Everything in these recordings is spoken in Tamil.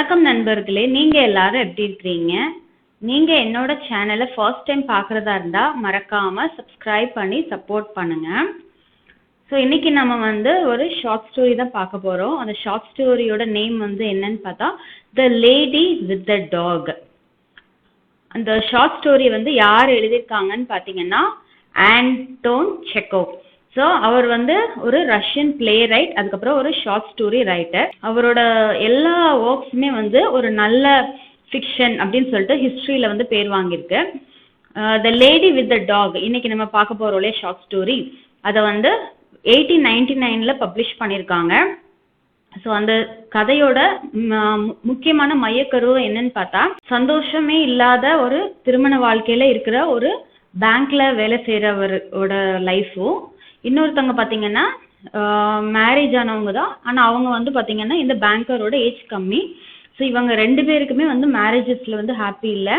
வணக்கம் நண்பர்களே, நீங்க எல்லாரும் எப்படி இருக்கிறீங்க? நீங்க என்னோட சேனலை ஃபர்ஸ்ட் டைம் பார்க்குறதா இருந்தா மறக்காம சப்ஸ்கிரைப் பண்ணி சப்போர்ட் பண்ணுங்க. ஸோ இன்னைக்கு நம்ம ஒரு ஷார்ட் ஸ்டோரி தான் பார்க்க போறோம். அந்த ஷார்ட் ஸ்டோரியோட நேம் என்னன்னு பார்த்தா the lady with the dog. அந்த ஷார்ட் ஸ்டோரி யார் எழுதியிருக்காங்கன்னு பார்த்தீங்கன்னா ஆண்டோன் செக்கோவ். ஸோ அவர் ஒரு ரஷ்யன் பிளே ரைட், அதுக்கப்புறம் ஒரு ஷார்ட் ஸ்டோரி ரைட்டர். அவரோட எல்லா ஒர்க்ஸுமே ஒரு நல்ல ஃபிக்ஷன் அப்படின்னு சொல்லிட்டு ஹிஸ்ட்ரியில் பேர் வாங்கியிருக்கு. The lady with the dog இன்னைக்கு நம்ம பார்க்க போகிறோம்லே ஷார்ட் ஸ்டோரி, அதை 1899 பப்ளிஷ் பண்ணியிருக்காங்க. ஸோ அந்த கதையோட முக்கியமான மையக்கரு என்னன்னு பார்த்தா, சந்தோஷமே இல்லாத ஒரு திருமண வாழ்க்கையில இருக்கிற ஒரு பேங்க்ல வேலை செய்யறவரோட லைஃபும், இன்னொருத்தவங்க பார்த்தீங்கன்னா மேரேஜ் ஆனவங்க தான், ஆனால் அவங்க பார்த்தீங்கன்னா இந்த பேங்கரோட ஏஜ் கம்மி. ஸோ இவங்க ரெண்டு பேருக்குமே மேரேஜஸ்ல ஹாப்பி இல்லை.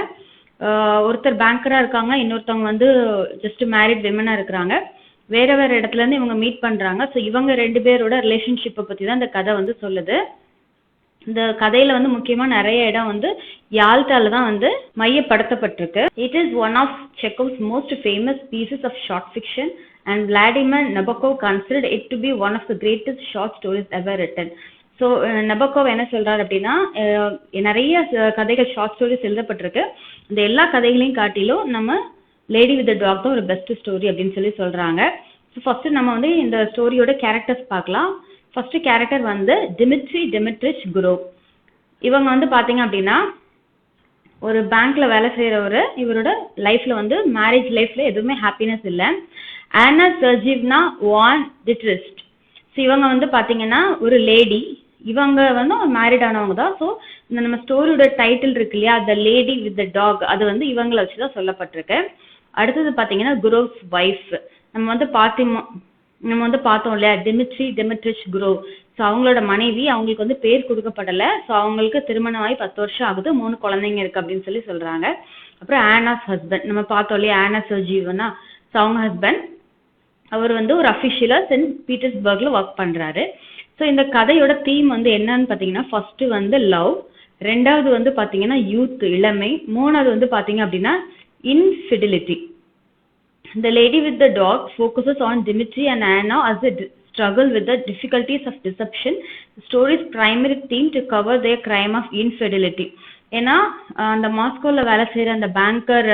ஒருத்தர் பேங்கராக இருக்காங்க, இன்னொருத்தவங்க ஜஸ்ட் மேரிட் விமனாக இருக்கிறாங்க. வேற வேற இடத்துல இருந்து இவங்க மீட் பண்றாங்க. ஸோ இவங்க ரெண்டு பேரோட ரிலேஷன்ஷிப்பை பற்றி தான் இந்த கதை சொல்லுது. இந்த கதையில முக்கியமா நிறைய இடம் யால்டால தான் மையப்படுத்தப்பட்டிருக்கு. It is one of Chekhov's most famous pieces of short fiction and Vladimir Nabokov considered it to be one of the greatest short stories ever written. So Nabokov என்ன சொல்றாரு அப்படின்னா, நிறைய கதைகள் ஷார்ட் ஸ்டோரிஸ் எழுதப்பட்டிருக்கு, இந்த எல்லா கதைகளையும் காட்டிலும் நம்ம லேடி வித் த டாக் தான் ஒரு பெஸ்ட் ஸ்டோரி அப்படின்னு சொல்றாங்க. ஸோ ஃபர்ஸ்ட் நம்ம இந்த ஸ்டோரியோட கேரக்டர்ஸ் பார்க்கலாம். First character Dimitri Dimitrich Gurov. இவங்க பார்த்தீங்க அப்படின்னா ஒரு பேங்க்ல வேலை செய்யறவரு. இவரோட லைஃப்ல மேரேஜ் லைஃப்ல எதுவுமே ஹாப்பினஸ் இல்லை. ஆனா சர்ஜிவ்னா வான் டிட்ரிஸ்ட். ஸோ இவங்க பார்த்தீங்கன்னா ஒரு லேடி, இவங்க மேரிட் ஆனவங்க தான். ஸோ இந்த நம்ம ஸ்டோரியோட டைட்டில் இருக்கு இல்லையா, the lady with the dog, அது இவங்களை வச்சுதான் சொல்லப்பட்டிருக்கு. அடுத்தது பார்த்தீங்கன்னா குரோவ்ஸ் வைஃப். நம்ம பார்த்தோம் இல்லையா, டிமிட்ரி டிமிட்ரிச் குரோவ். ஸோ அவங்களோட மனைவி, அவங்களுக்கு பேர் கொடுக்கப்படலை. ஸோ அவங்களுக்கு திருமணம் ஆகி 10 வருஷம் ஆகுது, 3 குழந்தைங்க இருக்கு அப்படின்னு சொல்றாங்க. அப்புறம் ஆனாஸ் ஹஸ்பண்ட், நம்ம பார்த்தோம் இல்லையா ஆனா சர்ஜீவனா. ஸோ அவங்க ஹஸ்பண்ட் அவர் ஒரு அஃபிஷியலா சென்ட் பீட்டர்ஸ்பர்க்ல ஒர்க் பண்றாரு. ஸோ இந்த கதையோட தீம் என்னன்னு பார்த்தீங்கன்னா, ஃபர்ஸ்ட் லவ், ரெண்டாவது பார்த்தீங்கன்னா யூத் இளமை, மூணாவது பார்த்தீங்க அப்படின்னா infidelity. The lady with the dog focuses on Dimitri and Anna as they struggle with the difficulties of deception. The story's primary theme to cover their crime of infidelity. ஏன்னா அந்த மாஸ்கோவில் வேலை செய்கிற அந்த பேங்கர்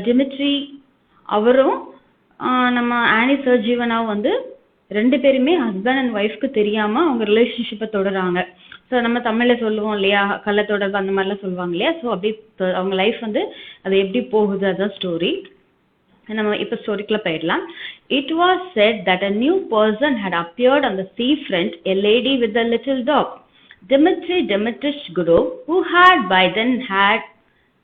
டிமிட்ரி அவரும் நம்ம ஆனி சர்ஜீவனாவும் ரெண்டு பேருமே ஹஸ்பண்ட் அண்ட் ஒய்ஃப்க்கு தெரியாமல் அவங்க ரிலேஷன்ஷிப்பை தொடராங்க. ஸோ நம்ம தமிழில் சொல்லுவோம் இல்லையா, கள்ளத்தொடர்பு அந்த மாதிரிலாம் சொல்லுவாங்க இல்லையா. ஸோ அப்படி அவங்க லைஃப் அது எப்படி போகுது, அதுதான் ஸ்டோரி. நம்ம இப்போ ஸ்டோரிக்குள்ள போயிடலாம். It was said that a new person had appeared on the sea front, a lady with a little dog. Dimitri Dimitrich Gurov, who had by then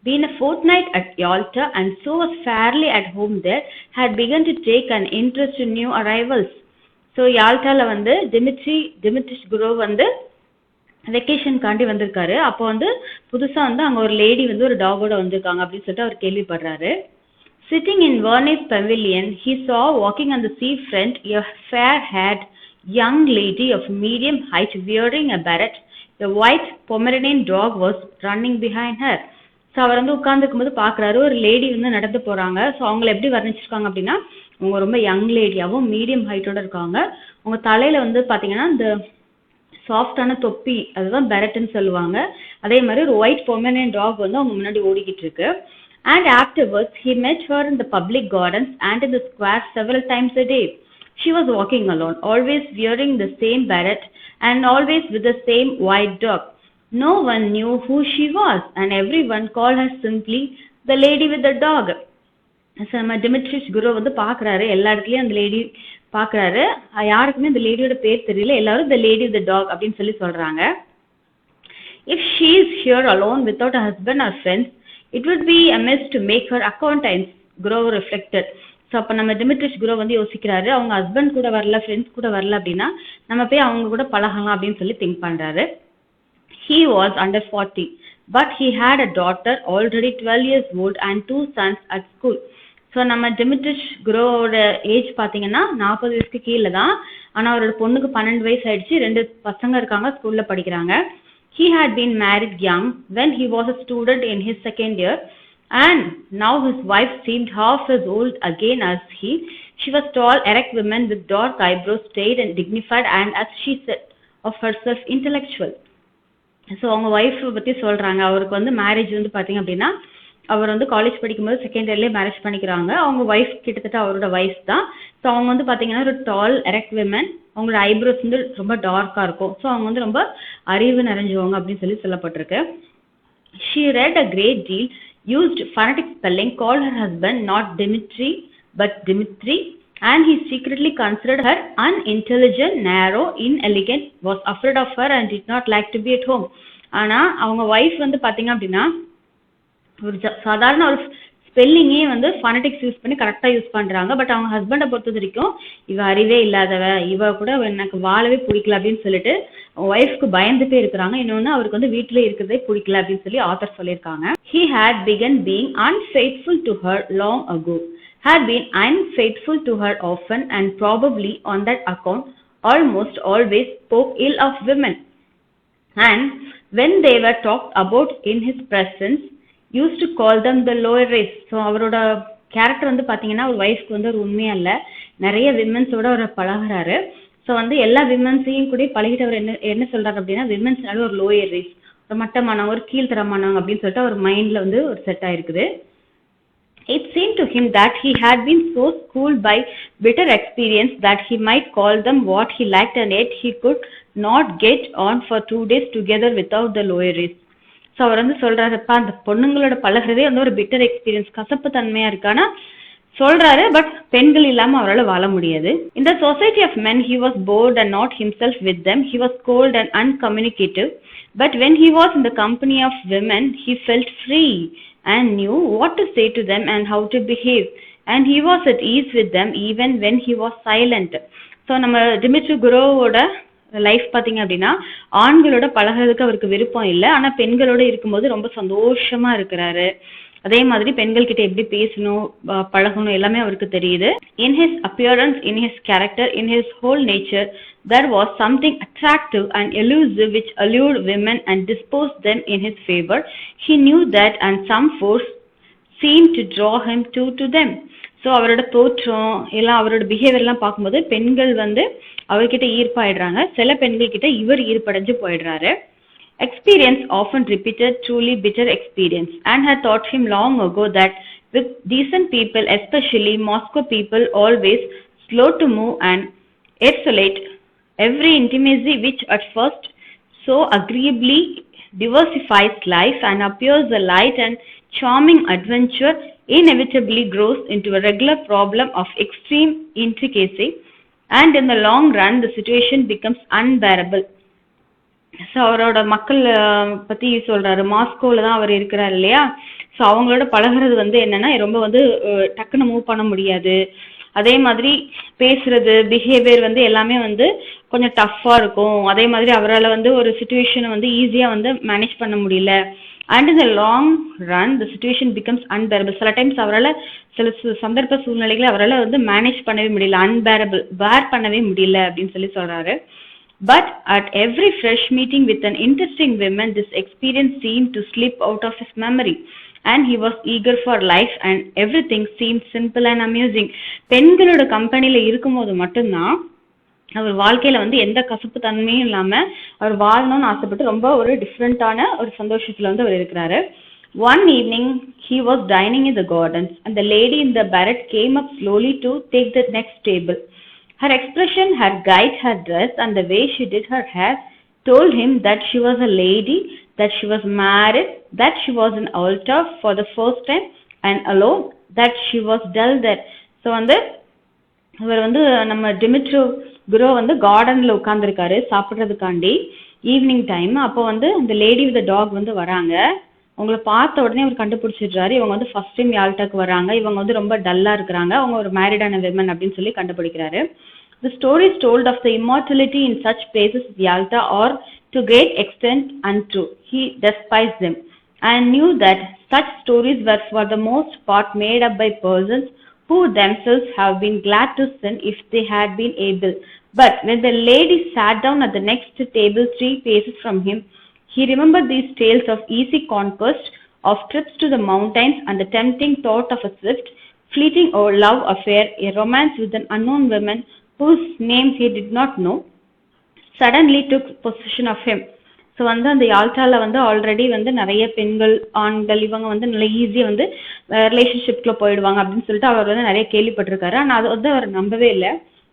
been a fortnight at Yalta and so was fairly at home there, had begun to take an interest in new arrivals. So யால்டால டிமிட்ரிச் குரோவ் வெக்கேஷனுக்காண்டி வந்திருக்காரு. அப்போ புதுசா அங்க ஒரு லேடி ஒரு டாகோட வந்திருக்காங்க அப்படின்னு சொல்லிட்டு அவர் கேள்விப்படுறாரு. Sitting in Verney's pavilion, he saw walking on the sea front a fair-haired young lady of medium height wearing a beret. A white Pomeranian dog was running behind her. So அவர் உட்கார்ந்துருக்கும் போது பார்க்குறாரு, ஒரு லேடி நடந்து போறாங்க. ஸோ அவங்களை எப்படி வர்ணிச்சிருக்காங்க அப்படின்னா, அவங்க ரொம்ப யங் லேடியாவும் மீடியம் ஹைட்டோட இருக்காங்க. அவங்க தலையில பார்த்தீங்கன்னா இந்த சாஃப்டான தொப்பி, அதுதான் பெரட்னு சொல்லுவாங்க. அதே மாதிரி ஒரு ஒயிட் பொமரேனியன் டாக் அவங்க முன்னாடி ஓடிக்கிட்டு இருக்கு. And afterwards he met her in the public gardens and in the square several times a day. She was walking alone, always wearing the same beret and always with the same white dog. No one knew who she was and everyone called her simply the lady with the dog. நம்ம டிமிட்ரிச் குரோவ் பார்க்குறாரு, எல்லா இடத்துலையும் அந்த லேடி பார்க்குறாரு. யாருக்குமே இந்த லேடியோட பேர் தெரியல, எல்லாரும் த லேடி த டாக் அப்படின்னு சொல்றாங்க. If she is here alone without a husband or friends, it would be amiss to make her acquaintance, Grover reflected. So அப்போ நம்ம டிமிட்ரிச் குரோவ் யோசிக்கிறாரு, அவங்க ஹஸ்பண்ட் கூட வரல, ஃப்ரெண்ட்ஸ் கூட வரல அப்படின்னா நம்ம போய் அவங்க கூட பழகலாம் அப்படின்னு திங்க் பண்றாரு. He was under 40, but he had a daughter already 12 years old and 2 sons at school. So நம்ம டிமிட்ரிச் குரோவோட ஏஜ் பார்த்தீங்கன்னா 40 வயசுக்கு கீழே தான். ஆனால் அவரோட பொண்ணுக்கு 12 வயசு ஆயிடுச்சு, 2 பசங்க இருக்காங்க, ஸ்கூல்ல படிக்கிறாங்க. He had been married young when he was a student in his second year, and now his wife seemed half as old again as he. She was tall, erect woman with dark eyebrows, straight and dignified, and as she said of herself, intellectual. So அவங்க ஒய்ஃப் பற்றி சொல்கிறாங்க. அவருக்கு வந்து மேரேஜ் வந்து பார்த்தீங்க அப்படின்னா அவர் வந்து காலேஜ் படிக்கும்போது செகண்ட் இயர்லேயே மேரேஜ் பண்ணிக்கிறாங்க. அவங்க ஒய்ஃப் கிட்டத்தட்ட அவரோட வயசு தான். ஸோ அவங்க வந்து பார்த்தீங்கன்னா ஒரு டால் எரெக்ட் விமன். அவங்களோட ஐப்ரோஸ் வந்து ரொம்ப டார்க்காக இருக்கும். ஸோ அவங்க வந்து ரொம்ப அறிவு நிறைஞ்சவங்க அப்படின்னு சொல்லப்பட்டிருக்கு. She read a great deal, used phonetic spelling, called her husband not Dimitri but Dimitri, and he secretly considered her unintelligent, narrow, inelegant, was afraid of her and did not like to be at home. ஆனா அவங்க ஒய்ஃப் வந்து பாத்தீங்க அப்படின்னா ஒரு சாதாரண ஒரு ஸ்பெல்லிங்கே வந்து ஃபனடிக்ஸ் யூஸ் பண்ணி கரெக்டாக யூஸ் பண்ணுறாங்க. பட் அவங்க ஹஸ்பண்டை பொறுத்த வரைக்கும் இவ அறிவே இல்லாதவ, இவ கூட எனக்கு வாழவே பிடிக்கல அப்படின்னு சொல்லிட்டு ஒய்ஃப்க்கு பயந்துட்டே இருக்கிறாங்க. இன்னொன்று அவருக்கு வந்து வீட்டிலே இருக்கிறதே பிடிக்கல அப்படின்னு சொல்லி ஆத்தர் சொல்லியிருக்காங்க. He had begun being unfaithful to her long ago, had been unfaithful to her often, and probably on that account almost always spoke ill of women. And when they were talked about in his presence, used to call them the lower race. So அவரோட கேரக்டர் வந்து பார்த்தீங்கன்னா ஒரு ஒய்ஃப்க்கு வந்து ஒரு உண்மையா இல்லை, நிறைய விமன்ஸோட அவர் பழகுறாரு. ஸோ வந்து எல்லா விமன்ஸையும் கூட பழகிட்டு அவர் என்ன சொல்றாரு அப்படின்னா விமன்ஸ்னால ஒரு லோயர் ரேஸ், ஒரு மட்டமானவங்க, ஒரு கீழ்த்தரமானவங்க அப்படின்னு சொல்லிட்டு அவர் மைண்ட்ல வந்து ஒரு செட் ஆயிருக்குது. It seemed to him that he had been so schooled by bitter experience that he might call them what he liked, and yet he could not get on for 2 days together without the lower race. So அவர் வந்து சொல்றாருப்பா அந்த பொண்ணுங்களோட பழகிறதே வந்து ஒரு பிட்டர் எக்ஸ்பீரியன்ஸ், கசப்பு தன்மையா இருக்கானா சொல்றாரு. பட் பெண்கள் இல்லாம அவரால் வாழ முடியாது. In the society of men he was bored and not himself with them. He was cold and uncommunicative. But when he was in the company of women he felt free and knew what to say to them and how to behave. And he was at ease with them even when he was silent. So நம்ம டிமிட்ரி குரோவோட லைஃப் பார்த்தீங்க அப்படின்னா ஆண்களோட பழகிறதுக்கு அவருக்கு விருப்பம் இல்லை, ஆனால் பெண்களோட இருக்கும்போது ரொம்ப சந்தோஷமா இருக்கிறாரு. அதே மாதிரி பெண்கள் கிட்ட எப்படி பேசணும் பழகணும் எல்லாமே அவருக்கு தெரியுது. In his appearance, in his character, in his whole nature, there was something attractive and elusive which allured women and disposed them in his favor. He knew that, and some force seemed to draw him to them. So அவரோட தோற்றம் எல்லாம் அவரோட பிஹேவியர்லாம் பார்க்கும்போது பெண்கள் வந்து அவர்கிட்ட ஈர்ப்பாயிடுறாங்க, சில பெண்கள் கிட்ட இவர் ஈர்ப்படைஞ்சு போயிடுறாரு. Experience often repeated truly bitter experience, and had taught him long ago that with decent people, especially Moscow people, always slow to move and isolate every intimacy which at first so agreeably diversifies life and appears a light and charming adventure inevitably grows into a regular problem of extreme intricacy, and in the long run the situation becomes unbearable. So அவரோட மக்கள் பற்றி சொல்கிறாரு. மாஸ்கோவில் தான் அவர் இருக்கிறார் இல்லையா. ஸோ அவங்களோட பழகிறது வந்து என்னென்னா ரொம்ப வந்து டக்குன்னு மூவ் பண்ண முடியாது. அதே மாதிரி பேசுறது பிஹேவியர் வந்து எல்லாமே வந்து கொஞ்சம் டஃப்பாக இருக்கும். அதே மாதிரி அவரால் வந்து ஒரு சுச்சுவேஷனை வந்து ஈஸியாக வந்து மேனேஜ் பண்ண முடியல. And in the long run the situation becomes unbearable. சில டைம்ஸ் அவரால் சில சந்தர்ப்ப சூழ்நிலைகளை அவரால் வந்து மேனேஜ் பண்ணவே முடியல, அன்பேரபிள், பேர் பண்ணவே முடியல அப்படின்னு சொல்கிறாரு. But at every fresh meeting with an interesting woman, this experience seemed to slip out of his memory, and he was eager for life, and everything seemed simple and amusing. பெண்களோட கம்பெனியில் இருக்கும்போது மட்டும்தான் அவர் வாழ்க்கையில் வந்து எந்த கசப்பு தன்மையும் இல்லாமல் அவர் வாழணும்னு ஆசைப்பட்டு ரொம்ப ஒரு டிஃப்ரெண்ட்டான ஒரு சந்தோஷத்தில் வந்து அவர் இருக்கிறாரு. One evening he was dining in the gardens, and the lady in the barrett came up slowly to take the next table. Her expression, her gait, her dress, and the way she did her hair told him that she was a lady, that she was married, that she was in altar for the first time and alone, that she was dull there. So வந்து இவர் வந்து நம்ம டிமிட்ரி குரோ வந்து கார்டனில் உட்காந்துருக்காரு சாப்பிட்றதுக்காண்டி ஈவினிங் டைம். அப்போ வந்து இந்த லேடி வித் டாக் வந்து வராங்க. உங்களை பார்த்த உடனே அவர் கண்டுபிடிச்சிடுறாரு. இவங்க வந்து ஃபர்ஸ்ட் டைம் யால்டாக்கு வராங்க, இவங்க வந்து ரொம்ப டல்லாக இருக்கிறாங்க, அவங்க ஒரு மேரிடான விமன் அப்படின்னு சொல்லி கண்டுபிடிக்கிறாரு. The stories told of the immortality in such places as Yalta are to great extent untrue. He despised them and knew that such stories were for the most part made up by persons who themselves have been glad to sin if they had been able. But when the lady sat down at the next table 3 paces from him, He remembered these tales of easy conquest, of trips to the mountains, and the tempting thought of a swift, fleeting or love affair, a romance with an unknown woman whose name he did not know, suddenly took possession of him. So வந்து அந்த யாழ்த்தால வந்து ஆல்ரெடி வந்து நிறைய பெண்கள் ஆண்கள் இவங்க வந்து நல்ல ஈஸியாக வந்து ரிலேஷன்ஷிப்குள்ள போயிடுவாங்க அப்படின்னு சொல்லிட்டு அவர் வந்து நிறைய கேள்விப்பட்டிருக்காரு. ஆனால் அது வந்து அவர் நம்பவே இல்லை.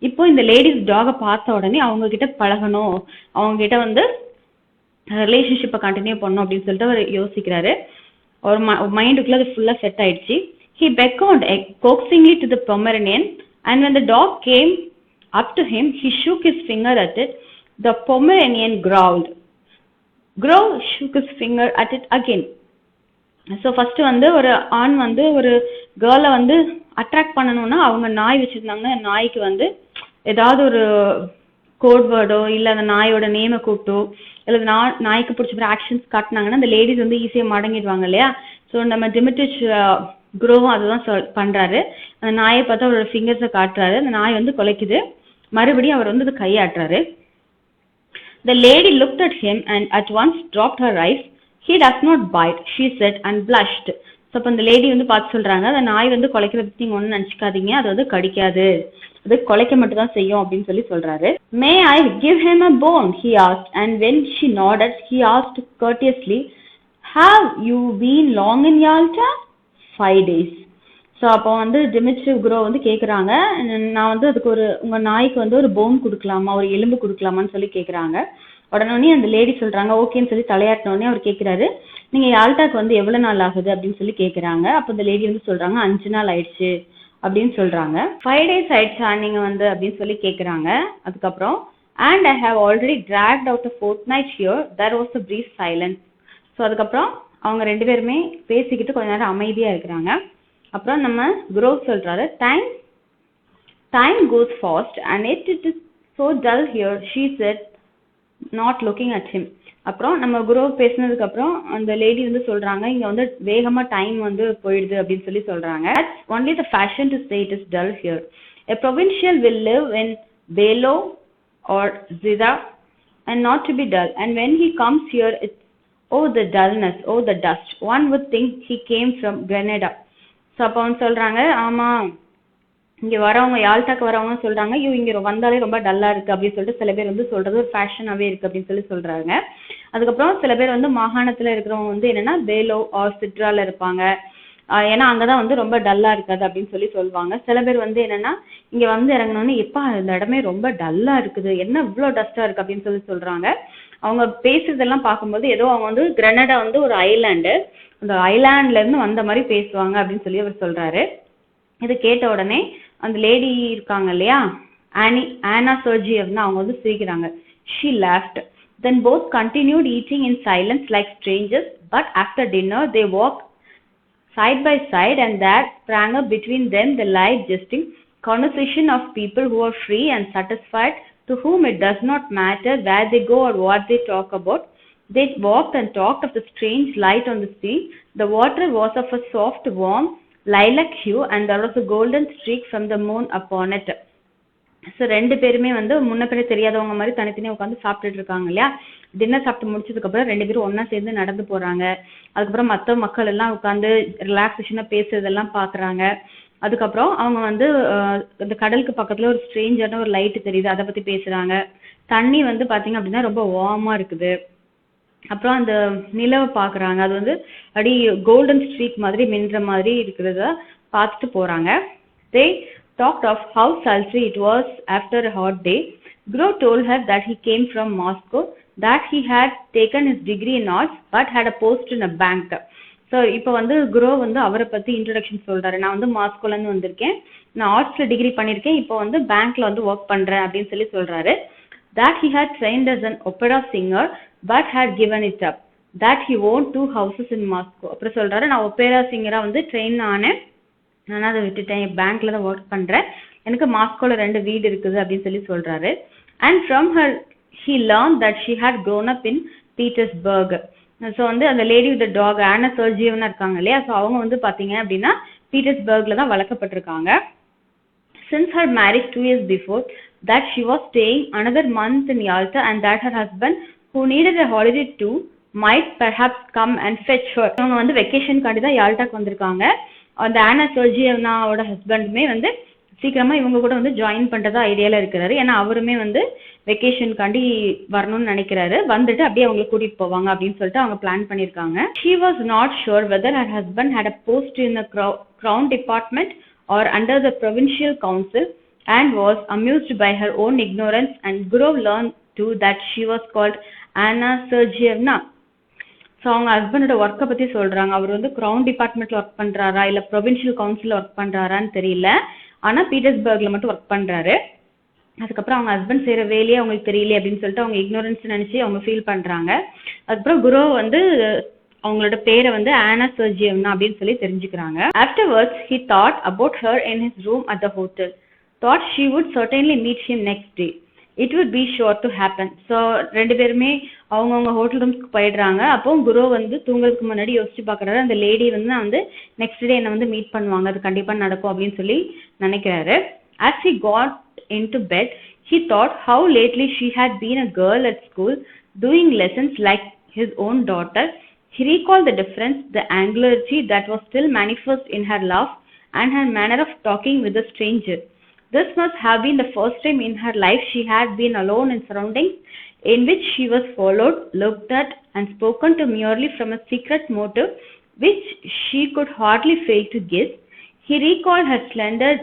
இப்போ இந்த லேடிஸ் டாகை பார்த்த உடனே அவங்க கிட்ட பழகணும், அவங்க கிட்ட வந்து ரிலேஷன்ஷிப்பை கண்டினியூ பண்ணணும் அப்படின்னு சொல்லிட்டு அவர் யோசிக்கிறாரு. ஒரு மைண்டுக்குள்ள அது ஃபுல்லாக செட் ஆயிடுச்சு. He beckoned coaxingly to the Pomeranian, and when the dog came up to him, he shook his finger at it. The Pomeranian growled. Grow shook his finger at it again. So first வந்து ஒரு ஆண் வந்து ஒரு கேர்ளை வந்து அட்ராக்ட் பண்ணணும்னா அவங்க நாய் வச்சிருந்தாங்கன்னா நாய்க்கு வந்து ஏதாவது ஒரு கோட் வேர்டோ இல்லை அந்த நாயோட நேமை கூப்பிட்டோ இல்லை நாய்க்கு பிடிச்ச மாதிரி ஆக்ஷன்ஸ் காட்டினாங்கன்னா அந்த லேடிஸ் வந்து ஈஸியாக மடங்கிடுவாங்க இல்லையா. ஸோ நம்ம டிமிட்ரிச் குரோவும் அதுதான் பண்ணுறாரு. அந்த நாயை பார்த்து அவரோட ஃபிங்கர்ஸை காட்டுறாரு. அந்த நாய் வந்து குலைக்குது. மறுபடியும் அவர் வந்து அதை கையாட்டுறாரு. The lady looked at him and at once dropped her eyes. He does not bite, she said and blushed. So அப்போ அந்த லேடி வந்து பார்த்து சொல்கிறாங்க, அந்த நாய் வந்து குலைக்கிறதுக்கு நீங்கள் ஒன்றும் நினச்சிக்காதீங்க, அது வந்து கடிக்காது, அது குலைக்க மட்டும் தான் செய்யும் அப்படின்னு சொல்லி சொல்கிறாரு. May I give him a bone? He asked, and when she nodded, he asked courteously, Have you been long in Yalta? 5 days. So அப்போ வந்து டிமிட்ரி குரோ வந்து கேட்குறாங்க, நான் வந்து அதுக்கு உங்கள் நாய்க்கு வந்து ஒரு போன் கொடுக்கலாமா, ஒரு எலும்பு கொடுக்கலாமான்னு சொல்லி கேட்குறாங்க. உடனே அந்த லேடி சொல்கிறாங்க ஓகேன்னு சொல்லி தலையாட்டினோடனே அவர் கேட்குறாரு, நீங்கள் யாழ்ட்டாக்கு வந்து எவ்வளோ நாள் ஆகுது அப்படின்னு சொல்லி கேட்குறாங்க. அப்போ இந்த லேடி வந்து சொல்கிறாங்க 5 நாள் ஆயிடுச்சு அப்படின்னு சொல்கிறாங்க. 5 days ஆயிடுச்சா நீங்கள் வந்து அப்படின்னு சொல்லி கேட்குறாங்க. அதுக்கப்புறம் and I have already dragged out a fortnight here. There was a brief silence. So அதுக்கப்புறம் அவங்க 2 பேருமே பேசிக்கிட்டு கொஞ்ச நேரம் அமைதியாக இருக்கிறாங்க. அப்புறம் நம்ம குரோ சொல்கிறாரு, time goes fast and it is so dull here, she said not looking at him. அப்புறம் நம்ம குரோ பேசினதுக்கப்புறம் அந்த லேடி வந்து சொல்கிறாங்க, இங்கே வந்து வேகமாக டைம் வந்து போயிடுது அப்படின்னு சொல்லி சொல்கிறாங்க. That's only the fashion to say it is dull here. A provincial will live in Belo or Zida and not to be dull. And when he comes here, it's oh the dullness, oh the dust. One would think he came from Grenada. So அப்போ வந்து சொல்கிறாங்க, ஆமாம் இங்கே வரவங்க யாழ்ட்டாக்கு வரவங்க சொல்கிறாங்க, ஐயோ இங்கே வந்தாலே ரொம்ப டல்லாக இருக்குது அப்படின்னு சொல்லிட்டு சில பேர் வந்து சொல்கிறது ஒரு ஃபேஷனாகவே இருக்குது அப்படின்னு சொல்லி சொல்கிறாங்க. அதுக்கப்புறம் சில பேர் வந்து மாகாணத்தில் இருக்கிறவங்க வந்து என்னென்னா பேலோ ஆர் சிட்ராவில் இருப்பாங்க, ஏன்னா அங்கே தான் வந்து ரொம்ப டல்லாக இருக்காது அப்படின்னு சொல்லி சொல்லுவாங்க. சில பேர் வந்து என்னென்னா இங்கே வந்து இறங்கினோன்னு எப்பா இந்த இடமே ரொம்ப டல்லாக இருக்குது, என்ன இவ்வளோ டஸ்ட்டாக இருக்குது அப்படின்னு சொல்லி சொல்கிறாங்க. அவங்க பேசுறதெல்லாம் பார்க்கும்போது ஏதோ அவங்க வந்து கிரனடா வந்து ஒரு ஐலாண்டு, அந்த ஐலாண்ட்லேருந்து வந்த மாதிரி பேசுவாங்க அப்படின்னு சொல்லி அவர் சொல்கிறாரு. இது கேட்ட உடனே அந்த லேடி இருக்காங்க இல்லையா ஆனா சர்ஜியவ்னு அவங்க வந்து சிரிக்கிறாங்க. She laughed. Then both continued eating in silence like strangers, but after dinner they walked side by side and there sprang up between them the light jesting conversation of people who are free and satisfied, to whom it does not matter where they go or what they talk about. They walked and talked of the strange light on the sea. The water was of a soft, warm lilac hue and there was a golden streak from the moon upon it. So 2 பேருமே வந்து முன்ன பின்ன தெரியாதவங்க மாதிரி தனித்தனியாக உட்காந்து சாப்பிட்டுட்டு இருக்காங்க இல்லையா. டின்னர் சாப்பிட்டு முடிச்சதுக்கப்புறம் 2 பேரும் ஒன்றா சேர்ந்து நடந்து போகிறாங்க. அதுக்கப்புறம் மற்ற மக்கள் எல்லாம் உட்காந்து ரிலாக்ஸேஷனாக பேசுறதெல்லாம் பார்க்குறாங்க. அதுக்கப்புறம் அவங்க வந்து இந்த கடலுக்கு பக்கத்தில் ஒரு ஸ்ட்ரேஞ்சான ஒரு லைட்டு தெரியுது, அதை பற்றி பேசுகிறாங்க. தண்ணி வந்து பார்த்தீங்க அப்படின்னா ரொம்ப வார்மாக இருக்குது. அப்புறம் அந்த நிலவை பார்க்குறாங்க, அது வந்து அப்படி கோல்டன் ஸ்ட்ரீக் மாதிரி மின்ற மாதிரி இருக்கிறத பார்த்துட்டு போகிறாங்க. They talked of how sultry it was after a hot day. Grow told her that he came from Moscow, that he had taken his degree in arts but had a post in a bank. So இப்போ வந்து குரோ வந்து அவரை பற்றி இன்ட்ரடக்ஷன் சொல்கிறாரு. நான் வந்து மாஸ்கோலேருந்து வந்திருக்கேன், நான் ஆர்ட்ஸில் டிகிரி பண்ணியிருக்கேன், இப்போ வந்து பேங்க்கில் வந்து ஒர்க் பண்ணுறேன் அப்படின்னு சொல்லி சொல்கிறாரு. That he had trained as an opera singer but had given it up. That he owned 2 houses in Moscow. அப்புறம் சொல்கிறாரு, நான் ஒப்பேரா சிங்கராக வந்து ட்ரெயின் ஆனேன், நான் அதை விட்டுட்டேன், பேங்க்கில் தான் ஒர்க் பண்ணுறேன், எனக்கு மாஸ்கோவில் 2 வீடு இருக்குது அப்படின்னு சொல்லி சொல்கிறாரு. And from her he learned that she had grown up in Petersburg. So வந்து அந்த லேடி வித் டாக் ஆனா சர்ஜியவ்னு இருக்காங்க இல்லையா, ஸோ அவங்க வந்து பார்த்தீங்க அப்படின்னா பீட்டர்ஸ்பர்கில் தான் வளர்க்கப்பட்டிருக்காங்க. Since her marriage 2 years before that she was staying another month in Yalta and that her husband, who needed a holiday too, might perhaps come and fetch her. அவங்க வந்து வெக்கேஷனுக்காண்டி தான் யால்டாக்கு வந்திருக்காங்க. அந்த ஆனா சர்ஜியவ்னாவோட ஹஸ்பண்டுமே வந்து சீக்கிரமா இவங்க கூட வந்து ஜாயின் பண்றதா ஐடியால இருக்கிறாரு. ஏன்னா அவருமே வந்து வெக்கேஷனுக்காண்டி வரணும்னு நினைக்கிறாரு. வந்துட்டு அப்படியே அவங்களை கூட்டிட்டு போவாங்க அப்படின்னு சொல்லிட்டு அவங்க பிளான் பண்ணிருக்காங்க. She was not sure whether her husband had a post in the crown department or under the provincial council and was amused by her own ignorance, and Gurov learned too that she was called Anna Sergeyevna. So அவங்க ஹஸ்பண்டோட ஒர்க்கை பற்றி சொல்கிறாங்க. அவர் வந்து க்ரௌன் டிபார்ட்மெண்ட்டில் ஒர்க் பண்ணுறாரா இல்லை ப்ரொவின்ஷியல் கவுன்சிலில் ஒர்க் பண்ணுறாரான்னு தெரியல. ஆனால் பீட்டர்ஸ்பர்கில் மட்டும் ஒர்க் பண்ணுறாரு. அதுக்கப்புறம் அவங்க ஹஸ்பண்ட் செய்கிற வேலையே அவங்களுக்கு தெரியல அப்படின்னு சொல்லிட்டு அவங்க இக்னோரன்ஸ் நினச்சி அவங்க ஃபீல் பண்ணுறாங்க. அதுக்கப்புறம் குரோவ் வந்து அவங்களோட பேரை வந்து ஆனா சர்ஜியவ்னா அப்படின்னு சொல்லி தெரிஞ்சுக்கிறாங்க. Afterwards he thought about her in his room at the hotel. Thought she would certainly meet him next day. It would be sure to happen. So ரெண்டு பேருமே அவங்கவுங்க ஹோட்டல் ரூம்ஸ்க்கு போயிடுறாங்க. அப்போ குரோ வந்து தூங்குறதுக்கு முன்னாடி யோசிச்சு பார்க்குறாரு, அந்த லேடி வந்து நான் வந்து நெக்ஸ்ட் டே என்னை வந்து மீட் பண்ணுவாங்க, அது கண்டிப்பாக நடக்கும் அப்படின்னு சொல்லி நினைக்கிறாரு. As he got into bed, he thought how lately she had been a girl at school doing lessons like his own daughter. He recalled the difference, the angularity that was still manifest in her laugh and her manner of talking with a stranger. This must have been the first time in her life she had been alone in surroundings in which she was followed, looked at, and spoken to merely from a secret motive which she could hardly fail to guess. He recalled her slender,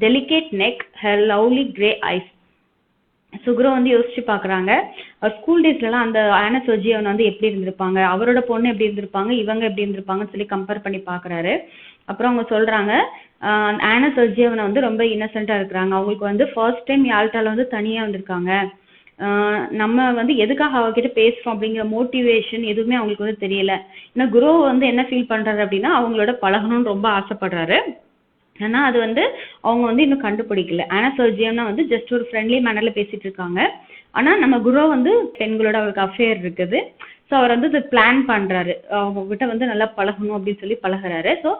delicate neck, her lovely grey eyes. சுக்ரோ வந்து யோசிச்சு பார்க்குறாங்க, அவர் ஸ்கூல் டேஸ்லலாம் அந்த ஆனா சர்ஜியவன் வந்து எப்படி இருந்திருப்பாங்க, அவரோட பொண்ணு எப்படி இருந்திருப்பாங்க, இவங்க எப்படி இருந்திருப்பாங்கன்னு சொல்லி கம்பேர் பண்ணி பார்க்குறாரு. அப்புறம் அவங்க சொல்கிறாங்க, ஆனா சர்ஜியவனை வந்து ரொம்ப இன்னசென்ட்டாக இருக்கிறாங்க. அவங்களுக்கு வந்து ஃபர்ஸ்ட் டைம் யாழ்ட்டால வந்து தனியாக வந்திருக்காங்க. நம்ம வந்து எதுக்காக அவகிட்ட பேசுகிறோம் அப்படிங்கிற மோட்டிவேஷன் எதுவுமே அவங்களுக்கு வந்து தெரியல. ஏன்னா குரோ வந்து என்ன ஃபீல் பண்ணுறாரு அப்படின்னா அவங்களோட பழகணும்னு ரொம்ப ஆசைப்படுறாரு. ஆனால் அது வந்து அவங்க வந்து இன்னும் கண்டுபிடிக்கல. ஆனா சர்ஜியம்னா வந்து ஜஸ்ட் ஒரு ஃப்ரெண்ட்லி மேனரில் பேசிகிட்டு இருக்காங்க. ஆனால் நம்ம குரோ வந்து பெண்களோட அவருக்கு அஃபேர் இருக்குது. ஸோ அவர் வந்து இது பிளான் பண்ணுறாரு, அவங்ககிட்ட வந்து நல்லா பழகணும் அப்படின்னு சொல்லி பழகிறாரு. ஸோ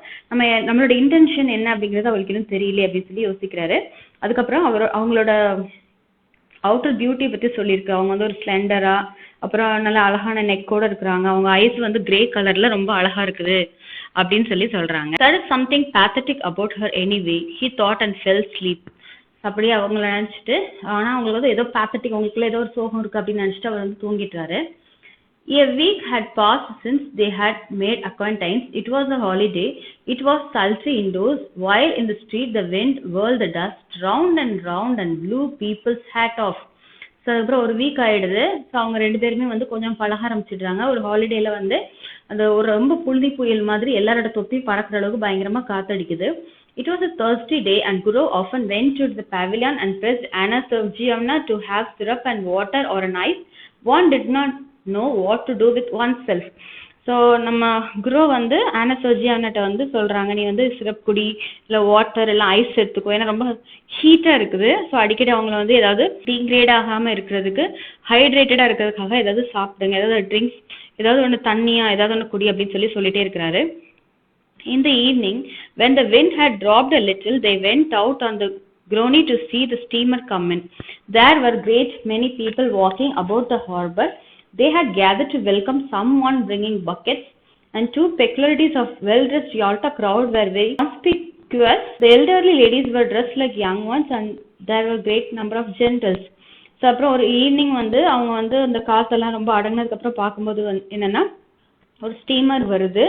நம்மளோட இன்டென்ஷன் என்ன அப்படிங்கிறது அவருக்கு இன்னும் தெரியல அப்படின்னு சொல்லி யோசிக்கிறாரு. அதுக்கப்புறம் அவங்களோட அவுட்டர் பியூட்டி பற்றி சொல்லியிருக்கு. அவங்க வந்து ஒரு ஸ்லெண்டராக, அப்புறம் நல்லா அழகான நெக்கோடு இருக்கிறாங்க. அவங்க ஐஸ் வந்து கிரே கலரில் ரொம்ப அழகாக இருக்குது அப்படின்னு சொல்லி சொல்கிறாங்க. There is something pathetic about her anyway, he thought and fell asleep. அப்படியே அவங்கள நினச்சிட்டு, ஆனால் அவங்களுக்கு வந்து ஏதோ பேத்தட்டிக், அவங்களுக்குள்ள ஏதோ ஒரு சோகம் இருக்குது அப்படின்னு நினச்சிட்டு அவர் வந்து தூங்கிட்டாரு. A week had passed since they had made acquaintance. It was a holiday. It was sultry indoors, while in the street the wind whirled the dust round and blew people's hat off. So அதுக்கப்புறம் ஒரு வீக் ஆகிடுது. ஸோ அவங்க ரெண்டு பேருமே வந்து கொஞ்சம் பழக ஆரம்பிச்சிடுறாங்க. ஒரு ஹாலிடேயில் வந்து அந்த ஒரு ரொம்ப புழுதி புயல் மாதிரி எல்லாரோட தொப்பி பறக்கிற அளவுக்கு பயங்கரமாக காத்தடிக்குது. It was a Thursday day and Guru often went to the pavilion and pressed Anna Sergeyevna to have syrup and water or an ice. One did not know what to do with oneself. So நம்ம குரு வந்து ஆனா சர்ஜியான்கிட்ட வந்து சொல்கிறாங்க, நீ வந்து சிரப் குடி, இல்லை வாட்டர் இல்லை ஐஸ் எடுத்துக்கோ, ஏன்னா ரொம்ப ஹீட்டாக இருக்குது. ஸோ அடிக்கடி அவங்கள வந்து ஏதாவது டீக்ரேட் ஆகாமல் இருக்கிறதுக்கு, ஹைட்ரேட்டடாக இருக்கிறதுக்காக ஏதாவது சாப்பிடுங்க, ஏதாவது ட்ரிங்க்ஸ், ஏதாவது ஒன்று தண்ணியா ஏதாவது ஒன்று குடி அப்படின்னு சொல்லிட்டே இருக்கிறாரு. In the evening, when the wind had dropped a little, they went out on the Groni to see the steamer come in. There were great many people walking about the harbour. They had gathered to welcome someone bringing buckets, and two peculiarities of well-dressed Yalta crowd were very conspicuous. The elderly ladies were dressed like young ones, and there were great number of gentles. So அப்புறம் ஒரு ஈவினிங் வந்து அவங்க வந்து அந்த காசெல்லாம் ரொம்ப அடங்கினதுக்கப்புறம் பார்க்கும்போது என்னென்னா ஒரு ஸ்டீமர் வருது.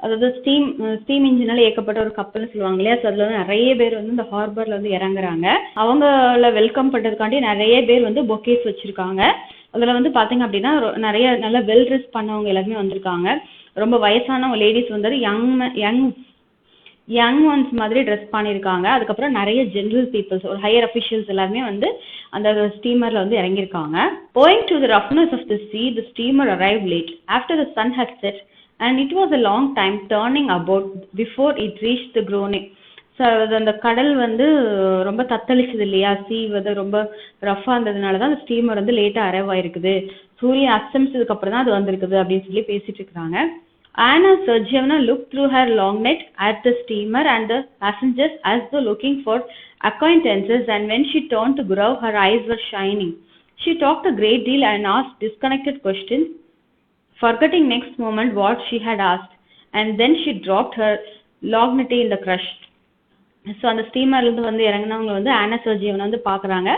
அதாவது ஸ்டீம் இன்ஜினால் இயக்கப்பட்ட ஒரு கப்பல்னு சொல்லுவாங்க இல்லையா. ஸோ அதில் வந்து நிறைய பேர் வந்து இந்த ஹார்பரில் வந்து இறங்குறாங்க. அவங்கள வெல்கம் பண்ணுறதுக்காண்டி நிறைய பேர் வந்து பொக்கேஸ் வச்சுருக்காங்க. அதில் வந்து பார்த்தீங்க அப்படின்னா நிறைய நல்லா வெல் ட்ரெஸ் பண்ணவங்க எல்லாருமே வந்திருக்காங்க. ரொம்ப வயசானவங்க லேடிஸ் வந்து யங் ஒன்ஸ் மாதிரி ட்ரெஸ் பண்ணியிருக்காங்க. அதுக்கப்புறம் நிறைய ஜென்ரல் பீப்புள்ஸ், ஒரு ஹையர் அஃபிஷியல்ஸ் எல்லாருமே வந்து அந்த ஸ்டீமரில் வந்து இறங்கியிருக்காங்க. Owing to the roughness of the sea, the steamer arrived late, after the sun had set, and it was a long time turning about before it reached the Groni. So அந்த கடல் வந்து ரொம்ப தத்தளிச்சது இல்லையா, சீ வந்து ரொம்ப ரஃபாக இருந்ததுனால தான் அந்த ஸ்டீமர் வந்து லேட்டாக அரைவ் ஆயிருக்குது, சூரியன் அஸ்தமிச்சதுக்கு அப்புறம் தான் அது வந்திருக்குது அப்படின்னு சொல்லி பேசிட்டு இருக்கிறாங்க. Anna Sergeyevna looked through her lorgnette at the steamer and the passengers as though looking for acquaintances, and when she turned to Gurov, her eyes were shining. She talked a great deal and asked disconnected questions. forgetting next moment what she had asked, and then she dropped her lorgnette in the crush. So அந்த ஸ்டீமர்லேருந்து வந்து இறங்கினவங்க வந்து ஆனா சர்ஜியவனை வந்து பார்க்குறாங்க.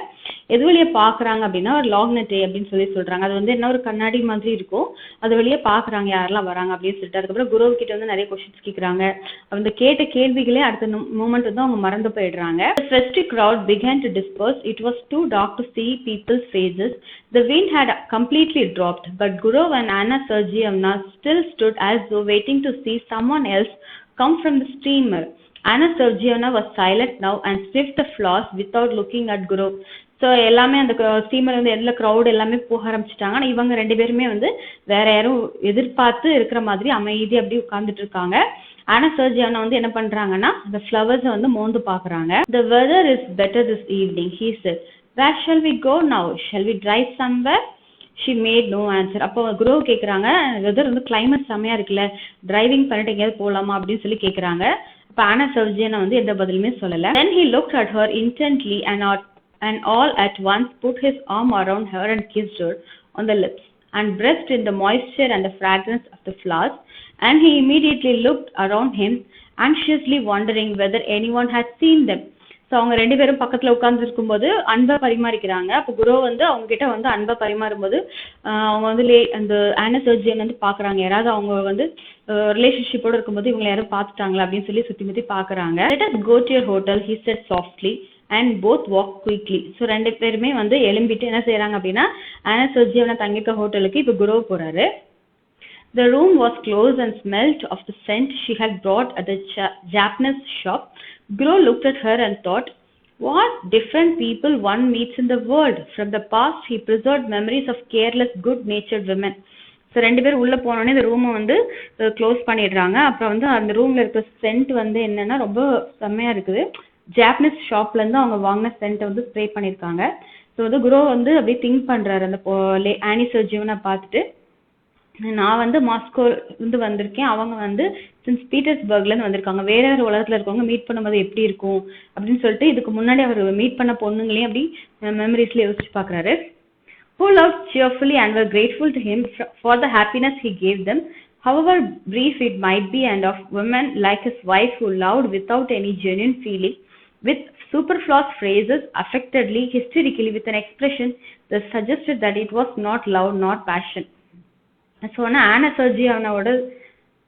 எது வழியாக பார்க்குறாங்க அப்படின்னா ஒரு லாக்னெட்டே அப்படின்னு சொல்கிறாங்க. அது வந்து என்ன ஒரு கண்ணாடி மாதிரி இருக்கும். அது வழியாக பார்க்குறாங்க யாரெல்லாம் வராங்க அப்படின்னு சொல்லிட்டு. அதுக்கப்புறம் குரு கிட்ட வந்து நிறைய கொஸ்டின்ஸ் கேட்குறாங்க. அந்த கேட்ட கேள்விகளே அடுத்த மூமெண்ட் வந்து அவங்க மறந்து போயிடுறாங்க. The festive crowd began to disperse. It was too dark to see people's faces. The wind had completely dropped, but Guru and Anna Sergeyevna still stood as though waiting to see someone else come from the steamer. Anna Sergeyevna was silent now and sniffed the floors without looking at Guru. So எல்லாமே அந்த ஸ்டீமர் வந்து எல்லா க்ரௌட் எல்லாமே போக ஆரம்பிச்சிட்டாங்க. ஆனால் இவங்க 2 பேருமே வந்து வேற யாரும் எதிர்பார்த்து இருக்கிற மாதிரி அமைதி அப்படி உட்கார்ந்துட்டு இருக்காங்க. ஆனா சர்ஜியானா வந்து என்ன பண்றாங்கன்னா அந்த ஃப்ளவர்ஸை வந்து மோந்து பார்க்குறாங்க. The weather is better this evening, he said. Where shall we go now? Shall we drive somewhere? She made no answer. அப்போ குரு கேட்குறாங்க, வெதர் வந்து கிளைமேட் செம்மையா இருக்குல்ல, டிரைவிங் பண்ணிட்டு எங்கேயாவது போகலாமா அப்படின்னு சொல்லி கேட்குறாங்க. அப்போ ஆனா சர்ஜியானா வந்து எந்த பதிலுமே சொல்லலை. Then he looked at her intently and all at once put his arm around her and kissed her on the lips and breathed in the moisture and the fragrance of the flowers. And he immediately looked around him, anxiously wondering whether anyone had seen them. So அவங்க 2 பேரும் பக்கத்தில் உட்கார்ந்துருக்கும் போது அன்பை பரிமாறிக்கிறாங்க. அப்போ குரு வந்து அவங்க கிட்ட வந்து அன்பை பரிமாறும்போது அவங்க வந்து அந்த ஆனா சர்ஜியன் வந்து பார்க்குறாங்க. யாராவது அவங்க வந்து ரிலேஷன்ஷிப்போட இருக்கும்போது இவங்களை யாரும் பார்த்துட்டாங்களா அப்படின்னு சொல்லி சுற்றி முற்றி பார்க்குறாங்க. Let us go to your hotel, he said softly, and both walked quickly. So 2 பேருமே வந்து எழும்பிட்டு என்ன செய்யறாங்க அப்படின்னா ஆனா சர்ஜியவனை தங்கிக்க ஹோட்டலுக்கு இப்போ குரு போறாரு. The room was closed and smelt of the scent she had brought at the Japanese shop. Guru looked at her and thought, what different people one meets in the world. From the past, he preserved memories of careless, good-natured women. So 2 பேர் உள்ளே போனோடனே இந்த ரூமை வந்து க்ளோஸ் பண்ணிடுறாங்க. அப்புறம் வந்து அந்த ரூமில் இருக்கிற சென்ட் வந்து என்னென்னா ரொம்ப செம்மையாக இருக்குது. ஜாப்பனீஸ் ஷாப்லேருந்து அவங்க வாங்கின சென்ட்டை வந்து ஸ்ப்ரே பண்ணியிருக்காங்க. ஸோ வந்து குரு வந்து அப்படியே திங்க் பண்ணுறாரு அந்த ஆனி சர்ஜியவனை பார்த்துட்டு, நான் வந்து மாஸ்கோ இருந்து வந்திருக்கேன், அவங்க வந்து சென்ட் பீட்டர்ஸ்பர்க்லேருந்து வந்திருக்காங்க. வேற வேறு உலகத்தில் இருக்கவங்க மீட் பண்ணும்போது எப்படி இருக்கும் அப்படின்னு சொல்லிட்டு இதுக்கு முன்னாடி அவர் மீட் பண்ண பொண்ணுங்களையும் அப்படி மெமரிஸ்ல யோசிச்சு பார்க்குறாரு. Who loved cheerfully and were grateful to him for the happiness he gave them, however brief it might be, and of women like his wife who loved without any genuine feeling, with superfluous phrases, affectedly, hysterically, with an expression that suggested that it was not love, not passion. So ஆனால் ஆனா சர்ஜியானாவோட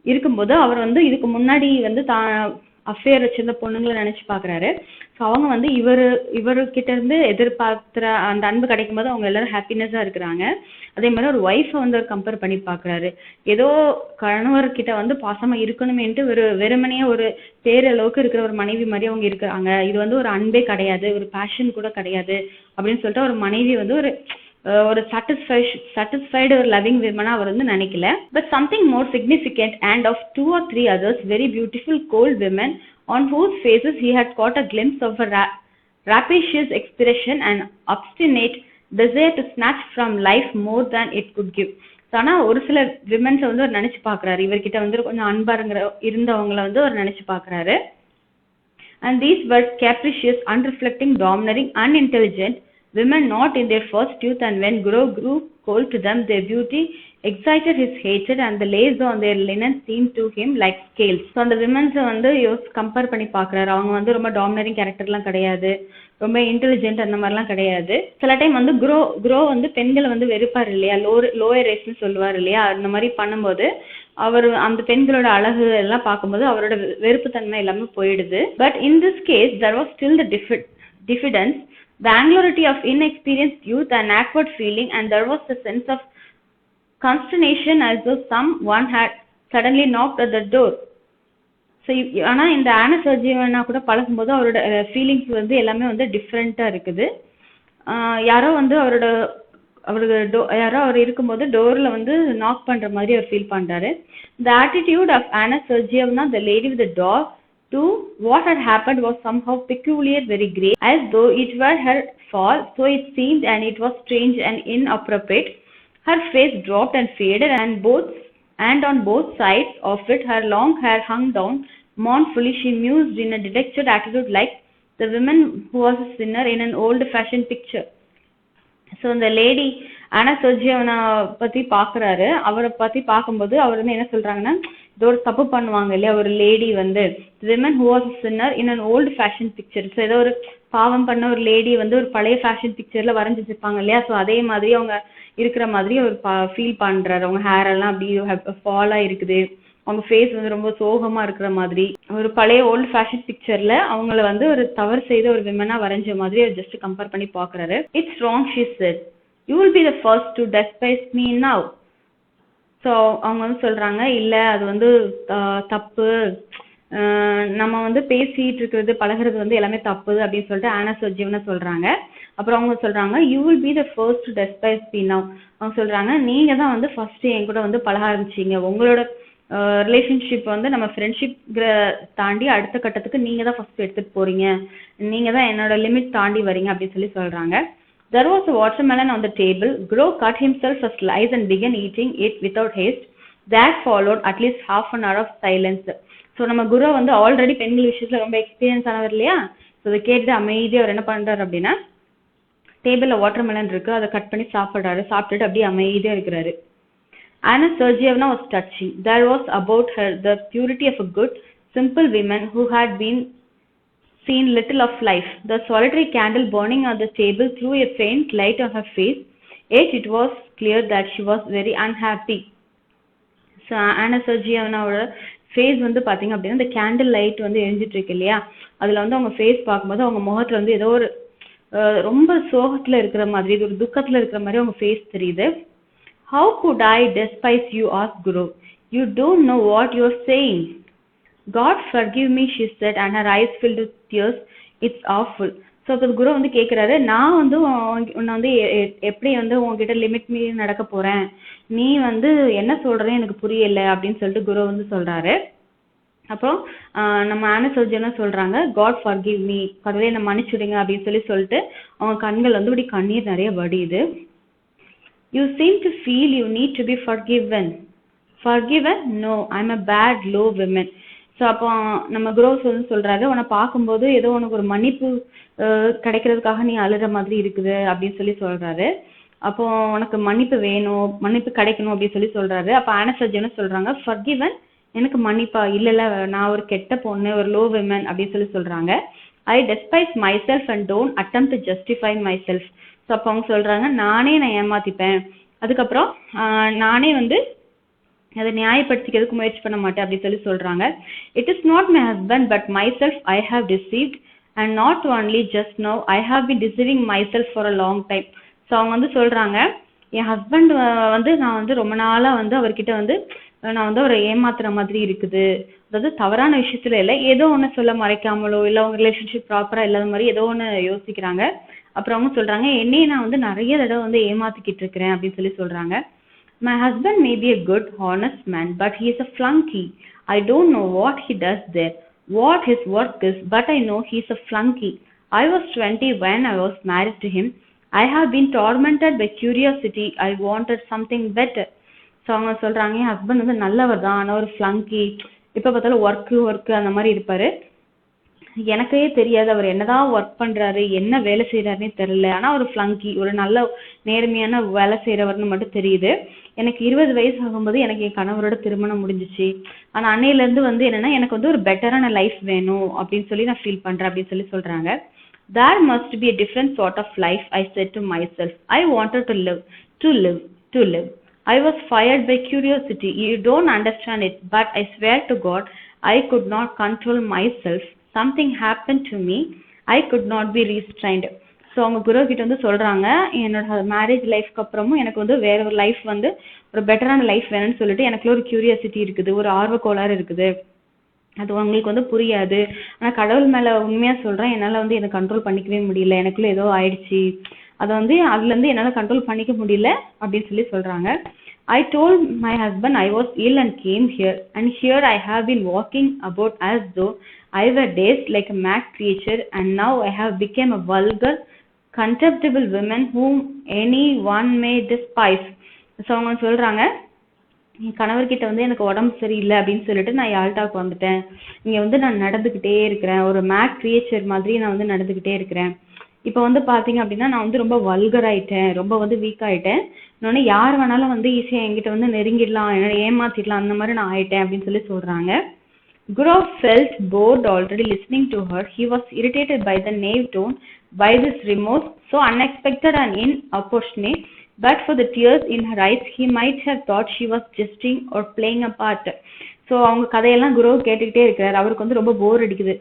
இருக்கும்போது அவர் வந்து இதுக்கு முன்னாடி வந்து அஃபேர் வச்சிருந்த பொண்ணுங்களை நினச்சி பார்க்குறாரு. ஸோ அவங்க வந்து இவர்கிட்ட இருந்து எதிர்பார்க்குற அந்த அன்பு கிடைக்கும் போது அவங்க எல்லாரும் ஹாப்பினஸாக இருக்கிறாங்க. அதே மாதிரி ஒரு ஒய்ஃபை வந்து அவர் கம்பேர் பண்ணி பார்க்குறாரு. ஏதோ கணவர்கிட்ட வந்து பாசமாக இருக்கணுமேன்ட்டு ஒரு வெறுமனையே ஒரு பேரளவுக்கு இருக்கிற ஒரு மனைவி மாதிரி அவங்க இருக்கிறாங்க. இது வந்து ஒரு அன்பே கிடையாது, ஒரு பேஷன் கூட கிடையாது அப்படின்னு சொல்லிட்டு ஒரு மனைவி வந்து ஒரு satisfied ஒரு loving woman அவர் வந்து நினைக்கல. But something more significant, and of 2 or 3 others very beautiful cold women on whose faces he had caught a glimpse of a rapacious expression and obstinate desire to snatch from life more than it could give. ஆனால் ஒரு சில விமென்ஸை வந்து அவர் நினைச்சு பார்க்குறாரு. இவர்கிட்ட வந்து கொஞ்சம் அன்பாருங்கிற இருந்தவங்களை வந்து அவர் நினைச்சு பார்க்குறாரு. And these were capricious, unreflecting, domineering, unintelligent women not in their first youth, and when Guru grew cold to them, their beauty excited his hatred, and the lace on their linen seemed to him like scales. So அந்த விமன்ஸை வந்து கம்பேர் பண்ணி பார்க்குறாரு. அவங்க வந்து ரொம்ப டாமினரிங் கேரக்டர்லாம் கிடையாது, ரொம்ப இன்டெலிஜென்ட் அந்த மாதிரிலாம் கிடையாது. சில டைம் வந்து குரோ வந்து பெண்களை வந்து வெறுப்பார் இல்லையா, லோயர் ரேஸ்ன்னு சொல்லுவார் இல்லையா, அந்த மாதிரி பண்ணும்போது அவர் அந்த பெண்களோட அழகு எல்லாம் பார்க்கும்போது அவரோட வெறுப்புத்தன்மை எல்லாமே போயிடுது. But in this case there was still the diffidence, the angularity of inexperienced youth, and awkward feeling, and there was a sense of consternation as though someone had suddenly knocked at the door. So ஆனால் இந்த ஆனா சர்ஜியவனா கூட பழகும்போது அவரோட ஃபீலிங்ஸ் வந்து எல்லாமே வந்து டிஃப்ரெண்ட்டாக இருக்குது. யாரோ வந்து யாரோ அவர் இருக்கும்போது டோரில் வந்து நாக் பண்ணுற மாதிரி அவர் ஃபீல் பண்ணுறாரு. The attitude of Anna Sergeyevna, the lady with the dog, to what had happened was somehow peculiar, very grave, as though it were her fault, so it seemed, and it was strange and inappropriate. Her face dropped and faded, and on both sides of it her long hair hung down mournfully. She mused in a dejected attitude like the woman who was a sinner in an old-fashioned picture. So இந்த லேடி ஆனா சர்ஜியோனை பத்தி பாக்குறாரு. அவரை பத்தி பார்க்கும்போது அவர் வந்து என்ன சொல்றாங்கன்னா, இது ஒரு தப்பு பண்ணுவாங்க இல்லையா, ஒரு லேடி வந்து women who was sinner in an old fashion picture. So ஏதோ ஒரு பாவம் பண்ண ஒரு லேடி வந்து ஒரு பழைய ஃபேஷன் பிக்சர்ல வரைஞ்சி வச்சிருப்பாங்க இல்லையா, ஸோ அதே மாதிரி அவங்க இருக்கிற மாதிரி அவர் ஃபீல் பண்றாரு. அவங்க ஹேர் எல்லாம் அப்படி ஃபாலா இருக்குது, அவங்க ஃபேஸ் வந்து ரொம்ப சோகமா இருக்கிற மாதிரி, ஒரு பழைய ஓல்டு ஃபேஷன் பிக்சர்ல அவங்கள வந்து ஒரு தவறு செய்த ஒரு விமனா வரைஞ்ச மாதிரி அவர் ஜஸ்ட் கம்பேர் பண்ணி பாக்குறாரு. It's wrong she said, you will be the first to despise me now. So அவங்க வந்து சொல்றாங்க, இல்ல அது வந்து தப்பு, நம்ம வந்து பேசிட்டு இருக்கிறது பழகிறது வந்து எல்லாமே தப்பு அப்படின்னு சொல்லிட்டு ஆனா சர்ஜியோனை சொல்றாங்க. அப்புறம் அவங்க சொல்றாங்க, you will be the first to despise me now. அவங்க சொல்றாங்க, நீங்க தான் வந்து ஃபர்ஸ்ட் என் கூட வந்து பழக ஆரம்பிச்சீங்க. உங்களோட ரிலேஷன்ஷிப் வந்து நம்ம ஃப்ரெண்ட்ஷிப் தாண்டி அடுத்த கட்டத்துக்கு நீங்க தான் ஃபர்ஸ்ட் எடுத்துட்டு போறீங்க, நீங்க தான் என்னோட லிமிட் தாண்டி வரீங்க அப்படின்னு சொல்லி சொல்றாங்க. There was a watermelon on the table. Grow cut himself a slice and began eating it without haste. That followed at least half an hour of silence. So நம்ம குரு வந்து ஆல்ரெடி பெண்கள் விஷயத்துல ரொம்ப எக்ஸ்பீரியன்ஸ் ஆனவர் இல்லையா, ஸோ அதை கேட்டு அமைதியாக அவர் என்ன பண்றாரு அப்படின்னா, டேபிளில் வாட்டர்மெலன் இருக்கு, அதை கட் பண்ணி சாப்பிட்றாரு. சாப்பிட்டுட்டு அப்படியே அமைதியாக இருக்கிறாரு. Anna Sergeyevna was touching. There was about her the purity of a good, simple woman who had been seen little of life. The solitary candle burning on the table threw a faint light on her face, yet it was clear that she was very unhappy. So Anna Sergeyevnaவோட ஃபேஸ் வந்து பார்த்தீங்க அப்படின்னா, இந்த கேண்டில் லைட் வந்து எரிஞ்சிட்டு இருக்கு இல்லையா, அதில் வந்து அவங்க ஃபேஸ் பார்க்கும்போது அவங்க முகத்தில் வந்து ஏதோ ஒரு ரொம்ப சோகத்தில் இருக்கிற மாதிரி, இது ஒரு துக்கத்தில் இருக்கிற மாதிரி அவங்க ஃபேஸ் தெரியுது. How could I despise you, asked Guru. You don't know what you're saying. God forgive me, she said, and her eyes filled with tears. It's awful. So அப்போ குரு வந்து கேட்குறாரு, நான் வந்து உன்னை வந்து எப்படி வந்து உங்ககிட்ட லிமிட் மீறி நடக்க போகிறேன், நீ வந்து என்ன சொல்கிறேன்னு எனக்கு புரியலை அப்படின்னு சொல்லிட்டு குரு வந்து சொல்கிறாரு. அப்புறம் நம்ம ஆனா சர்ஜியோனை சொல்கிறாங்க, காட் ஃபர்கிவ் மீ, கடவுளே என்னை மன்னிச்சுடுங்க அப்படின்னு சொல்லிட்டு அவங்க கண்கள் வந்து இப்படி கண்ணீர் நிறைய வடியுது. You seem to feel you need to be forgiven. Forgiven? No, I'm a bad, low woman. So அப்போ நம்ம குரோஸ் வந்து சொல்கிறாரு, உன்னை பார்க்கும்போது ஏதோ உனக்கு ஒரு மன்னிப்பு கிடைக்கிறதுக்காக நீ அழுகிற மாதிரி இருக்குது அப்படின்னு சொல்கிறாரு. அப்போ உனக்கு மன்னிப்பு வேணும், மன்னிப்பு கிடைக்கணும் அப்படின்னு சொல்கிறாரு. அப்போ ஆனா சர்ஜியோனை சொல்கிறாங்க, ஃபர்கிவன், எனக்கு மன்னிப்பா? இல்லை, நான் ஒரு கெட்ட பொண்ணு, ஒரு லோ விமன் அப்படின்னு சொல்கிறாங்க. I despise myself and don't attempt to justify myself. So அப்போ அவங்க சொல்கிறாங்க, நானே நான் ஏமாத்திப்பேன், அதுக்கப்புறம் நானே வந்து அதை நியாயப்படுத்திக்கிறதுக்கு முயற்சி பண்ண மாட்டேன் அப்படின்னு சொல்கிறாங்க. It is not my husband but my self I have deceived and not only just now, I have been deceiving my self for a long time. So அவங்க வந்து சொல்கிறாங்க, என் ஹஸ்பண்ட் வந்து நான் வந்து ரொம்ப நாளாக வந்து அவர்கிட்ட வந்து நான் வந்து அவரை ஏமாத்துற மாதிரி இருக்குது. அதாவது தவறான விஷயத்துல இல்லை, ஏதோ ஒன்று சொல்ல மறைக்காமலோ இல்லை அவங்க ரிலேஷன்ஷிப் ப்ராப்பராக இல்லாத மாதிரி ஏதோ ஒன்று யோசிக்கிறாங்க. அப்புறம் அவங்க சொல்கிறாங்க, என்னையே நான் வந்து நிறைய தடவை வந்து ஏமாத்திக்கிட்டு இருக்கிறேன் அப்படின்னு சொல்கிறாங்க. My husband may be a good, honest man, but he is a flunky. I don't know what he does there, what his work is, but I know he is a flunky. I was 20 when I was married to him. I have been tormented by curiosity. I wanted something better. So அவங்க சொல்கிறாங்க, என் ஹஸ்பண்ட் வந்து நல்லவர் தான், ஆனால் ஒரு ஃப்ளங்கி, இப்போ பார்த்தாலும் ஒர்க்கு அந்த மாதிரி இருப்பார். எனக்கே தெரியாது அவர் என்னதான் ஒர்க் பண்ணுறாரு, என்ன வேலை செய்கிறாருன்னே தெரில, ஆனால் ஒரு ஃப்ளங்கி, ஒரு நல்ல நேர்மையான வேலை செய்கிறவர்னு மட்டும் தெரியுது. எனக்கு 20 வயசு ஆகும்போது எனக்கு என் கணவரோட திருமணம் முடிஞ்சிச்சு. ஆனால் அன்னையிலேருந்து வந்து என்னென்னா எனக்கு வந்து ஒரு பெட்டரான லைஃப் வேணும் அப்படின்னு நான் ஃபீல் பண்ணுறேன் அப்படின்னு சொல்கிறாங்க. There must be a different sort of life, I said to myself. I wanted to live. I was fired by curiosity. You don't understand it, but I swear to God, I could not control myself. Something happened to me. I could not be restrained. So அவங்க குரு கிட்ட வந்து சொல்கிறாங்க, என்னோட மேரேஜ் லைஃப்க்கு அப்புறமும் எனக்கு வந்து வேற ஒரு லைஃப் வந்து ஒரு பெட்டரான லைஃப் வேணும்னு சொல்லிட்டு எனக்குள்ள ஒரு கியூரியாசிட்டி இருக்குது, ஒரு ஆர்வக்கோளாறு இருக்குது. அது உங்களுக்கு வந்து புரியாது, ஆனால் கடவுள் மேலே உண்மையாக சொல்கிறேன், என்னால் வந்து என்னை கண்ட்ரோல் பண்ணிக்கவே முடியல, எனக்குள்ளே ஏதோ ஆயிடுச்சு, அதை வந்து அதுலேருந்து என்னால் கண்ட்ரோல் பண்ணிக்க முடியல அப்படின்னு சொல்கிறாங்க. I told my husband I was ill and came here, and here I have been walking about as though I were dazed like a mad creature, and now I have become a vulgar, contemptible woman whom anyone may despise. So அவங்க சொல்கிறாங்க, என் கணவர்கிட்ட வந்து எனக்கு உடம்பு சரியில்லை அப்படின்னு சொல்லிட்டு நான் யாழ்டாக்கு வந்துட்டேன். இங்கே வந்து நான் நடந்துக்கிட்டே இருக்கிறேன், ஒரு மேட் கிரியேச்சர் மாதிரி நான் வந்து நடந்துக்கிட்டே இருக்கிறேன். இப்போ வந்து பார்த்தீங்க அப்படின்னா நான் வந்து ரொம்ப வல்கர் ஆயிட்டேன், ரொம்ப வந்து வீக் ஆயிட்டேன். இன்னொன்று யார் வேணாலும் வந்து ஈஸியாக என்கிட்ட வந்து நெருங்கிடலாம், என்ன ஏமாத்திடலாம், அந்த மாதிரி நான் ஆயிட்டேன் அப்படின்னு சொல்லி சொல்கிறாங்க. Gurov felt bored already listening to her. He was irritated by the naive tone, by this remorse, so unexpected and inopportune. But for the tears in her eyes, he might have thought she was jesting or playing a part. So அவங்க கதையெல்லாம் குரோவ் கேட்டுக்கிட்டே இருக்கிறார். அவருக்கு வந்து ரொம்ப போர் அடிக்குது.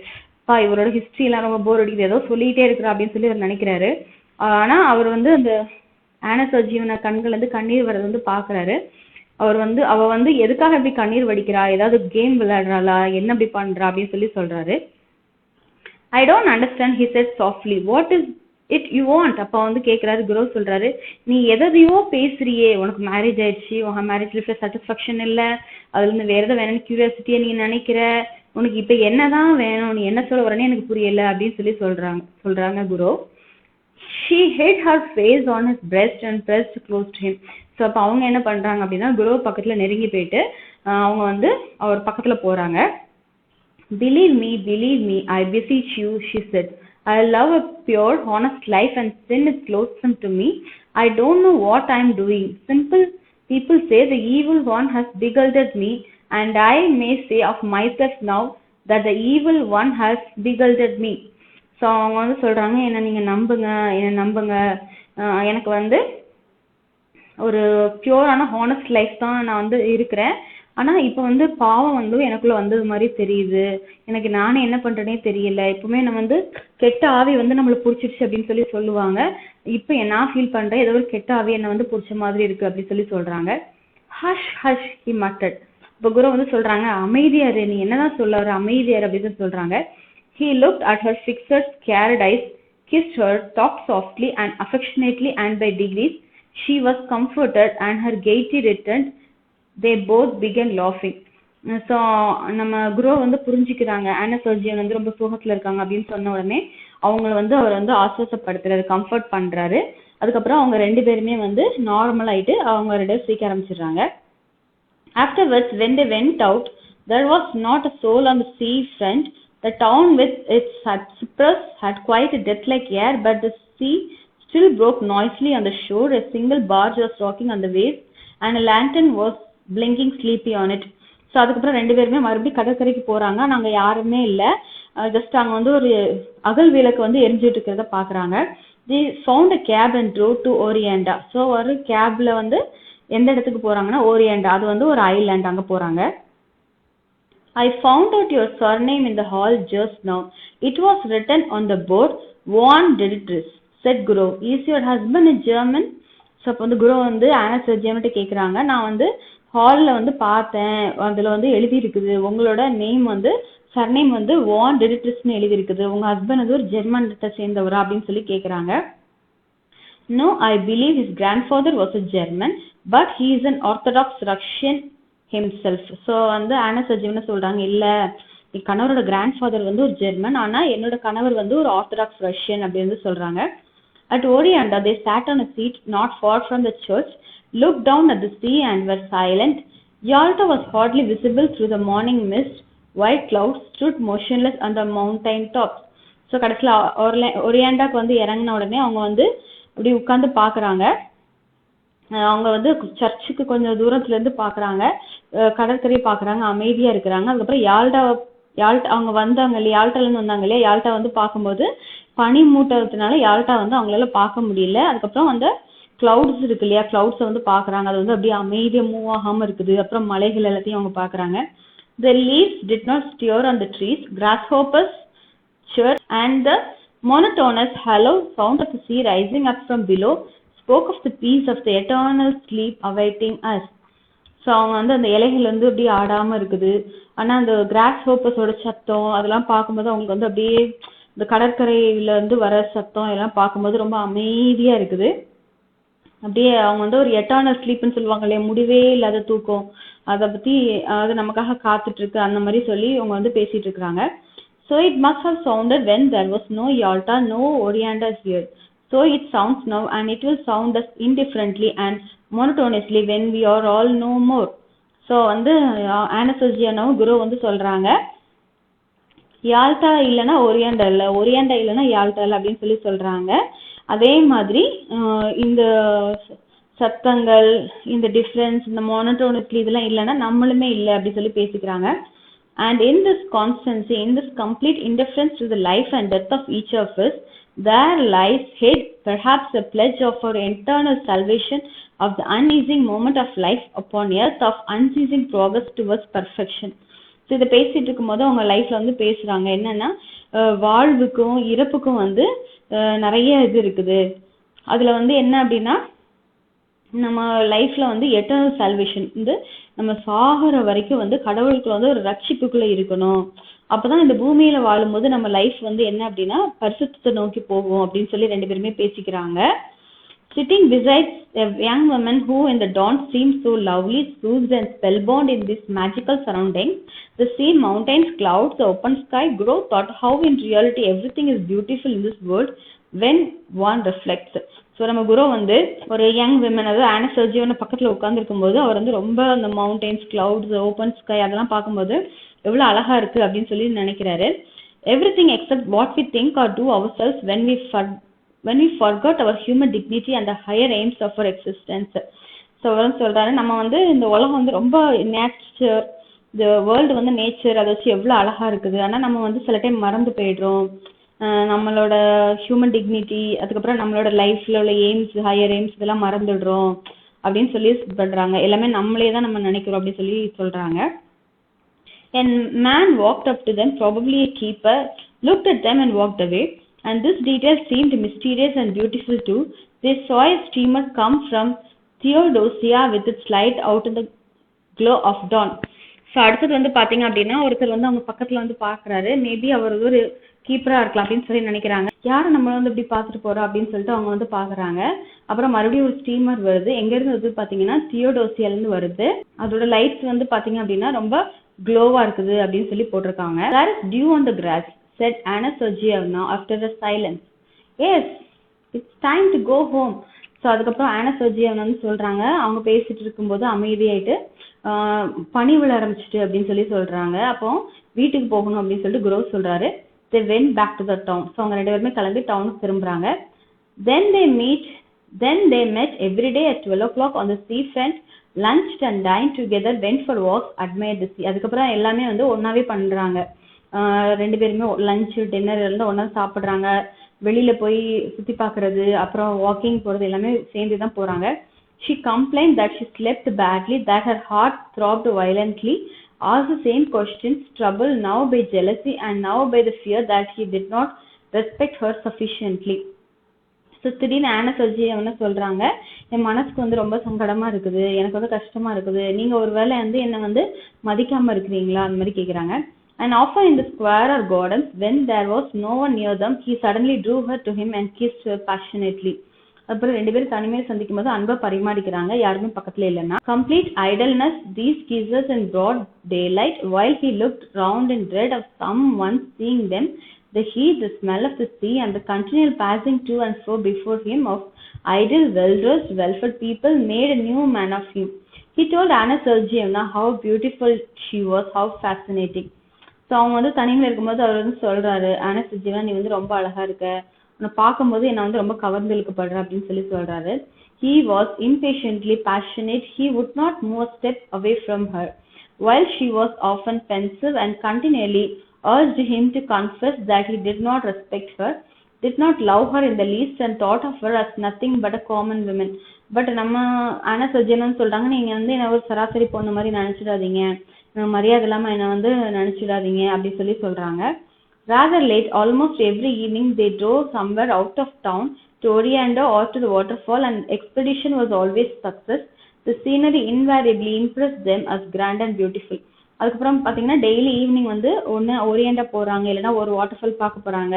இவரோட ஹிஸ்ட்ரியெல்லாம் ரொம்ப போர் அடிக்குது, ஏதோ சொல்லிகிட்டே இருக்கிறா அப்படின்னு சொல்லி அவர் நினைக்கிறாரு. ஆனால் அவர் வந்து அந்த ஆனா சஜீவன கண்கள் வந்து கண்ணீர் வர்றது வந்து பார்க்குறாரு. அவ வந்து எதுக்காக இப்படி கண்ணீர் வடிக்கிறா, ஏதாவது கேம் விளையாடுறாளா, என்ன இப்படி பண்றா அப்படின்னு சொல்லி சொல்றாரு. I don't understand, he said softly. What is it you want? அப்போ வந்து கேட்குறாரு. குரோவ் சொல்றாரு, நீ எதையோ பேசுறியே, உனக்கு மேரேஜ் ஆயிடுச்சு, உங்க மேரேஜ் லைஃப்ல சாட்டிஸ்ஃபேக்ஷன் இல்லை, அதுல இருந்து வேற எதாவது வேணும்னு கியூரியாசிட்டியை நீ நினைக்கிற, உனக்கு இப்போ என்னதான் வேணும், நீ என்ன சொல்ல வரேன்னு எனக்கு புரியல அப்படின்னு சொல்லி சொல்றாங்க grove. She hid her face on his breast and pressed close to him. So அப்போ அவங்க என்ன பண்ணுறாங்க அப்படின்னா குரோவ் பக்கத்தில் நெருங்கி போயிட்டு அவங்க வந்து அவர் பக்கத்தில் போகிறாங்க. Believe me, I beseech you, she said. I love a pure, honest life and sin is loathsome to me. I don't know what I am doing. Simple people say the evil one has beguiled me, and I may say of myself now that the evil one has beguiled me. So அவங்க வந்து சொல்கிறாங்க, என்னை நீங்கள் நம்புங்க, எனக்கு வந்து ஒரு பியூரான ஹானஸ்ட் லைஃப் தான் நான் வந்து இருக்கிறேன். ஆனால் இப்போ வந்து பாவம் வந்து எனக்குள்ளே வந்தது மாதிரி தெரியுது, எனக்கு நானே என்ன பண்ணுறேனே தெரியல. இப்போவுமே நம்ம வந்து கெட்ட ஆவி வந்து நம்மளை பிடிச்சிருச்சு அப்படின்னு சொல்லி சொல்லுவாங்க. இப்போ நான் ஃபீல் பண்ணுறேன், ஏதோ ஒரு கெட்ட ஆவி என்னை வந்து பிடிச்ச மாதிரி இருக்குது அப்படின்னு சொல்லி சொல்கிறாங்க. Hush hush he muttered. இப்போ குரு வந்து சொல்கிறாங்க, அமைதியாரு, நீ என்னதான் சொல்ல வர, அமைதியாரு அப்படின்னு சொல்கிறாங்க. He looked at her fixed, scared eyes, kissed her, talked softly and affectionately, and by degrees she was comforted and her gaiety returned. They both began laughing. So நம்ம குரு வந்து புரிஞ்சுக்கிறாங்க, ஆனா சர்ஜியன் வந்து ரொம்ப சோகத்தில் இருக்காங்க அப்படின்னு சொன்ன உடனே அவங்கள வந்து அவர் வந்து ஆசுவாசப்படுத்துறாரு, கம்ஃபர்ட் பண்ணுறாரு. அதுக்கப்புறம் அவங்க ரெண்டு பேருமே வந்து நார்மல் ஆகிட்டு அவங்க ரெண்டு பேரும் சிரிக்க ஆரம்பிச்சிடுறாங்க. Afterwards, when they went out, there was not a soul on the sea front. The town with its cypress had quite a death-like air, but the sea still broke noisily on the shore. A single barge was rocking on the waves, and a lantern was blinking sleepy on it. So அதுக்கப்புறம் ரெண்டு பேருமே மறுபடியும் கடற்கரைக்கு போகிறாங்க. நாங்கள் யாருமே இல்லை, ஜஸ்ட் அங்கே வந்து ஒரு அகல் விளக்கு வந்து எரிஞ்சிட்டு இருக்கிறத பார்க்குறாங்க. They found a cab and drove to Oreanda. So ஒரு கேபில் வந்து எந்த இடத்துக்கு போகிறாங்கன்னா ஓரியண்டா, அது வந்து ஒரு ஐலாண்ட், அங்கே போகிறாங்க. I found out your surname in the hall just now. It was written on the board, Von Dietrich, said Gurov. Is your husband a German? So அப்போ வந்து குரு வந்து ஆனா சர்ஜியன்கிட்ட கேட்குறாங்க, நான் வந்து ஹாலில் வந்து பார்த்தேன், அதில் வந்து எழுதியிருக்குது உங்களோட நேம் வந்து சர்நேம் வந்து வான் டெரிட்ரிஸ்னு எழுதியிருக்குது, உங்கள் ஹஸ்பண்ட் வந்து ஒரு ஜெர்மன்கிட்ட சேர்ந்தவரா அப்படின்னு சொல்லி கேட்குறாங்க. No, I believe his grandfather was a German, but he is an Orthodox Russian himself. So வந்து ஆனா சர்ஜிவனை சொல்கிறாங்க, இல்லை என் கணவரோட கிராண்ட்ஃபாதர் வந்து ஒரு ஜெர்மன், ஆனால் என்னோட கணவர் வந்து ஒரு ஆர்த்தடாக்ஸ் ரஷ்யன் அப்படின்னு சொல்கிறாங்க. At Oreanda, they sat on a seat not far from the church, looked down at the sea and were silent. Yalta was hardly visible through the morning mist. White clouds stood motionless on the mountain tops. So கடைசியில் ஒரியாண்டாக்கு வந்து இறங்கின உடனே அவங்க வந்து அப்படி உட்காந்து பார்க்குறாங்க. அவங்க வந்து சர்ச்சுக்கு கொஞ்சம் தூரத்துலேருந்து பார்க்குறாங்க, கடற்கரையை பார்க்குறாங்க, அமைதியாக இருக்கிறாங்க. அதுக்கப்புறம் யால்டா அவங்க வந்தாங்க இல்லையா, யால்ட்டாலேருந்து வந்தாங்க இல்லையா, யால்ட்டா வந்து பார்க்கும்போது பனி மூட்டத்தினால யால்ட்டா வந்து அவங்களால பார்க்க முடியல. அதுக்கப்புறம் அந்த கிளவுட்ஸ் இருக்கு இல்லையா, கிளவுட்ஸை வந்து பார்க்குறாங்க, அது வந்து அப்படியே அமைதியாக மூவ் ஆகாமல் இருக்குது. அப்புறம் மலைகள் எல்லாத்தையும் அவங்க பார்க்குறாங்க. The leaves did not stir on the trees, grasshoppers chirped, and the monotonous hollow sound of the sea rising up from below spoke of the peace of the eternal sleep awaiting us. So அவங்க வந்து அந்த இலைகள் வந்து அப்படியே ஆடாமல் இருக்குது. ஆனால் அந்த கிராஸ் ஹோப்பஸோட சத்தம் அதெல்லாம் பார்க்கும்போது அவங்களுக்கு வந்து அப்படியே இந்த கடற்கரையிலேருந்து வர சத்தம் எல்லாம் பார்க்கும்போது ரொம்ப அமைதியாக இருக்குது. அப்படியே அவங்க வந்து ஒரு எட்டர்னல் ஸ்லீப்னு சொல்லுவாங்க இல்லையா, முடிவே இல்லாத தூக்கம், அதை பற்றி அது நமக்காக காத்துட்ருக்கு அந்த மாதிரி சொல்லி அவங்க வந்து பேசிகிட்டு இருக்கிறாங்க. So it must have sounded when there was no Yalta, no Oreanda here. So it sounds now, and it will sound us indifferently and monotonously when we are all no more. So வந்து ஆனசர்ஜியானவும் குரு வந்து சொல்கிறாங்க, யால்டா இல்லைன்னா ஒரியாண்டா இல்லை, ஒரியாண்டா இல்லைன்னா யால்டா இல்லை அப்படின்னு சொல்லி சொல்றாங்க. அதே மாதிரி இந்த சத்தங்கள், இந்த டிஃப்ரென்ஸ், இந்த மோனோட்டோனிட்டி இதெல்லாம் இல்லைன்னா நம்மளுமே இல்லை அப்படி சொல்லி பேசிக்கிறாங்க. And in this constancy, in this complete indifference to the life and death of each of us, there lies hid perhaps a pledge of our eternal salvation, of the unceasing moment of life upon earth, of unceasing progress towards perfection. So இதை பேசிட்டு இருக்கும்போது அவங்க லைஃப்ல வந்து பேசுறாங்க என்னன்னா, வாழ்வுக்கும் இறப்புக்கும் வந்து நிறைய இது இருக்குது. அதுல வந்து என்ன அப்படின்னா, நம்ம லைஃப்ல வந்து எட்டர்னல் சால்வேஷன் வந்து நம்ம சாகுற வரைக்கும் வந்து கடவுளுக்குள்ள வந்து ஒரு ரட்சிப்புக்குள்ள இருக்கணும். அப்பதான் இந்த பூமியில வாழும்போது நம்ம லைஃப் வந்து என்ன அப்படின்னா பரிசுத்தத்தை நோக்கி போகும் அப்படின்னு சொல்லி ரெண்டு பேருமே பேசிக்கிறாங்க. Sitting beside a young woman who in the dawn seemed so lovely, soothed and spellbound in this magical surroundings, the sea, mountains, clouds, the open sky, Guru thought how in reality everything is beautiful in this world when one reflects. So நம்ம குரு வந்து ஒரு யங் விமன், அதாவது ஆனா சர்ஜியோட பக்கத்தில் உட்காந்துருக்கும் போது அவர் வந்து ரொம்ப அந்த மவுண்டன்ஸ், கிளவுட்ஸ், ஓப்பன் ஸ்கை அதெல்லாம் பார்க்கும்போது எவ்வளோ அழகா இருக்கு அப்படின்னு சொல்லி நினைக்கிறாரு. Everything except what we think or do ourselves when we forgot our human dignity and the higher aims of our existence. So அவர் சொல்றாரு, நம்ம வந்து இந்த உலகம் வந்து ரொம்ப நேச்சர், இந்த வேர்ல்டு வந்து நேச்சர், அதை வச்சு எவ்வளோ அழகா இருக்குது. ஆனால் நம்ம வந்து சில டைம் மறந்து போயிடுறோம் நம்மளோட ஹியூமன் டிக்னிட்டி, அதுக்கப்புறம் நம்மளோட லைஃப்ல உள்ள எய்ம்ஸ், ஹையர் எய்ம்ஸ் இதெல்லாம் மறந்துடுறோம் அப்படின்னு சொல்லி பண்றாங்க. எல்லாமே நம்மளே தான் நம்ம நினைக்கிறோம் அப்படின்னு சொல்லி சொல்றாங்க. And man walked up to them, probably a keeper, looked at them and walked away. And this detail seemed mysterious and beautiful too. They saw a steamer come from Theodosia with its light out in the glow of dawn. So அடுத்தது வந்து பார்த்தீங்க அப்படின்னா, ஒருத்தர் வந்து அவங்க பக்கத்தில் வந்து பார்க்குறாரு. மேபி அவர் ஒரு கீப்பராக இருக்கலாம் அப்படின்னு சொல்லி நினைக்கிறாங்க. யாரும் நம்மளை வந்து இப்படி பார்த்துட்டு போகிறோம் அப்படின்னு சொல்லிட்டு அவங்க வந்து பார்க்குறாங்க. அப்புறம் மறுபடியும் ஒரு ஸ்டீமர் வருது. எங்கேருந்து வந்து பார்த்தீங்கன்னா தியோடோசியாலேருந்து வருது. அதோட லைட்ஸ் வந்து பார்த்தீங்க அப்படின்னா ரொம்ப க்ளோவாக இருக்குது அப்படின்னு சொல்லி போட்டிருக்காங்க. There is dew on the grass, said Anna Sergeyevna after a silence. Yes, it's time to go home. So அதுக்கப்புறம் ஆனா சர்ஜியவன் வந்து சொல்கிறாங்க, அவங்க பேசிட்டு இருக்கும்போது அமைதியாயிட்டு பனி விழ ஆரம்பிச்சிட்டு அப்படின்னு சொல்லி சொல்கிறாங்க. அப்போ வீட்டுக்கு போகணும் அப்படின்னு சொல்லிட்டு குரோ சொல்கிறாரு. They went back to the town. So அவங்க ரெண்டு பேருமே கிளம்பி டவுனுக்கு திரும்புகிறாங்க. Then they met every day at 12 o'clock on the sea front, lunched and dined together, went for walks, admired the sea. அதுக்கப்புறம் எல்லாமே வந்து ஒன்றாவே பண்ணுறாங்க. ரெண்டு பேருமே லஞ்சு டின்னர் எல்லாம் ஒன்றா சாப்பிட்றாங்க. வெளியில போய் சுற்றி பார்க்கறது, அப்புறம் வாக்கிங் போகிறது எல்லாமே சேர்ந்து தான் போகிறாங்க. She complained that she slept badly, that her heart throbbed violently, asked the same questions, troubled now by jealousy and now by the fear that he did not respect her sufficiently. So திடீர்னு ஆனா சர்ஜியவனை சொல்கிறாங்க, என் மனசுக்கு வந்து ரொம்ப சங்கடமாக இருக்குது, எனக்கு வந்து கஷ்டமாக இருக்குது, நீங்கள் ஒரு வேளை வந்து என்னை வந்து மதிக்காமல் இருக்கிறீங்களா அந்த மாதிரி கேட்குறாங்க. And often in the square or gardens, when there was no one near them, he suddenly drew her to him and kissed her passionately. அப்புறம் ரெண்டு பேரும் தனிமையில் சந்திக்கும் போது அன்பை பரிமாறிக்கிறாங்க, யாருமே பக்கத்துல இல்லைன்னா. Complete idleness, these kisses in broad daylight, while he looked round in dread of someone seeing them, the heat, the smell of the sea, and the continual passing to and fro before him of idle, well-dressed, well-fed people made a new man of him. He told Anna Sergeyevna how beautiful she was, how fascinating. So அவங்க வந்து தனிமையில் இருக்கும்போது அவர் வந்து சொல்றாரு, ஆனா சர்ஜியவனா நீ வந்து ரொம்ப அழகா இருக்க, உன்னை பார்க்கும்போது என்னை வந்து ரொம்ப கவர்ந்து இழுக்கப்படுறேன் அப்படின்னு சொல்லி சொல்றாரு. He was impatiently passionate. He would not move a step away from her, while she was often pensive and continually urged him to confess that he did not respect her, did not love her in the least, and thought of her as nothing but a common woman. But நம்ம ஆனா சர்ஜியவன் சொல்றாங்க, நீங்க வந்து என்ன ஒரு சராசரி பொண்ணு மாதிரி நினைச்சிடாதீங்க, மரியாதை இல்லாம என்ன வந்து நினைச்சிடாதீங்க அப்படி சொல்லி சொல்றாங்க. Rather late, almost every evening, they drove somewhere out of town, to Orianda or to the waterfall, and expedition was always success. The scenery invariably impressed them as grand and beautiful. அதுக்கப்புறம் பார்த்தீங்கன்னா டெய்லி ஈவினிங் வந்து ஒன்று ஓரியண்டா போகிறாங்க, இல்லைன்னா ஒரு வாட்டர்ஃபால் பார்க்க போகிறாங்க.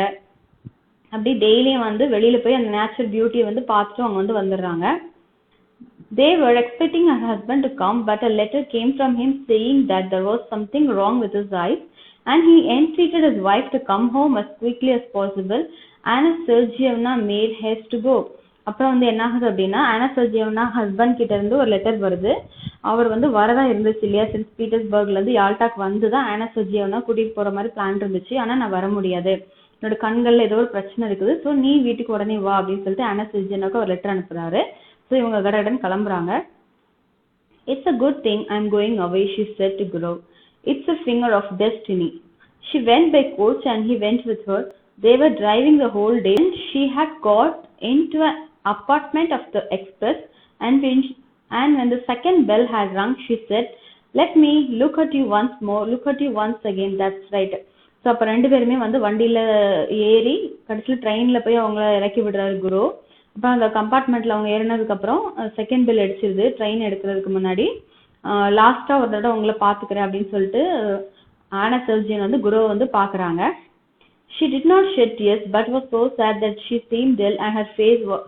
அப்படி டெய்லியும் வந்து வெளியில் போய் அந்த நேச்சுரல் பியூட்டியை வந்து பார்த்துட்டு அவங்க வந்து வந்துடுறாங்க. They were expecting her husband to come, but a letter came from him saying that there was something wrong with his eyes, and he entreated his wife to come home as quickly as possible. Anna Sergeyevna made haste to go. அப்புறம் வந்து என்ன ஆகுது அப்படின்னா ஆனாஸ்டேசியாவோட ஹஸ்பண்ட் கிட்ட இருந்து ஒரு லெட்டர் வருது. அவர் வந்து வரதா இருந்துச்சு இல்லையா, சென்ட் பீட்டர்ஸ்பர்க்ல இருந்து யால்டாக்கு வந்து தான் ஆனாஸ்டேசியாவை கூட்டிட்டு போற மாதிரி பிளான் இருந்துச்சு. ஆனா நான் வர முடியாது, என்னோட கண்கள்ல ஏதோ ஒரு பிரச்சனை இருக்குது, ஸோ நீ வீட்டுக்கு உடனே வா அப்படின்னு சொல்லிட்டு ஆனாஸ்டேசியாவுக்கு ஒரு லெட்டர் அனுப்புறாரு. ஸோ இவங்க கடகடன் கிளம்புறாங்க. It's a good thing I'm going away, she said to Guru. It's a finger of destiny. She went by coach and he went with her. They were driving the whole day and she had got into an apartment of the express and when the second bell had rung, she said, let me look at you once more, look at you once again, that's right. So அப்போ ரெண்டு பேருமே வந்து வண்டியில் ஏறி கடைசியில் ட்ரெயினில் போய் அவங்கள இறக்கி விடுறாரு குரு. அப்புறம் அந்த கம்பார்ட்மெண்ட்டில் அவங்க ஏறினதுக்கப்புறம் செகண்ட் பெல் அடிச்சிருது ட்ரெயின் எடுக்கிறதுக்கு முன்னாடி. லாஸ்ட்டாக ஒரு தடவை உங்களை பார்த்துக்கிறேன் அப்படின்னு சொல்லிட்டு ஆனாஸ்டேசியா வந்து குருவை வந்து பார்க்குறாங்க. She did not shed tears but was so sad that she seemed dull and her face was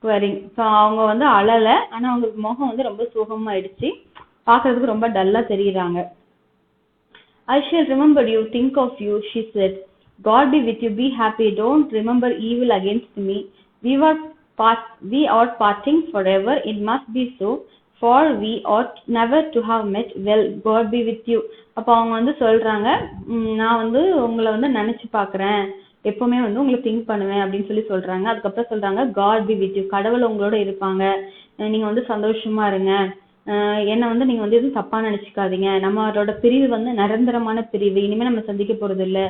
quivering. So அவங்க வந்து அழலை, ஆனால் அவங்க முகம் வந்து ரொம்ப சோகமாயிடுச்சு, பார்க்கறதுக்கு ரொம்ப டல்லாக தெரியுறாங்க. I shall remember you, think of you, she said. God be with you, be happy, don't remember evil against me. We are parting forever, it must be so, for we ought never to have met. Well, God be with you. அப்போ அவங்க வந்து சொல்றாங்க, நான் வந்து உங்களை வந்து நினைச்சு பார்க்குறேன், எப்பவுமே வந்து உங்களை திங்க் பண்ணுவேன் அப்படின்னு சொல்லி சொல்றாங்க. அதுக்கப்புறம் சொல்றாங்க, God be with you, கடவுள் உங்களோட இருப்பாங்க, நீங்க வந்து சந்தோஷமா இருங்க, என்னை வந்து நீங்க வந்து எதுவும் தப்பா நினைச்சுக்காதீங்க, நம்மளோட பிரிவு வந்து நிரந்தரமான பிரிவு, இனிமேல் நம்ம சந்திக்க போறது இல்லை,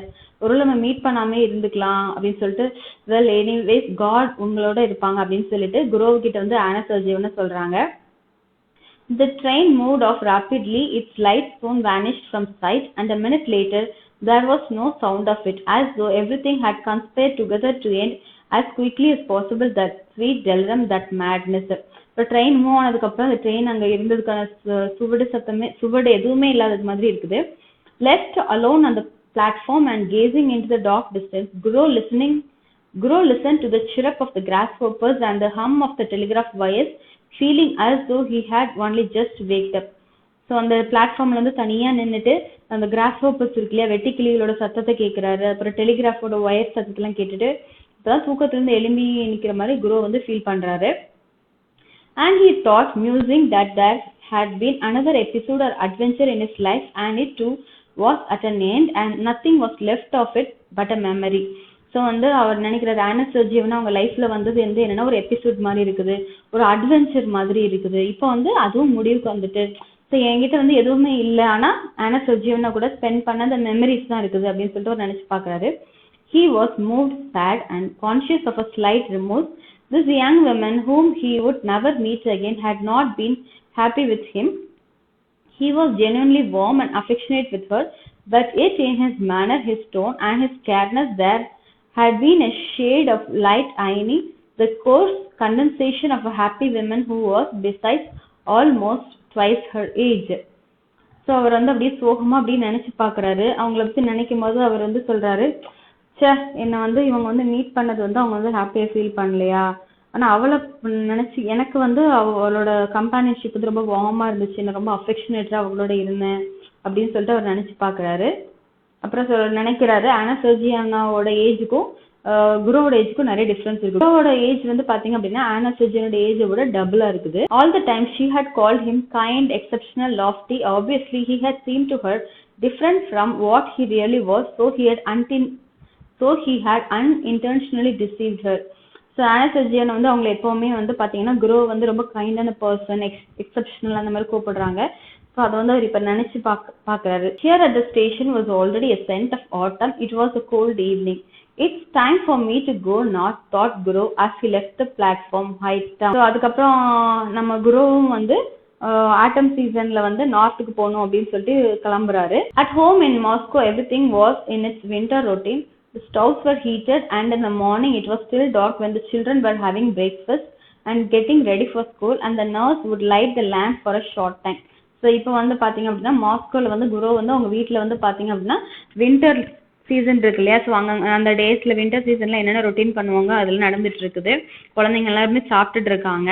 ஒரு நம்ம மீட் பண்ணாமே இருந்துக்கலாம் அப்படின்னு சொல்லிட்டு வெல் எனிவேஸ் காட் உங்களோட இருப்பாங்க அப்படின்னு சொல்லிட்டு குரோவ் கிட்ட வந்து ஆனாஸ்டேசியா சொல்றாங்க. The train moved off rapidly, its lights soon vanished from sight, and a minute later there was no sound of it, as though everything had conspired together to end as quickly as possible that sweet delirium, that madness. இப்போ ட்ரெயின் மூவ் ஆனதுக்கப்புறம் அந்த ட்ரெயின் அங்கே இருந்ததுக்கான சுவடு எதுவுமே இல்லாதது மாதிரி இருக்குது. Left alone on the platform and gazing into the dark distance, Guru listened to the chirrup of the grasshoppers and the hum of the telegraph wires, feeling as though he had only just waked up. So அந்த பிளாட்ஃபார்ம்ல வந்து தனியாக நின்றுட்டு அந்த கிராஸ் ஹோப்பர்ஸ் இருக்கு இல்லையா, வெட்டிக்கிளிகளோட சத்தத்தை கேட்குறாரு, அப்புறம் டெலிகிராஃபோட ஒயர் சத்தத்தெல்லாம் கேட்டுட்டு இப்போதான் தூக்கத்துலேருந்து எழும்பி நிற்கிற மாதிரி குரு வந்து ஃபீல் பண்ணுறாரு. And he thought, musing, that there had been another episode or adventure in his life, and it too was at an end, and nothing was left of it but a memory. So வந்து அவர் நினைக்கிறாரு, ஆனாஸ்டேசியாவுன்னா அவங்க லைஃப்பில் வந்தது வந்து என்னென்னா ஒரு எபிசோட் மாதிரி இருக்குது, ஒரு அட்வென்ச்சர் மாதிரி இருக்குது, இப்போ வந்து அதுவும் முடிவுக்கு வந்துட்டு, ஸோ என்கிட்ட வந்து எதுவுமே இல்லை, ஆனால் ஆனாஸ்டேசியாவுன்னா கூட ஸ்பெண்ட் பண்ண அந்த மெமரிஸ் தான் இருக்குது அப்படின்னு சொல்லிட்டு அவர் நினச்சி பார்க்குறாரு. He was moved, sad, and conscious of a slight remorse. This young woman, whom he would never meet again, had not been happy with him. He was genuinely warm and affectionate with her, but yet in his manner, his tone, and his careness there had been a shade of light irony, the coarse condensation of a happy woman who was, besides, almost twice her age. So அவர் வந்து அப்படியே சோகமாக அப்படியே நினச்சி பார்க்குறாரு. அவங்கள பற்றி நினைக்கும் போது அவர் வந்து சொல்கிறாரு, சே என்னை வந்து இவங்க வந்து மீட் பண்ணது வந்து அவங்க வந்து ஹாப்பியாக ஃபீல் பண்ணலையா, ஆனால் அவளை நினச்சி எனக்கு வந்து அவளோட கம்பானியன்ஷிப் வந்து ரொம்ப வார்மாக இருந்துச்சு, நான் ரொம்ப அஃபெக்ஷனேட்டாக அவங்களோட இருந்தேன் அப்படின்னு சொல்லிட்டு அவர் நினச்சி பார்க்குறாரு. அப்புறம் நினைக்கிறாரு, ஆனாஸ்டேசியாவோட ஏஜுக்கும் குருவோட ஏஜுக்கும் நிறைய டிஃப்ரென்ஸ் இருக்கு. குருவோட ஏஜ் வந்து பார்த்தீங்க அப்படின்னா ஆனாஸ்டேசியாவோட ஏஜை விட டபுளாக இருக்குது. All the time she had called him kind, exceptional, lofty. Obviously he had seem to her different from what he really was, so he had unintentionally deceived her. So Anastasia வந்து அவங்களை எப்போவுமே வந்து பார்த்தீங்கன்னா குரு வந்து ரொம்ப கைண்டான பர்சன், எக்ஸப்ஷனல் அந்த மாதிரி கூப்பிடுறாங்க. ஸோ அதை வந்து அவர் இப்போ நினச்சி பார்க்குறாரு. Here at the station was already a scent of autumn. It was a cold evening. It's time for me to go north, thought Guru as he left the platform height down. So அதுக்கப்புறம் நம்ம குருவும் வந்து ஆட்டம் சீசன்ல வந்து நார்த்துக்கு போகணும் அப்படின்னு சொல்லிட்டு கிளம்புறாரு. At home in Moscow, everything was in its winter routine. The stoves were heated, and in the morning it was still dark when the children were having breakfast and getting ready for school, and the nurse would light the lamp for a short time. So இப்போ வந்து பார்த்தீங்க அப்படின்னா மாஸ்கோவில் வந்து குரு வந்து அவங்க வீட்டில் வந்து பார்த்தீங்க அப்படின்னா வின்டர் சீசன் இருக்கு இல்லையா, ஸோ அங்கே அந்த டேஸில் வின்டர் சீசனில் என்னென்ன ரொட்டீன் பண்ணுவாங்க அதில் நடந்துட்டு இருக்குது. குழந்தைங்க எல்லாருமே சாப்பிட்டுட்டு இருக்காங்க.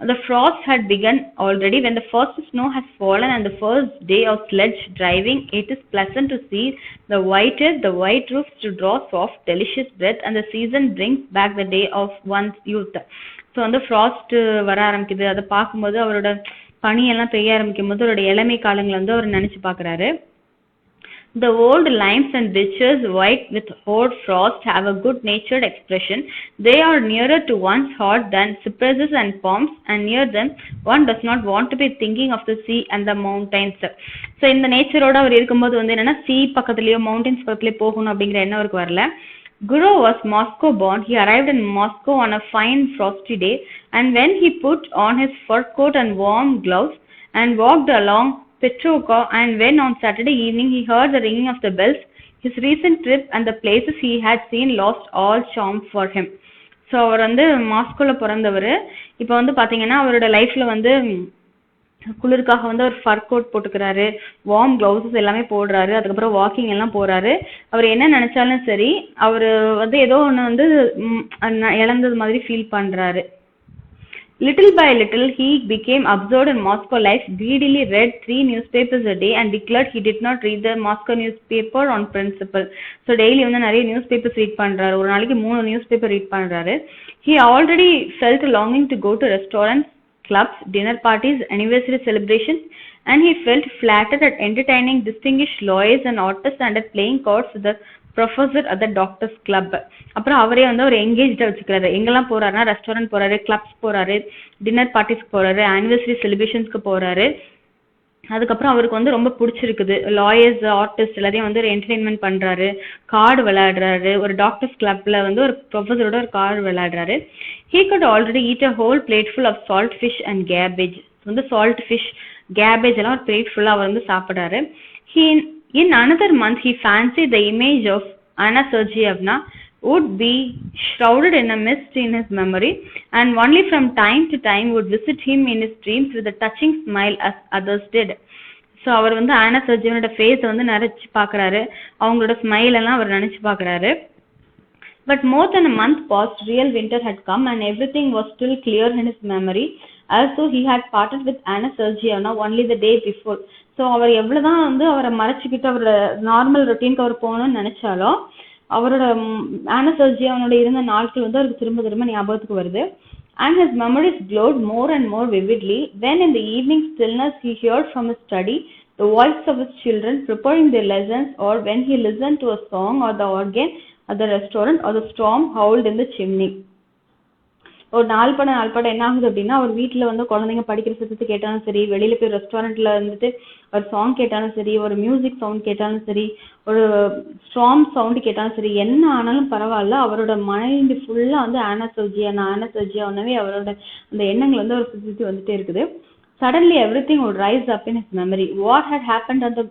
The frost had begun already when the first snow has fallen and the first day of sledge driving. It is pleasant to see the white roofs to draw soft, delicious breath, and the season brings back the day of one's youth. So வந்து ஃப்ராஸ்ட் வர ஆரம்பிக்குது. அதை பார்க்கும்போது அவரோட பனியெல்லாம் பெய்ய ஆரம்பிக்கும் போது அவரோட இளமை காலங்களை வந்து அவர் நினைச்சு பார்க்குறாரு. The old limes and beeches, white with hoar frost, have a good-natured expression. They are nearer to one's heart than cypresses and palms, and near them one does not want to be thinking of the sea and the mountains. So இந்த நேச்சரோட அவர் இருக்கும்போது வந்து என்னன்னா sea பக்கத்துலயோ மவுண்டன்ஸ் பக்கத்துலயோ போகணும் அப்படிங்கிற எண்ணம் அவருக்கு வரல. Guru was Moscow born. He arrived in Moscow on a fine frosty day, and when he put on his fur coat and warm gloves and walked along Petrovka, and when on Saturday evening he heard the ringing of the bells, his recent trip and the places he had seen lost all charm for him. So அவர் வந்து மாஸ்கோல பிறந்தவர். இப்போ வந்து பார்த்தீங்கன்னா அவரோட லைஃப்ல வந்து குளிருக்காக வந்து அவர் ஃபர் கோட் போட்டுக்கிறாரு, வார்ம் க்ளவுசஸ் எல்லாமே போடுறாரு, அதுக்கப்புறம் வாக்கிங் எல்லாம் போறாரு. அவர் என்ன நினைச்சாலும் சரி அவர் வந்து ஏதோ ஒன்று வந்து இழந்தது மாதிரி ஃபீல் பண்றாரு. Little by little, he became absorbed in Moscow life, greedily read 3 newspapers a day and declared he did not read the Moscow newspaper on principle. So, daily வந்து நிறைய newspapers read பண்றாரு. ஒரு நாளைக்கு 3 newspaper read பண்றாரு. He already felt longing to go to restaurants, clubs, dinner parties, anniversary celebrations, and he felt flattered at entertaining distinguished lawyers and artists and at playing cards with the professor at the doctors club. அப்புறம் அவரே வந்து அவர் எங்கேஜ்டாக வச்சுக்கிறாரு. எங்கெல்லாம் போறாருன்னா ரெஸ்டாரண்ட் போறாரு, கிளப்ஸ் போறாரு, டின்னர் பார்ட்டிஸ்க்கு போறாரு, ஆனிவர்சரி செலிப்ரேஷன்ஸ்க்கு போறாரு. அதுக்கப்புறம் அவருக்கு வந்து ரொம்ப பிடிச்சிருக்குது. லாயர்ஸ், ஆர்டிஸ்ட் எல்லாத்தையும் வந்து ஒரு என்டர்டெயின்மெண்ட் பண்றாரு, கார்டு விளையாடுறாரு. ஒரு டாக்டர்ஸ் கிளப்ல வந்து ஒரு ப்ரொஃபஸரோட ஒரு card விளையாடுறாரு. He could already eat a whole plateful of salt fish and cabbage. வந்து சால்ட் ஃபிஷ், கேபேஜ் எல்லாம் ஒரு பிளேட் ஃபுல்லா அவர் வந்து சாப்பிடுறாரு. In another month, he fancied the image of Anna Sergeyevna would be shrouded in a mist in his memory, and only from time to time would visit him in his dreams with a touching smile as others did. So அவர் வந்து ஆனா சர்ஜியனோட ஃபேஸை வந்து நினைச்சு பார்க்குறாரு, அவங்களோட ஸ்மைல் எல்லாம் அவர் நினைச்சு பார்க்குறாரு. But more than a month passed, real winter had come, and everything was still clear in his memory, as though he had parted with Anna Sergeyevna only the day before. So அவர் எவ்வளோதான் வந்து அவரை மறைச்சிக்கிட்டு அவரோட நார்மல் ரொட்டீனுக்கு அவர் போகணும்னு நினைச்சாலும் அவரோட ஆனா சர்ஜியவனோட இருந்த நாட்கள் வந்து அவருக்கு திரும்ப திரும்ப ஞாபகத்துக்கு வருது. And his memories glowed more and more vividly when in the evening stillness he heard from his study the voice of his children preparing their lessons, or when he listened to a song or the organ at the restaurant, or the storm howled in the chimney. ஒரு நாள் பட என்ன ஆகுது அப்படின்னா அவர் வீட்டில் வந்து குழந்தைங்க படிக்கிற சத்தத்தை கேட்டாலும் சரி, வெளியில போய் ரெஸ்டாரண்ட்ல இருந்துட்டு ஒரு சாங் கேட்டாலும் சரி, ஒரு மியூசிக் சவுண்ட் கேட்டாலும் சரி, ஒரு ஸ்ட்ராங் சவுண்டு கேட்டாலும் சரி, என்ன ஆனாலும் பரவாயில்ல, அவரோட மைண்ட் ஃபுல்லா வந்து ஆனா சர்ஜியானவே அவரோட அந்த எண்ணங்கள் வந்து அவர் சுற்றி வந்துட்டே இருக்குது. Suddenly everything would rise up in his memory. What had happened on the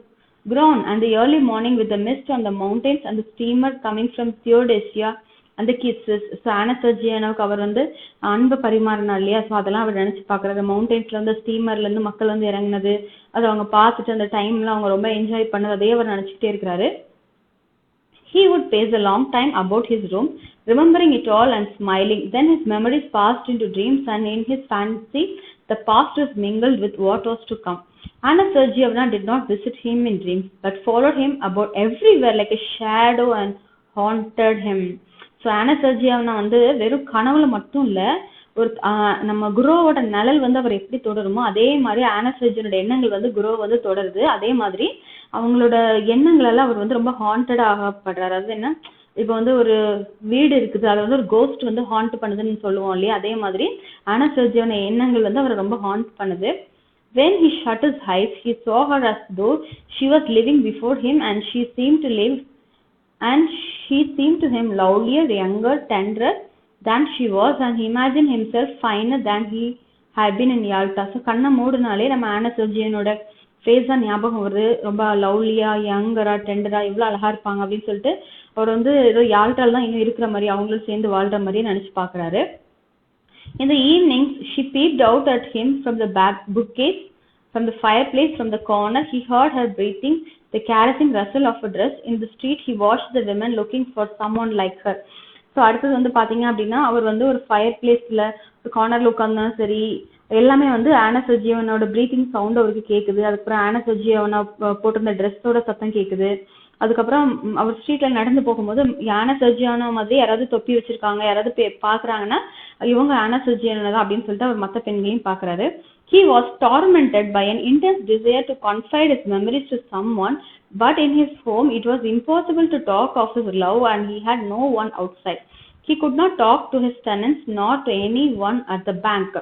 ground and the early morning with the mist on the mountains and the steamer coming from Theodosia அந்த கிட்ஸஸ். ஸோ ஆனா சர்ஜியானோக்கு அவர் வந்து அன்பை பரிமாறினார் இல்லையா, ஸோ அதெல்லாம் அவர் நினைச்சு பார்க்குறாரு. மவுண்டன்ஸ்ல வந்து ஸ்டீமர்ல இருந்து மக்கள் வந்து இறங்கினது, அதை அவங்க பார்த்துட்டு அந்த டைம்ல அவங்க ரொம்ப என்ஜாய் பண்ணது, அதே அவர் நினைச்சுட்டே இருக்கிறாரு. He would pace a long time about his room, remembering it all and smiling. Then his memories passed into dreams, and in his fancy the past was mingled with what was to come. Anna Sergeyevna did not visit him in dreams, but followed him about everywhere like a shadow and haunted him. So ஆனா சர்ஜியாவனா வந்து வெறும் கனவுல மட்டும் இல்ல, ஒரு நம்ம குருவோட நிழல் வந்து அவர் எப்படி தொடருமோ அதே மாதிரி ஆனா சர்ஜியனோட எண்ணங்கள் வந்து குரு வந்து தொடருது. அதே மாதிரி அவங்களோட எண்ணங்களெல்லாம் அவர் வந்து ரொம்ப ஹாண்டட் ஆகப்படுறாரு. அது என்ன, இப்போ வந்து ஒரு வீடு இருக்குது, அதை வந்து ஒரு கோஸ்ட் வந்து ஹாண்ட் பண்ணுதுன்னு சொல்லுவோம் இல்லையா, அதே மாதிரி ஆனா சர்ஜியோட எண்ணங்கள் வந்து அவரை ரொம்ப ஹாண்ட் பண்ணுது. When he shut his eyes, he saw her as though she was living before him, and she seemed to him lovelier, younger, tenderer than she was, and he imagined himself finer than he had been in Yalta. So கண்ணை மூடினாலே நம்ம ஆனா சர்ஜியனோட ஃபேஸ் தான் ஞாபகம் வருது. ரொம்ப லவ்லியா, யங்கரா, டெண்டரா, இவ்வளோ அழகா இருப்பாங்க அப்படின்னு சொல்லிட்டு அவர் வந்து ஏதோ யாழ்ட்டால் தான் இன்னும் இருக்கிற மாதிரி, அவங்களும் சேர்ந்து வாழ்ற மாதிரியே நினைச்சு பார்க்குறாரு. In the evenings, she peeped out at him from the bookcase, from the fireplace, from the corner. He heard her breathing, the caressing rustle of a dress. In the street, he watched the women looking for someone like her. So அடுத்தது வந்து பார்த்தீங்க அப்படின்னா அவர் வந்து ஒரு ஃபயர் பிளேஸில் ஒரு கார்னரில் உட்காந்தாலும் சரி, எல்லாமே வந்து ஆனா சர்ஜியோனோட ப்ரீத்திங் சவுண்ட் அவருக்கு கேட்குது. அதுக்கப்புறம் ஆனா சர்ஜியோனா போட்டிருந்த ட்ரெஸ்ஸோட சத்தம் கேட்குது. அதுக்கப்புறம் அவர் ஸ்ட்ரீட்ல நடந்து போகும்போது ஆனா சர்ஜியானோ மாதிரி யாராவது தொப்பி வச்சிருக்காங்க, யாராவது பாக்குறாங்கன்னா இவங்க ஆனா சர்ஜியானோ தான் அப்படின்னு சொல்லிட்டு அவர் மற்ற பெண்களையும் பாக்குறாரு. He was tormented by an intense desire to confide his memories to someone, but in his home it was impossible to talk of his love and he had no one outside. He could not talk to his tenants nor to anyone at the bank.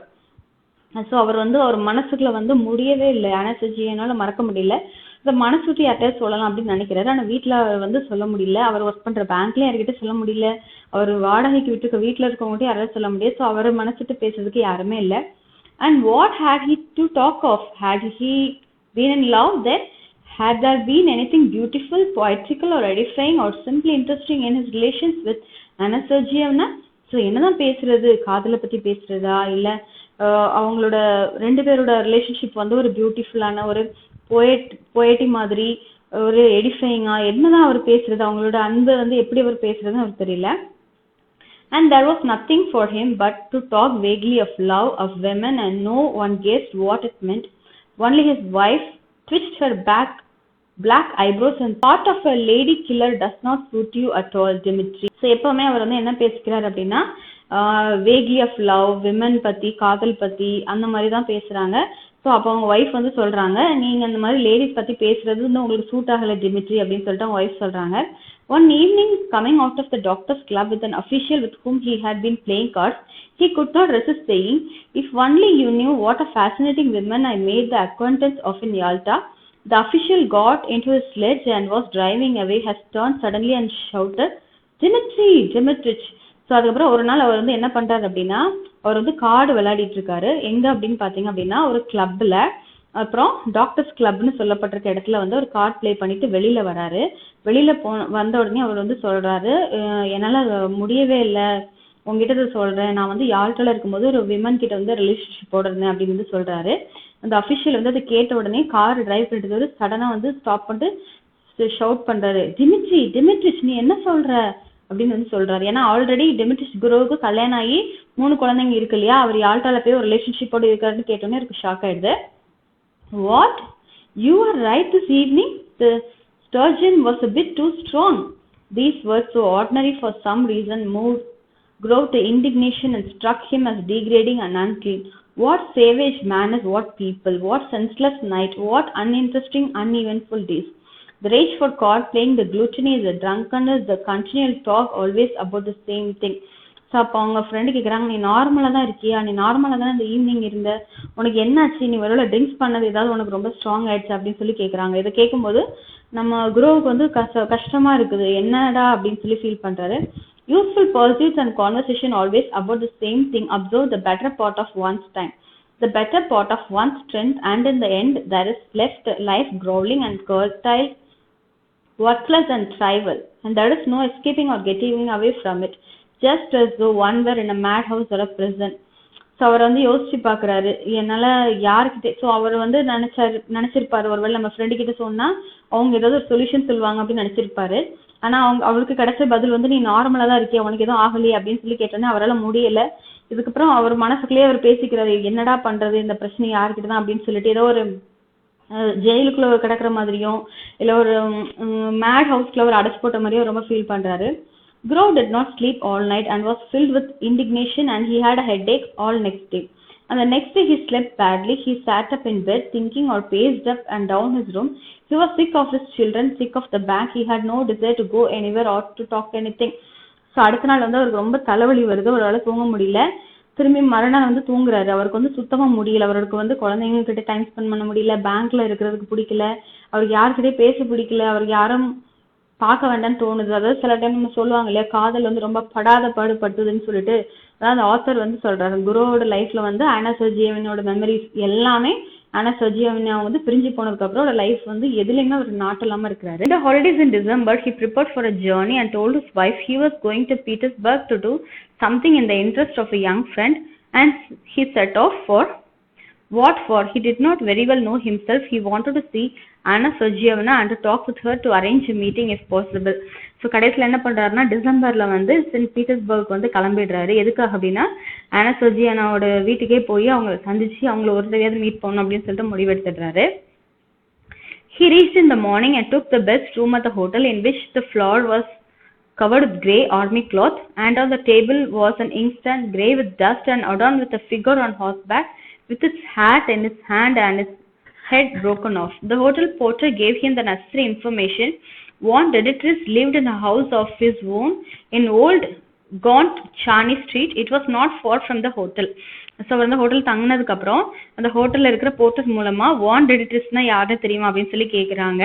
So அவர் வந்து அவர் மனசுக்குள்ள வந்து முடியவே இல்லை, அனசர்ஜியனால மறக்க முடியல. இந்த மனசுட்டு யார்கிட்டயாவது சொல்லலாம் அப்படின்னு நினைக்கிறாரு. ஆனால் வீட்டில் வந்து சொல்ல முடியல. அவர் ஒர்க் பண்ணுற பேங்க்லேயும் யார்கிட்ட சொல்ல முடியல. அவர் வாடகைக்கு விட்டு வீட்டில் இருக்கவங்ககிட்ட யாராவது சொல்ல முடியாது. ஸோ அவர் மனசுட்டு பேசுறதுக்கு யாருமே இல்லை. And what had he to talk of? Had he been in love then? Had there been anything beautiful, poetical or edifying or simply interesting in his relations with Anna Sergeyevna? So என்னதான் பேசுறது? காதலை பற்றி பேசுறதா, இல்லை அவங்களோட ரெண்டு பேரோட ரிலேஷன்ஷிப் வந்து ஒரு பியூட்டிஃபுல்லான ஒரு போயட்டி மாதிரி ஒரு எடிஃபைங்கா என்னதான் அவர் பேசுறது, அவங்களோட அன்பு வந்து எப்படி அவர் பேசுறதுன்னு அவருக்கு தெரியல. And there was nothing for him but to talk vaguely of love, of women, and no one guessed what it meant. Only his wife twitched her black eyebrows and thought of a lady killer does not suit you at all, Dimitri. So எப்பவுமே அவர் வந்து என்ன பேசிக்கிறார் அப்படின்னா வேக்லி ஆஃப் லவ், விமன் பத்தி, காதல் பத்தி அந்த மாதிரி தான் பேசுறாங்க. ஸோ அப்போ அவங்க ஒய்ஃப் வந்து சொல்றாங்க, நீங்க அந்த மாதிரி லேடிஸ் பத்தி பேசுறது வந்து உங்களுக்கு சூட் ஆகலை டிமிட்ரி அப்படின்னு சொல்லிட்டு அவங்க ஒய்ஃப் சொல்றாங்க. One evening, coming out of the doctor's club with an official with whom he had been playing cards, he could not resist saying, "If only you knew what a fascinating woman I made the acquaintance of in Yalta." The official got into his sledge and was driving away, has turned suddenly and shouted, "Dimitri, Dimitrich." So அதுக்கப்புறம் ஒரு நாள் அவர் வந்து என்ன பண்றாரு அப்படின்னா, அவர் வந்து கார்டு விளையாடிட்டு இருக்காரு. எங்க அப்படின்னு பாத்தீங்க அப்படின்னா ஒரு கிளப்ல, அப்புறம் டாக்டர்ஸ் கிளப்னு சொல்லப்பட்டிருக்க இடத்துல வந்து ஒரு கார்டு பிளே பண்ணிட்டு வெளியில வராரு. வெளியில வந்த உடனே அவர் வந்து சொல்றாரு, என்னால முடியவே இல்லை, உங்ககிட்ட சொல்றேன், நான் வந்து யாழ்கிட்ட இருக்கும்போது ஒரு விமன் கிட்ட வந்து ரிலேஷன்ஷிப்போட இருந்தேன் அப்படின்னு வந்து சொல்றாரு. அந்த அஃபிஷியல் வந்து அதை கேட்ட உடனே கார் டிரைவ் பண்ணிட்டு சடனா வந்து ஸ்டாப் பண்ணிட்டு ஷவுட் பண்றாரு, டிமிட்ரி, டிமிட்ரிச் நீ என்ன சொல்ற அப்படின்னு வந்து சொல்றாரு. ஏன்னா ஆல்ரெடி டிமிட்ரிச் குருவுக்கு கல்யாணம் ஆகி 3 குழந்தைங்க இருக்கு இல்லையா, அவர் யாழ்கிட்ட போய் ஒரு ரிலேஷன்ஷிப்போட இருக்காருன்னு கேட்டோன்னே எனக்கு ஷாக் ஆயிடுது. What? You are right this evening? The sturgeon was a bit too strong. These words, so ordinary for some reason, moved Grove to indignation and struck him as degrading and unclean. What savage manners, what people, what senseless night, what uninteresting, uneventful days. The rage for card playing, the gluttony, the drunkenness, the continual talk always about the same thing. So அப்போ அவங்க ஃப்ரெண்டு கேட்குறாங்க, நீ நார்மலாக தான் இருக்கியா, நீ நார்மலாக தானே இந்த ஈவினிங் இருந்த, உனக்கு என்னாச்சு, நீ ஒருவேளை ட்ரிங்க்ஸ் பண்ணது ஏதாவது உனக்கு ரொம்ப ஸ்ட்ராங் ஆயிடுச்சு அப்படின்னு சொல்லி கேட்குறாங்க. இதை கேட்கும்போது நம்ம குருவுக்கு வந்து கஷ்டமா இருக்குது, என்னடா அப்படின்னு சொல்லி ஃபீல் பண்றாரு. Useful pursuits and conversation always about the same thing. Observe the better part of one's time, the better part of one's strength, and in the end there is left life growling and curtailed, worthless and trivial, and there is no escaping or getting away from it, just as though one were in a madhouse or a prison. So அவர் வந்து யோசிச்சு பார்க்குறாரு, என்னால் யாருக்கிட்டே, ஸோ அவர் வந்து நினச்சிருப்பாரு ஒருவேளை நம்ம ஃப்ரெண்டு கிட்ட சொன்னால் அவங்க ஏதாவது ஒரு சொல்யூஷன் சொல்லுவாங்க அப்படின்னு நினச்சிருப்பாரு. ஆனால் அவருக்கு கிடைச்ச பதில் வந்து நீ நார்மலாக தான் இருக்கியா, உனக்கு எதுவும் ஆகலையே அப்படின்னு சொல்லி கேட்டோன்னே அவரால் முடியலை. இதுக்கப்புறம் அவர் மனசுக்குள்ளேயே அவர் பேசிக்கிறாரு, என்னடா பண்ணுறது, இந்த பிரச்சனை யாருக்கிட்ட தான் அப்படின்னு சொல்லிட்டு ஏதோ ஒரு ஜெயிலுக்குள்ள கிடக்கிற மாதிரியும் இல்லை ஒரு மேட் ஹவுஸ்க்குள்ள ஒரு அடைச்சு போட்ட மாதிரியும் ரொம்ப ஃபீல் பண்ணுறாரு. Grove did not sleep all night and was filled with indignation, and he had a headache all next day. And the next day he slept badly. He sat up in bed thinking or paced up and down his room. He was sick of his children, sick of the bank. He had no desire to go anywhere or to talk anything. So அடுத்த நாள் வந்து அவருக்கு ரொம்ப தலைவலி வருது, அவரால் தூங்க முடியல. திரும்பி மறுநாள் வந்து தூங்குறாரு. அவருக்கு வந்து சுத்தமாக முடியல, அவருக்கு வந்து குழந்தைங்க கிட்ட டைம் ஸ்பெண்ட் பண்ண முடியல, பேங்க்ல இருக்கிறதுக்கு பிடிக்கல, அவருக்கு யாருக்கிட்டே பேச பிடிக்கல, அவருக்கு யாரும் பார்க்க வேண்டாம்னு தோணுது. அதாவது சில டைம் நம்ம சொல்லுவாங்க இல்லையா, காதல் வந்து ரொம்ப படாத பாடுபடுத்துதுன்னு சொல்லிட்டு. அதாவது ஆத்தர் வந்து சொல்றாரு, குருவோட லைஃப்ல வந்து ஆனா சர்ஜியோவினோட மெமரிஸ் எல்லாமே ஆனா சர்ஜியோவினா வந்து பிரிஞ்சு போனதுக்கு அப்புறம் ஒரு லைஃப் வந்து எதுலையுமே ஒரு நாட்டம் இல்லாம இருக்கிறாரு. இந்த holidays in December he prepared for a journey and told his wife he was going to Petersburg to do something in the interest of a young friend, and he set off for What for? He did not very well know himself. He wanted to see Anna Sergeyevna and to talk with her to arrange a meeting if possible. So கடைசியில் என்ன பண்ணுறாருன்னா டிசம்பரில் வந்து சென்ட் பீட்டர்ஸ்பர்க் வந்து கிளம்பிடுறாரு. எதுக்காக அப்படின்னா ஆனா சர்ஜியானாவோட வீட்டுக்கே போய் அவங்களை சந்திச்சு அவங்கள ஒரு தடவையாவது மீட் பண்ணணும் அப்படின்னு சொல்லிட்டு முடிவெடுத்துடுறாரு. He reached in the morning and took the best room at the hotel, in which the floor was covered with grey army cloth, and on the table was an inkstand grey with dust and adorned with a figure on horseback with its hat in its hand and its head broken off. The hotel porter gave him the necessary information. One editress lived in a house of his own in Old Gaunt Charney Street. It was not far from the hotel. So வந்து ஹோட்டல் தங்கினதுக்கு அப்புறம் அந்த ஹோட்டலில் இருக்கிற போர்ட்டர்ஸ் மூலமா வாண்ட் எடிட்டர்ஸ்னா யாருன்னு தெரியுமா அப்படின்னு சொல்லி கேட்குறாங்க.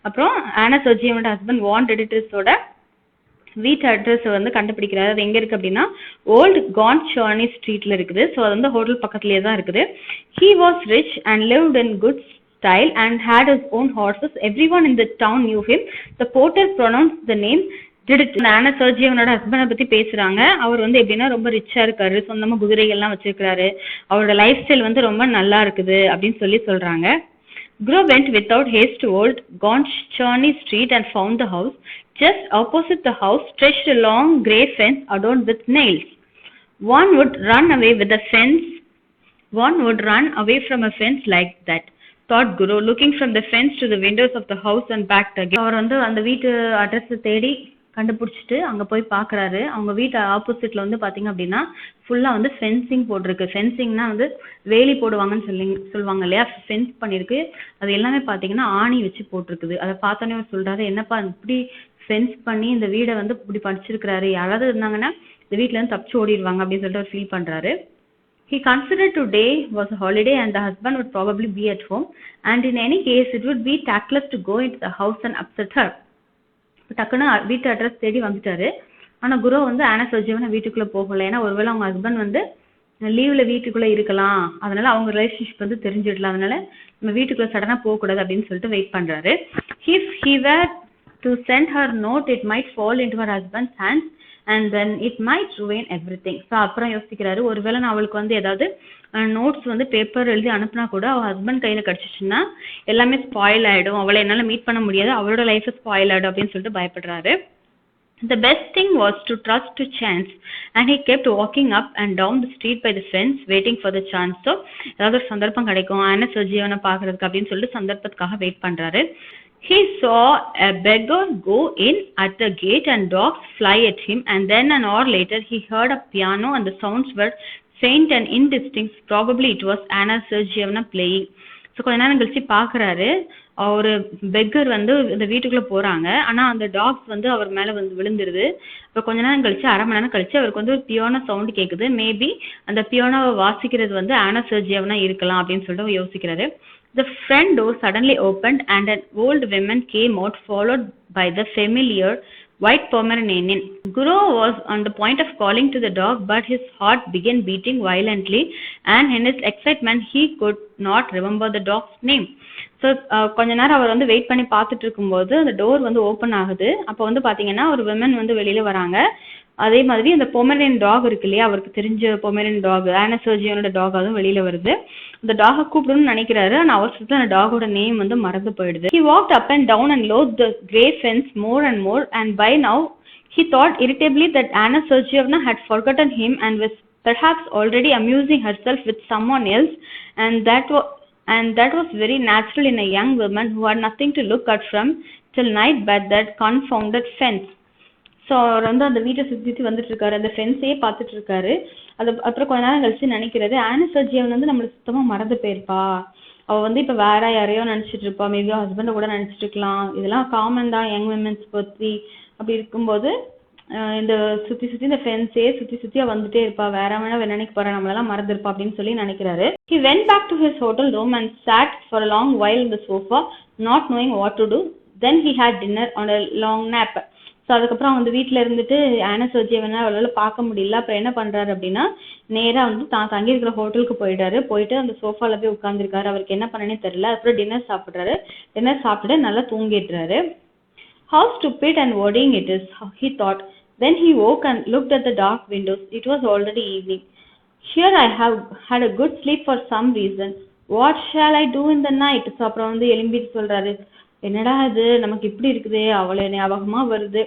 அப்புறம் ஆனா சர்ஜியோட ஹஸ்பண்ட் வாண்ட் எடிட்டர்ஸோட வீட்டு அட்ரஸ் வந்து கண்டுபிடிக்கிறாரு. அது எங்க இருக்கு அப்படின்னா ஓல்ட் காண்ட் சார்னி ஸ்ட்ரீட்ல இருக்குது. ஸோ அது வந்து ஹோட்டல் பக்கத்துலேயே தான் இருக்குது. He was rich and lived in good style and had his own horses. Everyone in the town knew him. The porter pronounced the name. ஆனா சர்ஜியோனோட ஹஸ்பண்டை பத்தி பேசுறாங்க. அவர் வந்து எப்படின்னா ரொம்ப ரிச்சா இருக்காரு, சொந்தமா குதிரைகள்லாம் வச்சிருக்காரு, அவரோட லைஃப் ஸ்டைல் வந்து ரொம்ப நல்லா இருக்குது அப்படின்னு சொல்லி சொல்றாங்க. Grow went without haste to Old Gaunt Charney Street and found the house. Just opposite the house stretched a long grey fence adorned with nails. One would run away from a fence like that, thought Guru, looking from the fence to the windows of the house and back again. அவர் வந்து அந்த வீட்டு அட்ரஸ் தேடி கண்டுபிடிச்சிட்டு அங்கே போய் பார்க்குறாரு. அவங்க வீட்டு ஆப்போசிட்ல வந்து பார்த்தீங்க அப்படின்னா ஃபுல்லாக வந்து ஃபென்சிங் போட்டிருக்கு. ஃபென்சிங்னா வந்து வேலி போடுவாங்கன்னு சொல்லுவாங்க இல்லையா, ஃபென்ஸ் பண்ணியிருக்கு. அது எல்லாமே பார்த்தீங்கன்னா ஆணி வச்சு போட்டிருக்குது. அதை பார்த்தோன்னே அவர் சொல்கிறாரு, என்னப்பா இப்படி ஃபென்ஸ் பண்ணி இந்த வீடை வந்து இப்படி படிச்சிருக்கிறாரு, யாராவது இருந்தாங்கன்னா இந்த வீட்டிலேருந்து தப்பிச்சு ஓடிடுவாங்க அப்படின்னு சொல்லிட்டு அவர் ஃபீல் பண்ணுறாரு. He considered today was a holiday and the husband would probably be at home, and in any case it would be tactless to go into the house and upset her. டக்குன்னு வீட்டு அட்ரஸ் தேடி வந்துட்டாரு. ஆனா குரு வந்து ஆனா சர்ஜியோனா வீட்டுக்குள்ள போகல. ஏன்னா ஒருவேளை அவங்க ஹஸ்பண்ட் வந்து லீவ்ல வீட்டுக்குள்ள இருக்கலாம், அதனால அவங்க ரிலேஷன்ஷிப் வந்து தெரிஞ்சிடலாம், அதனால நம்ம வீட்டுக்குள்ள சடனா போக கூடாது அப்படின்னு சொல்லிட்டு வெயிட் பண்றாரு. If he were to send her note, it might fall into her husband's hands and then it might ruin everything. So அப்புறம் யோசிக்கிறாரு, ஒருவேளை நான் அவளுக்கு வந்து ஏதாவது நோட்ஸ் வந்து பேப்பர் எழுதி அனுப்புனா கூட அவள் ஹஸ்பண்ட் கையில் கிடச்சிச்சுன்னா எல்லாமே ஸ்பாயில் ஆகிடும், அவளை என்னால் மீட் பண்ண முடியாது, அவளோட லைஃப் ஸ்பாயில் ஆகிடும் அப்படின்னு சொல்லிட்டு பயப்படுறாரு. The best thing was to trust to chance, and he kept walking up and down the street by the fence waiting for the chance. So ஏதாவது ஒரு சந்தர்ப்பம் கிடைக்கும் ஆனா சர்ஜியோனை பார்க்கறதுக்கு அப்படின்னு சொல்லிட்டு சந்தர்ப்பத்துக்காக வெயிட் பண்றாரு. He saw a beggar go in at the gate and dogs fly at him, and then an hour later he heard a piano and the sounds were faint and indistinct. Probably it was Anna Sergeyevna playing. So கொஞ்ச நேரம் கழிச்சு பார்க்குறாரு, ஒரு பெக்கர் வந்து இந்த வீட்டுக்குள்ளே போகிறாங்க. ஆனால் அந்த டாக்ஸ் வந்து அவர் மேலே வந்து விழுந்துருது. இப்போ கொஞ்ச நேரம் கழிச்சு, அரை மணி நேரம் கழிச்சு அவருக்கு வந்து ஒரு பியோனா சவுண்டு கேட்குது. மேபி அந்த பியோனாவை வாசிக்கிறது வந்து ஆனா சர்ஜியோனா இருக்கலாம் அப்படின்னு சொல்லிட்டு யோசிக்கிறாரு. The front door suddenly opened and an old woman came out, followed by the familiar white Pomeranian. Guru was on the point of calling to the dog, but his heart began beating violently, and in his excitement he could not remember the dog's name. So கொஞ்ச நேரம் அவர் வந்து வெயிட் பண்ணி பார்த்துட்டு இருக்கும்போது அந்த டோர் வந்து ஓப்பன் ஆகுது. அப்போ வந்து பார்த்தீங்கன்னா ஒரு விமன் வந்து வெளியில் வராங்க. அதே மாதிரி அந்த பொமரேனியன் டாக் இருக்கு இல்லையா, அவருக்கு தெரிஞ்ச பொமரேனியன் டாக் ஆனா சர்ஜியோனோட டாக் அதுவும் வெளியில் வருது. அந்த டாகை கூப்பிடணும்னு நினைக்கிறாரு, ஆனால் அவசரத்தில் அந்த டாகோட நேம் வந்து மறந்து போயிடுது. He walked up and down and loathed the grey fence more and more, and by now he thought irritably that Anna Sergeyevna had forgotten him and was perhaps already amusing herself with someone else, and that was very natural in a young woman who had nothing to look at from till night but that confounded fence. So அவர் வந்து அந்த வீட்டை சுற்றி வந்துட்டு இருக்காரு, அந்த ஃபென்ஸையே பார்த்துட்டு இருக்காரு. அது அப்புறம் கொஞ்ச நேரம் கழிச்சு நினைக்கிறது, ஆனா சர்ஜியோன் வந்து நம்மளுக்கு சுத்தமாக மறந்து போயிருப்பா, அவள் வந்து இப்போ வேற யாரையோ நினச்சிட்டு இருப்பா, மேபி ஹஸ்பண்டை கூட நினச்சிட்டு இருக்கலாம், இதெல்லாம் காமன் தான் யங் விமென்ஸ் பற்றி. அப்படி இருக்கும்போது இந்த சுற்றி இந்த ஃபென்ஸையே சுற்றி வந்துட்டே இருப்பா, வேற வேணா நினைக்க போறா, நம்மளெல்லாம் மறந்துருப்பா அப்படின்னு சொல்லி நினைக்கிறாரு. He went back to his hotel room and sat for a long while on the sofa, not knowing what to do. Then he had dinner on a long nap. So அதுக்கப்புறம் வந்து வீட்டில் இருந்துட்டு ஆனா சர்ஜியோனா அவளால் பார்க்க முடியல. அப்புறம் என்ன பண்ணுறாரு அப்படின்னா நேராக வந்து தான் தங்கியிருக்கிற ஹோட்டலுக்கு போயிட்டு அந்த சோஃபாவில் போய் உட்காந்துருக்காரு. அவருக்கு என்ன பண்ணனே தெரியல. அப்புறம் டின்னர் சாப்பிட்டுட்டு நல்லா தூங்கிடுறாரு. How stupid and worrying it is, he thought. Then he woke and looked at the dark windows. It was already evening. Here I have had a good sleep for some reason. What shall I do in the night? So அப்புறம் வந்து எழும்பிட்டு சொல்றாரு, என்னடா இது நமக்கு இப்படி இருக்குது, அவளை ஞாபகமா வருது,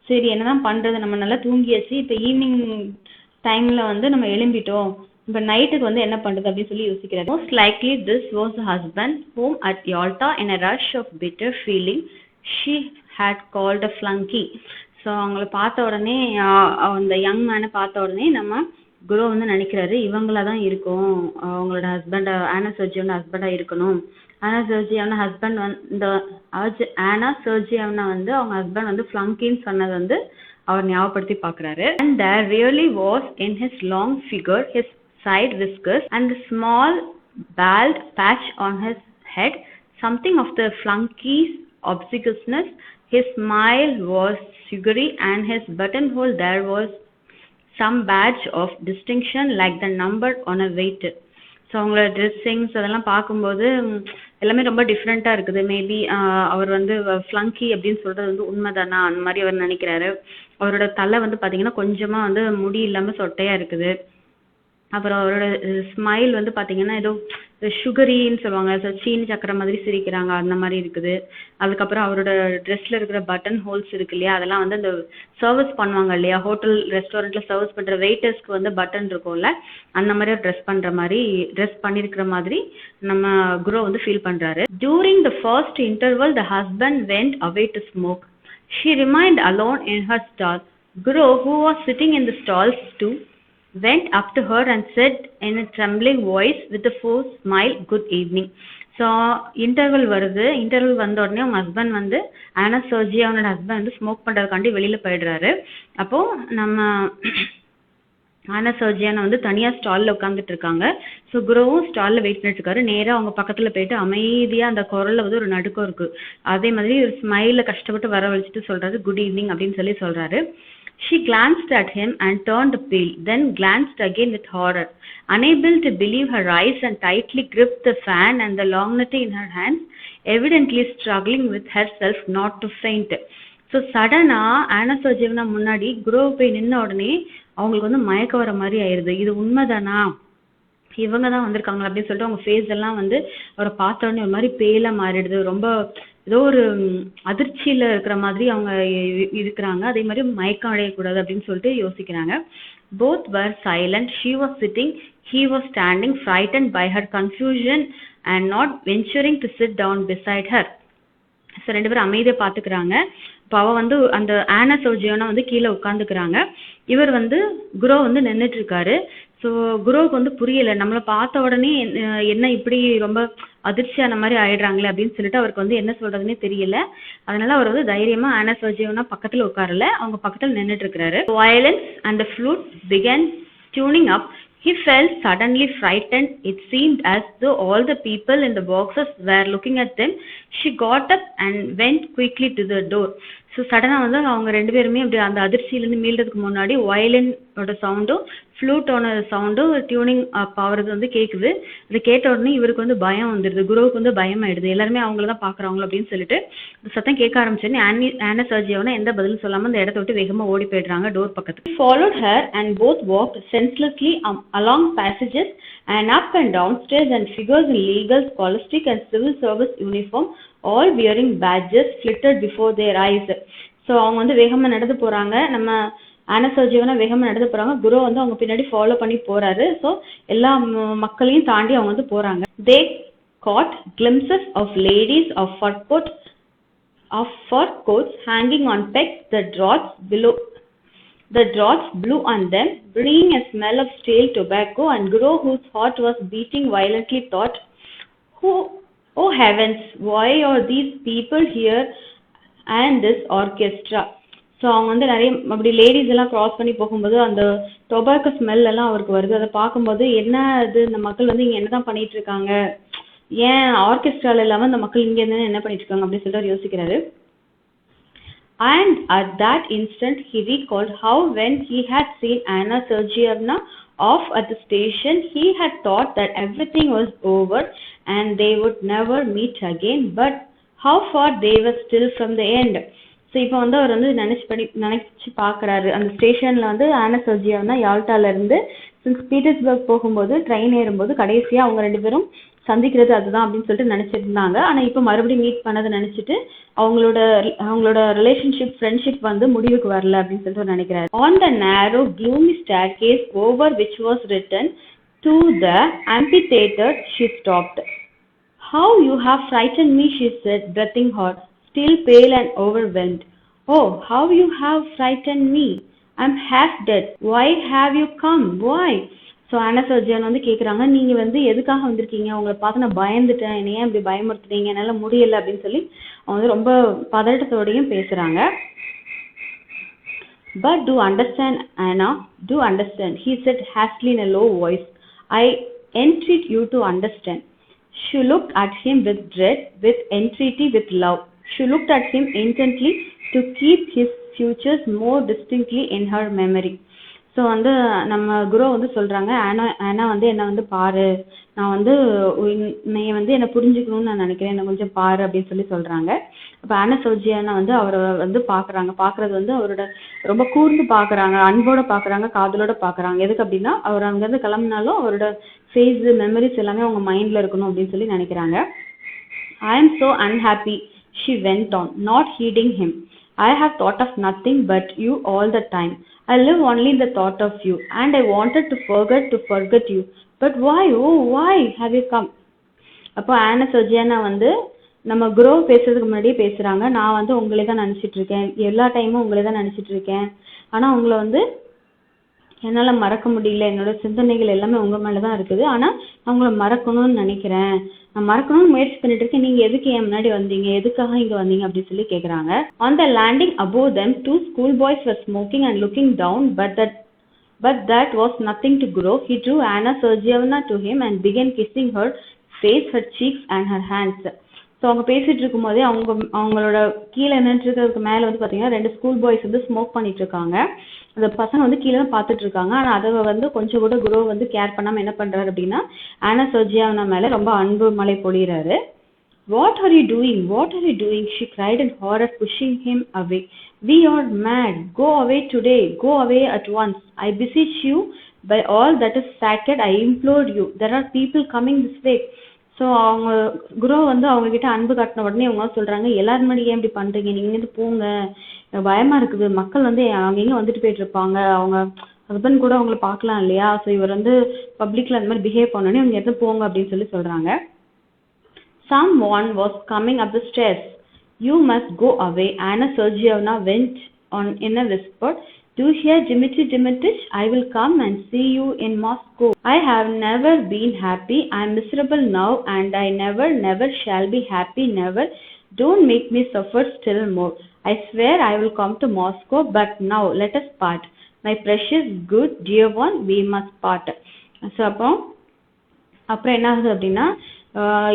சரி என்னதான் பண்றது, நம்ம நல்லா தூங்கியாச்சு, இப்போ ஈவினிங் டைம்ல வந்து நம்ம எழும்பிட்டோம், இப்போ நைட்டுக்கு வந்து என்ன பண்றது அப்படின்னு சொல்லி யோசிக்கிறாரு. Most likely this was the husband whom at Yalta in a rush of bitter feeling she had called a flunky. So அவங்கள பார்த்த உடனே அந்த யங் மேனை பார்த்த உடனே நம்ம குரு வந்து நினைக்கிறாரு இவங்கள தான் இருக்கும், அவங்களோட ஹஸ்பண்ட் ஆனா சர்ஜியோட ஹஸ்பண்டா இருக்கணும். ஆனா சர்ஜியோட ஹஸ்பண்ட் வந்து ஆனா சர்ஜியோனா வந்து அவங்க ஹஸ்பண்ட் வந்து ஃப்ளங்கின்னு சொன்னது வந்து அவர் ஞாபகப்படுத்தி பார்க்குறாரு. And there really was in his long figure, his side whiskers and the small bald patch on his head something of the flunky's obsequiousness. His smile was sugary and his buttonhole there was some badge of distinction like the number on a weight. So அவங்களோட ட்ரெஸ்ஸிங்ஸ் அதெல்லாம் பார்க்கும்போது எல்லாமே ரொம்ப டிஃப்ரெண்ட்டாக இருக்குது. மேபி அவர் வந்து ஃப்ளங்கி அப்படின்னு சொல்கிறது வந்து உண்மைதானா அந்த மாதிரி அவர் நினைக்கிறாரு. அவரோட தலை வந்து பார்த்தீங்கன்னா கொஞ்சமாக வந்து முடி இல்லாமல் சொட்டையாக இருக்குது. அப்புறம் அவரோட ஸ்மைல் வந்து பார்த்தீங்கன்னா ஏதோ சுகரின்னு சொல்லுவாங்க, ஸோ சீனி சக்கரை மாதிரி சிரிக்கிறாங்க அந்த மாதிரி இருக்குது. அதுக்கப்புறம் அவரோட ட்ரெஸ்ஸில் இருக்கிற பட்டன் ஹோல்ஸ் இருக்கு இல்லையா, அதெல்லாம் வந்து அந்த சர்வீஸ் பண்ணுவாங்க இல்லையா, ஹோட்டல் ரெஸ்டாரண்ட்டில் சர்வீஸ் பண்ணுற வெயிட்டர்ஸ்க்கு வந்து பட்டன் இருக்கும்ல, அந்த மாதிரி ட்ரெஸ் பண்ணியிருக்கிற மாதிரி நம்ம குரு வந்து ஃபீல் பண்ணுறாரு. During the first interval the husband went away to smoke. She remained alone in her stall. Guru, who was sitting in the stalls too, went up to her and said in a trembling voice with a forced smile, good evening. So interval வருது. இன்டர்வல் வந்த உடனே அவங்க ஹஸ்பண்ட் வந்து ஆனா சர்ஜியோட ஹஸ்பண்ட் வந்து ஸ்மோக் பண்ணுறதுக்காண்டி வெளியில் போயிடுறாரு. அப்போது நம்ம ஆனா சர்ஜியானை வந்து தனியாக ஸ்டாலில் உட்காந்துட்டு இருக்காங்க. ஸோ குருவும் ஸ்டாலில் வெயிட் பண்ணிட்டு இருக்காரு. நேராக அவங்க பக்கத்தில் போயிட்டு அமைதியாக அந்த குரலில் வந்து ஒரு நடுக்கம் இருக்குது. அதே மாதிரி ஒரு ஸ்மைலில் கஷ்டப்பட்டு வரவழைச்சிட்டு சொல்கிறாரு குட் ஈவினிங் அப்படின்னு சொல்லி சொல்கிறாரு. She glanced at him and turned pale, then glanced again with horror, unable to believe her eyes, and tightly gripped the fan and the lorgnette in her hands, evidently struggling with herself not to faint. So சடனாக ஆனா சர்ஜியோனா முன்னாடி குரு போய் நின்ன உடனே அவங்களுக்கு வந்து மயக்க வர மாதிரி ஆயிடுது. இது உண்மைதானா, இவங்க தான் வந்திருக்காங்களா அப்படின்னு சொல்லிட்டு அவங்க ஃபேஸ் எல்லாம் வந்து அவரை பார்த்த உடனே ஒரு மாதிரி பேலாக மாறிடுது. ரொம்ப ஏதோ ஒரு அதிர்ச்சியில் இருக்கிற மாதிரி அவங்க இருக்கிறாங்க. அதே மாதிரி மயக்கம் அடையக்கூடாது அப்படின்னு சொல்லிட்டு யோசிக்கிறாங்க. Both were silent. She was sitting, he was standing, frightened by her confusion and not venturing to sit down beside her. So ரெண்டு பேரும் அமைதியாக பார்த்துக்கிறாங்க. இப்போ அவள் வந்து அந்த ஆனா சர்ஜியோனா வந்து கீழே உட்காந்துக்கிறாங்க. இவர் வந்து குரு வந்து நின்றுட்டு இருக்காரு. ஸோ குருவுக்கு வந்து புரியலை, நம்மளை பார்த்த உடனே என்ன இப்படி ரொம்ப அதிர்ச்சியான மாதிரி ஆயிடுறாங்களே அப்படின்னு சொல்லிட்டு அவருக்கு வந்து என்ன சொல்றதுன்னே தெரியல. அதனால அவர் வந்து தைரியமா ஆனா சர்ஜியோனா பக்கத்தில் உட்காரல, அவங்க பக்கத்தில் நின்றுட்டு இருக்கிறாரு. Violins and the flute began tuning up. He felt suddenly frightened. It seemed as though all the people in the boxes were looking at them. She got up and went quickly to the door. So சடனாக வந்து அவங்க ரெண்டு பேருமே அப்படி அந்த அதிர்ச்சியிலேருந்து மீள்றதுக்கு முன்னாடி வயலினோட சவுண்டும் ஃப்ளூட்டோட சவுண்டும் டியூனிங் அப் ஆகிறது வந்து கேட்குது. அது கேட்ட உடனே இவருக்கு வந்து பயம் வந்துடுது, குருவுக்கு வந்து பயம் ஆயிடுது. எல்லாருமே அவங்கள தான் பார்க்குறாங்களோ அப்படின்னு சொல்லிட்டு சத்தம் கேட்க ஆரம்பிச்சோன்னே ஆனா சர்ஜியோனா எந்த பதிலும் சொல்லாமல் அந்த இடத்த விட்டு வேகமாக ஓடி போயிடுறாங்க டோர் பக்கத்துக்கு. Followed her and both walked senselessly along passages and up and down stairs, and figures in legal, scholastic and civil service uniform, all wearing badges, flitted before their eyes. So அவங்க வந்து வேகமாக நடந்து போகிறாங்க. நம்ம ஆனா சர்ஜியோனா வேகமாக நடந்து போகிறாங்க. குரு வந்து அவங்க பின்னாடி ஃபாலோ பண்ணி போகிறாரு. ஸோ எல்லா மக்களையும் தாண்டி அவங்க வந்து போகிறாங்க. They caught glimpses of ladies of fur coats hanging on pegs. The draughts blew on them, bringing a smell of stale tobacco, and Guru, whose heart was beating violently, thought, oh heavens, why are these people here and this orchestra? So அவங்க வந்து நிறைய அப்படி லேடிஸ் எல்லாம் க்ராஸ் பண்ணி போகும்போது அந்த டொபாக்கோ ஸ்மெல் எல்லாம் அவருக்கு வருது. அதை பார்க்கும்போது என்ன இது, இந்த மக்கள் வந்து இங்கே என்ன தான் பண்ணிட்டு இருக்காங்க, ஏன் ஆர்கெஸ்ட்ரால இல்லாமல் இந்த மக்கள் இங்கே இருந்து என்ன பண்ணிட்டு இருக்காங்க அப்படின்னு சொல்லிட்டு அவர் யோசிக்கிறாரு. And at that instant he recalled how when he had seen Anna Sergeyevna off at the station, he had thought that everything was over and they would never meet again, but how far they were still from the end. So இப்போ வந்து அவர் வந்து நினச்சி பார்க்குறாரு. அந்த ஸ்டேஷனில் வந்து ஆனா சர்ஜியோனா யால்ட்டாலேருந்து ஸோ சின்ஸ் பீட்டர்ஸ்பர்க் போகும்போது ட்ரெயின் ஏறும்போது கடைசியாக அவங்க 2 பேரும் சந்திக்கிறது அதுதான் அப்படின்னு சொல்லிட்டு நினச்சிட்டு இருந்தாங்க. ஆனால் இப்போ மறுபடியும் மீட் பண்ணதை நினச்சிட்டு அவங்களோட ரிலேஷன்ஷிப் ஃப்ரெண்ட்ஷிப் வந்து முடிவுக்கு வரல அப்படின்னு சொல்லிட்டு நினைக்கிறாரு. ஆன் த நேரோ gloomy staircase over which was written to the amphitheater she stopped. How you have frightened me, she said, breathing hard, still pale and overwhelmed. Oh, how you have frightened me. I'm half dead. Why have you come? Why? So ஆனா சர்ஜியன் வந்து கேட்குறாங்க, நீங்கள் வந்து எதுக்காக வந்திருக்கீங்க? உங்களை பார்த்து நான் பயந்துட்டேன், என்னை ஏன் இப்படி பயமுறுத்துறீங்க, என்னால் முடியலை அப்படின்னு சொல்லி அவங்க வந்து ரொம்ப பதட்டத்தோடையும் பேசுகிறாங்க. But do understand, Anna, do understand, he said hastily in a low voice. I entreat you to understand. She looked at him with dread, with entreaty, with love. She looked at him intently to keep his futures more distinctly in her memory. So வந்து நம்ம குரு வந்து சொல்கிறாங்க, ஆனா வந்து என்னை வந்து பாரு, நான் வந்து நீ வந்து என்னை புரிஞ்சுக்கணும்னு நான் நினைக்கிறேன், என்னை கொஞ்சம் பாரு அப்படின்னு சொல்லி சொல்கிறாங்க. அப்போ ஆனா சோஜியானா வந்து அவரை வந்து பார்க்குறது வந்து அவரோட ரொம்ப கூர்ந்து பார்க்குறாங்க, அன்போட பார்க்குறாங்க, காதலோட பார்க்குறாங்க. எதுக்கு அப்படின்னா அவர் அங்கேருந்து கிளம்புனாலும் அவரோட ஃபேஸ் மெமரிஸ் எல்லாமே அவங்க மைண்டில் இருக்கணும் அப்படின்னு சொல்லி நினைக்கிறாங்க. I am so unhappy, she went on, not heeding him. I have thought of nothing but you all the time. I live only in the thought of you, and I wanted to forget you. But why, oh why have you come? அப்போ ஆனா சர்ஜியானா வந்து நம்ம குரோ பேசுறதுக்கு முன்னாடியே பேசுகிறாங்க, நான் வந்து உங்களே தான் நினச்சிட்டு இருக்கேன், எல்லா டைமும் உங்களே தான் நினச்சிட்டு இருக்கேன், ஆனால் உங்களை வந்து என்னால் மறக்க முடியல, என்னோட சிந்தனைகள் எல்லாமே உங்கள் மேலே தான் இருக்குது, ஆனால் நான் உங்களை மறக்கணும்னு நினைக்கிறேன், நான் மறக்கணும்னு முயற்சி பண்ணிட்டு இருக்கேன், நீங்கள் எதுக்கு என் முன்னாடி வந்தீங்க, எதுக்காக இங்கே வந்தீங்க அப்படின்னு சொல்லி கேட்குறாங்க. On the landing above them 2 schoolboys were smoking and looking down, but that was nothing to Guru. He drew Anna Sergeyevna to him and began kissing her face, her cheeks and her hands. So அவங்க பேசிகிட்டு இருக்கும்போதே அவங்களோட கீழே நின்றுருக்கிறதுக்கு மேலே வந்து பார்த்தீங்கன்னா 2 ஸ்கூல் பாய்ஸ் வந்து ஸ்மோக் பண்ணிட்டு இருக்காங்க. அந்த பசங்க வந்து கீழே தான் பார்த்துட்டு இருக்காங்க. ஆனால் அதை வந்து கொஞ்சம் கூட குரு வந்து கேர் பண்ணாமல் என்ன பண்ணுறாரு அப்படின்னா ஆனா சர்ஜியானா மேலே ரொம்ப அன்பு மழை பொழிகிறாரு. What are you doing? What are you doing? She cried in horror, pushing him away. We are mad. Go away today. Go away at once. I beseech you by all that is sacred. I implore you. There are people coming this way. So அவங்க குரு வந்து அவங்கக்கிட்ட அன்பு காட்டின உடனே அவங்க சொல்கிறாங்க, எல்லாரும் முன்னாடி ஏன் இப்படி பண்ணுறீங்க, நீங்கள் இங்கேருந்து போங்க, பயமாக இருக்குது, மக்கள் வந்து அங்கேயும் வந்துட்டு போயிட்டு இருப்பாங்க, அவங்க ஹஸ்பண்ட் கூட அவங்கள பார்க்கலாம் இல்லையா, ஸோ இவர் வந்து பப்ளிக்கில் அந்த மாதிரி பிஹேவ் பண்ணோன்னே அவங்க எடுத்து போங்க அப்படின்னு சொல்லி சொல்கிறாங்க. Someone was coming up the stairs. You must go away. Anna Sergeyevna went on in a whisper. Do you hear, Dmitry Dmitrich? I will come and see you in Moscow. I have never been happy. I am miserable now, and I never shall be happy, never. Don't make me suffer still more. I swear I will come to Moscow, but now let us part. My precious, good, dear one, we must part. So அப்புறம் என்ன ஆகுது அப்படின்னா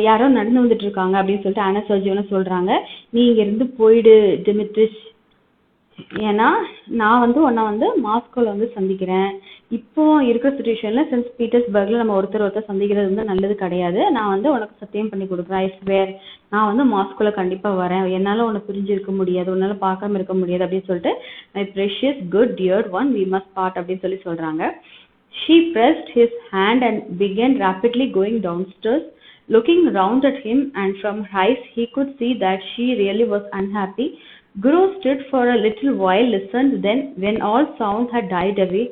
யாரோ நடந்து வந்துட்டு இருக்காங்க அப்படின்னு சொல்லிட்டு ஆனா சர்ஜியோன்னு சொல்கிறாங்க, நீ இங்கேருந்து போயிடு டிமிட்ரிஷ், ஏன்னா நான் வந்து உன்னை வந்து மாஸ்கோவில் வந்து சந்திக்கிறேன். இப்போ இருக்கிற சுச்சுவேஷனில் சென்ட் பீட்டர்ஸ்பர்கில் நம்ம ஒருத்தர் சந்திக்கிறது வந்து நல்லது கிடையாது. நான் வந்து உனக்கு சத்தியம் பண்ணி கொடுக்குறேன், ஐ ஸ்வேர் நான் வந்து மாஸ்கோவில் கண்டிப்பாக வரேன், என்னால் உன்னை பிரிஞ்சு இருக்க முடியாது, உன்னால் பார்க்காம இருக்க முடியாது அப்படின்னு சொல்லிட்டு my precious good dear one we must part அப்படின்னு சொல்லி சொல்கிறாங்க. She pressed his hand and began rapidly going downstairs. Looking round at him, and from her eyes he could see that she really was unhappy. Guru stood for a little while, listened, then when all sound had died away,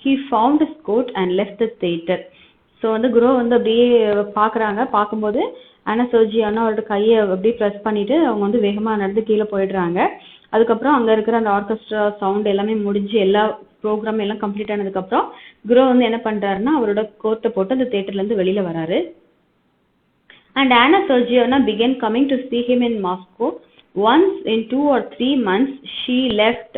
he found his coat and left the theatre. So வந்து குரு வந்து அப்படியே பார்க்குறாங்க, பார்க்கும்போது ஆனா சர்ஜியானா அவரோட கையை அப்படியே ப்ரெஸ் பண்ணிவிட்டு அவங்க வந்து வேகமாக நடந்து கீழே போயிடுறாங்க. அதுக்கப்புறம் அங்கே இருக்கிற அந்த ஆர்கெஸ்ட்ரா சவுண்ட் எல்லாமே முடிஞ்சு எல்லா ப்ரோக்ராம் எல்லாம் கம்ப்ளீட் ஆனதுக்கப்புறம் குரு வந்து என்ன பண்ணுறாருன்னா அவரோட கோட்டை போட்டு அந்த தேட்டர்லேருந்து வெளியில் வராரு. And Anna Sergeyevna began coming to see him in Moscow. Once in 2 or 3 months she left,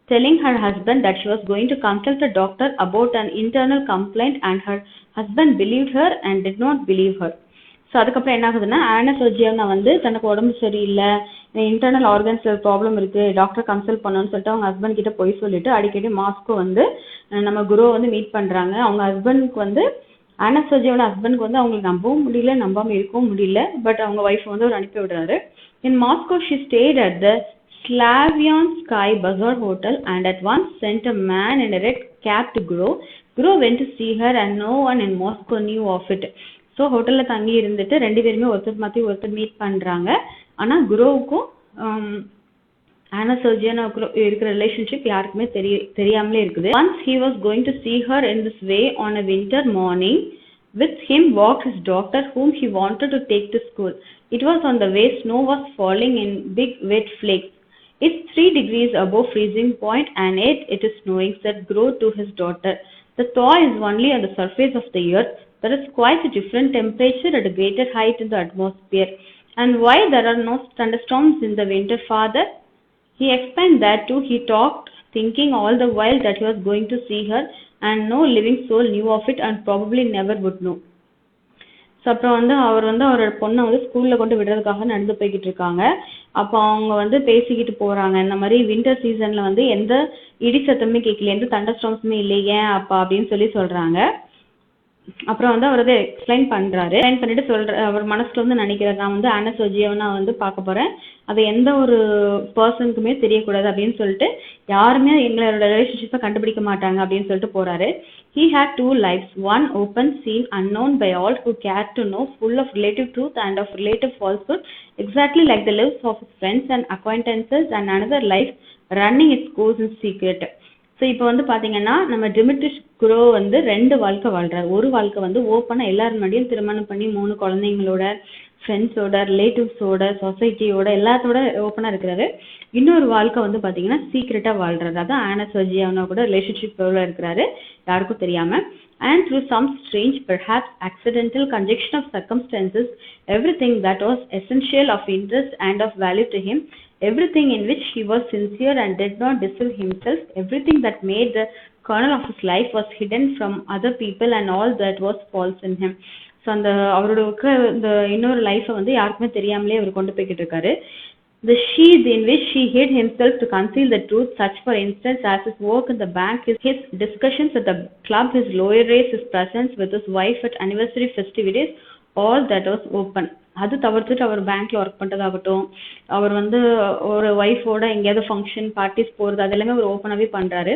telling her husband that she was going to consult a doctor about an internal complaint, and her husband believed her and did not believe her. So அதுக்கப்புறம் என்ன ஆகுதுன்னா ஆனா சர்ஜியானா வந்து தனக்கு உடம்பு சரியில்லை, இன்டர்னல் ஆர்கன்ஸில் ப்ராப்ளம் இருக்குது, டாக்டர் கன்சல்ட் பண்ணணும்னு சொல்லிட்டு அவங்க ஹஸ்பண்ட் கிட்ட போய் சொல்லிட்டு அடிக்கடி மாஸ்கோ வந்து நம்ம குருவை வந்து மீட் பண்ணுறாங்க. அவங்க ஹஸ்பண்டுக்கு வந்து ஆனா சர்ஜியோட ஹஸ்பண்டுக்கு வந்து அவங்களுக்கு நம்பவும் முடியல, நம்பாமல் இருக்கவும் முடியல, பட் அவங்க ஒய்ஃப் வந்து அவர் அனுப்பி விடுறாரு. In Moscow she stayed at the Slavyansky Bazaar Hotel and at once sent a man in a red cap to Guru, Guru went to see her and no one in Moscow knew of it. So ஹோட்டலில் தங்கி இருந்துட்டு ரெண்டு பேருமே ஒருத்தர் மாற்றி ஒருத்தர் மீட் பண்ணுறாங்க. ஆனால் குரோவுக்கும் ஆனா சர்ஜியானாவுக்கு இருக்கிற ரிலேஷன்ஷிப் யாருக்குமே தெரியாமலே இருக்குது. Once he was going to see her in this way on a winter morning, with him walked his daughter whom he wanted to take to school. It was on the way, snow was falling in big wet flakes. It's 3 degrees above freezing point and yet it is snowing, said Guru to his daughter. The thaw is only on the surface of the earth. There is quite a different temperature at a greater height in the atmosphere. And why there are no thunderstorms in the winter, father? He explained that too. He talked, thinking all the while that he was going to see her and no living soul knew of it and probably never would know. So அப்புறம் அவர் அவரோட பொண்ணை ஸ்கூலில் கொண்டு விடுறதுக்காக நடந்து போய்கிட்டு இருக்காங்க. அப்போ அவங்க பேசிக்கிட்டு போகிறாங்க, இந்த மாதிரி வின்டர் சீசனில் எந்த இடி சத்தமே கேட்கல, எந்த தண்டர் ஸ்டார்ம்ஸுமே இல்லை, ஏன் அப்பா அப்படின்னு சொல்கிறாங்க. அப்புறம் அவர் எக்ஸ்பிளைன் பண்ணுறாரு. எக்ஸ்பிளைன் பண்ணிட்டு அவர் மனசுல நினைக்கிறார், நான் ஆனா சர்ஜியாவை பார்க்க போகிறேன், அது எந்த ஒரு பர்சனுக்குமே தெரியக்கூடாது அப்படின்னு சொல்லிட்டு யாருமே எங்களோட ரிலேஷன்ஷிப்பை கண்டுபிடிக்க மாட்டாங்க அப்படின்னு சொல்லிட்டு போறாரு. He had 2 lives, one open, seen, unknown by all who cared to know, full of relative truth and of relative falsehood, exactly like the lives of his friends and acquaintances, and another life running its course in secret. So இப்போ பார்த்தீங்கன்னா நம்ம டிமிட்ரி குரோ 2 வாழ்க்கை வாழ்றாரு. ஒரு வாழ்க்கை ஓப்பனாக எல்லாரும் முன்னாடியும் திருமணம் பண்ணி 3 குழந்தைங்களோட, ஃப்ரெண்ட்ஸோட, ரிலேட்டிவ்ஸோட, சொசைட்டியோட எல்லாத்தோட ஓப்பனாக இருக்கிறாரு. இன்னொரு வாழ்க்கை பார்த்தீங்கன்னா சீக்ரெட்டாக வாழ்றாரு. அதான் ஆனா சர்ஜியானா கூட ரிலேஷன்ஷிப்போட இருக்கிறாரு, யாருக்கும் தெரியாமல். And through some strange, perhaps accidental conjunction of circumstances, everything that was essential, of interest and of value to him, everything in which he was sincere and did not deceive himself, everything that made the kernel of his life was hidden from other people and all that was false in him. So அவரோட இந்த இன்னொரு லைஃப்பை யாருக்குமே தெரியாமலே அவர் கொண்டு போய்கிட்டு இருக்காரு. The sheath in which he hid himself to conceal the truth, such for instance as his work in the bank, his discussions at the club, his lawyer race, his presence with his wife at anniversary festivities, all that was open. அது தவிர்த்துட்டு அவர் பேங்க்ல ஒர்க் பண்ணுறதாகட்டும், அவர் ஒரு ஒய்ஃபோட எங்கேயாவது ஃபங்க்ஷன் பார்ட்டிஸ் போகிறது, அது எல்லாமே அவர் ஓப்பனாகவே பண்ணுறாரு.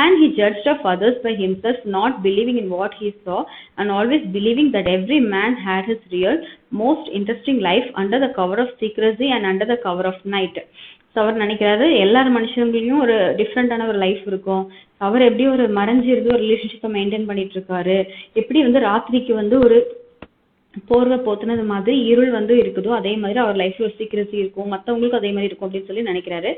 And he judged of others by himself, not believing in what he saw and always believing that every man had his real, most interesting life under the cover of secrecy and under the cover of night. So அவர் நினைக்கிறாரு எல்லார் மனுஷங்களையும் ஒரு டிஃப்ரெண்டான ஒரு லைஃப் இருக்கும். அவர் எப்படி ஒரு மறைஞ்சி இருந்து ஒரு ரிலேஷன்ஷிப்பை மெயின்டைன் பண்ணிட்டு இருக்காரு, எப்படி ராத்திரிக்கு ஒரு போர்வை போத்துனது மாதிரி இருள் இருக்குதோ அதே மாதிரி அவர் லைஃப்ல ஒரு சீக்ரெசி இருக்கும், மற்றவங்களுக்கும் அதே மாதிரி இருக்கும் அப்படின்னு சொல்லி நினைக்கிறாரு.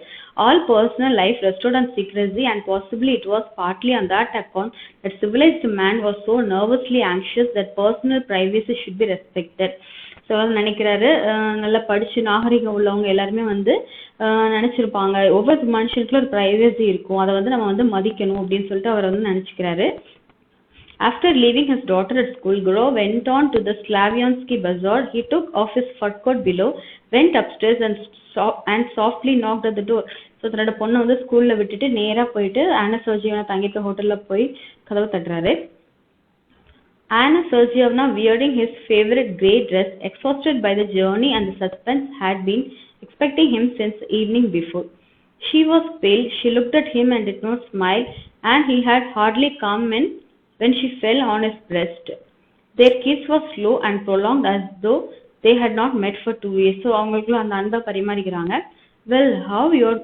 All personal life restored on secrecy and possibly it was partly on that account that civilised man was so nervously anxious that personal privacy should be respected. So நினைக்கிறாரு, நல்லா படிச்சு நாகரிகம் உள்ளவங்க எல்லாருமே நினைச்சிருப்பாங்க ஒவ்வொரு மனுஷனுக்குள்ள ஒரு பிரைவசி இருக்கும், அதை நம்ம மதிக்கணும் அப்படின்னு சொல்லிட்டு அவர் நினைச்சுக்கிறாரு. After leaving his daughter at school, Guru went on to the Slaviansky Bazaar. He took off his fur coat below, went upstairs and softly knocked at the door. So தன்னோட பொண்ணை ஸ்கூல்ல விட்டுட்டு நேரா போயிட்டு ஆனா சர்ஜியானா தங்கிட்ட ஹோட்டல்ல போய் கதவு தட்டுறாரு. Anna Sergeyevna, wearing his favorite grey dress, exhausted by the journey and the suspense, had been expecting him since the evening before. She was pale, she looked at him and did not smile, and he had hardly come in when she fell on his breast. Their kiss was slow and prolonged as though they had not met for 2 years. So அவங்களுக்குள்ள அந்த அன்பை பரிமாறிக்கிறாங்க. Well, how you're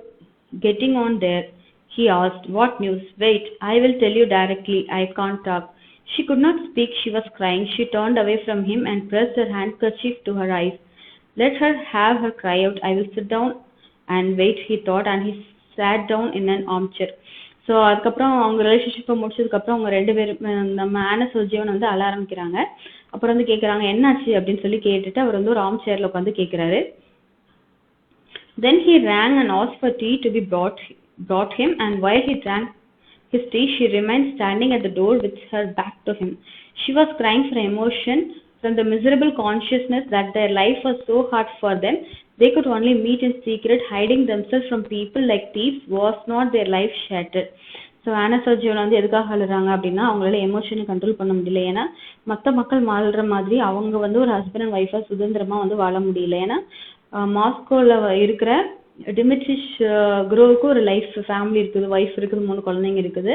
getting on there? He asked. What news? Wait, I will tell you directly. I can't talk. She could not speak. She was crying. She turned away from him and pressed her handkerchief to her eyes. Let her have her cry out. I will sit down and wait, he thought, and he sat down in an armchair. So அதுக்கப்புறம் அவங்க ரிலேஷன்ஷிப்பை முடிச்சதுக்கப்புறம் அவங்க 2 பேரும் நம்ம ஆனா சர்ஜியானா அழ ஆரம்பிக்கிறாங்க. அப்புறம் கேட்குறாங்க என்னாச்சு அப்படின்னு சொல்லி கேட்டுட்டு அவர் ஒரு ஆர்ம் சேர்ல உட்காந்து கேட்குறாரு. Then he rang and asked for tea to be brought him, and while he drank his tea, she remained standing at the door with her back to him. She was crying from emotion, from the miserable consciousness that their life was so hard for them. They could only meet in secret, hiding themselves from people like thieves. Was not their life shattered? So ஆனா சர்ஜியானா எதுக்காக அழுறாங்க அப்படின்னா அவங்களால எமோஷனை கண்ட்ரோல் பண்ண முடியல. ஏன்னா மற்ற மக்கள் வாழ்ற மாதிரி அவங்க ஒரு ஹஸ்பண்ட் அண்ட் ஒய்ஃபா சுதந்திரமா வாழ முடியல. ஏன்னா மாஸ்கோவில் இருக்கிற டிமிட்ரிஷ் குரோவுக்கு ஒரு லைஃப் ஃபேமிலி இருக்குது, ஒய்ஃப் இருக்குது, 3 குழந்தைங்க இருக்குது.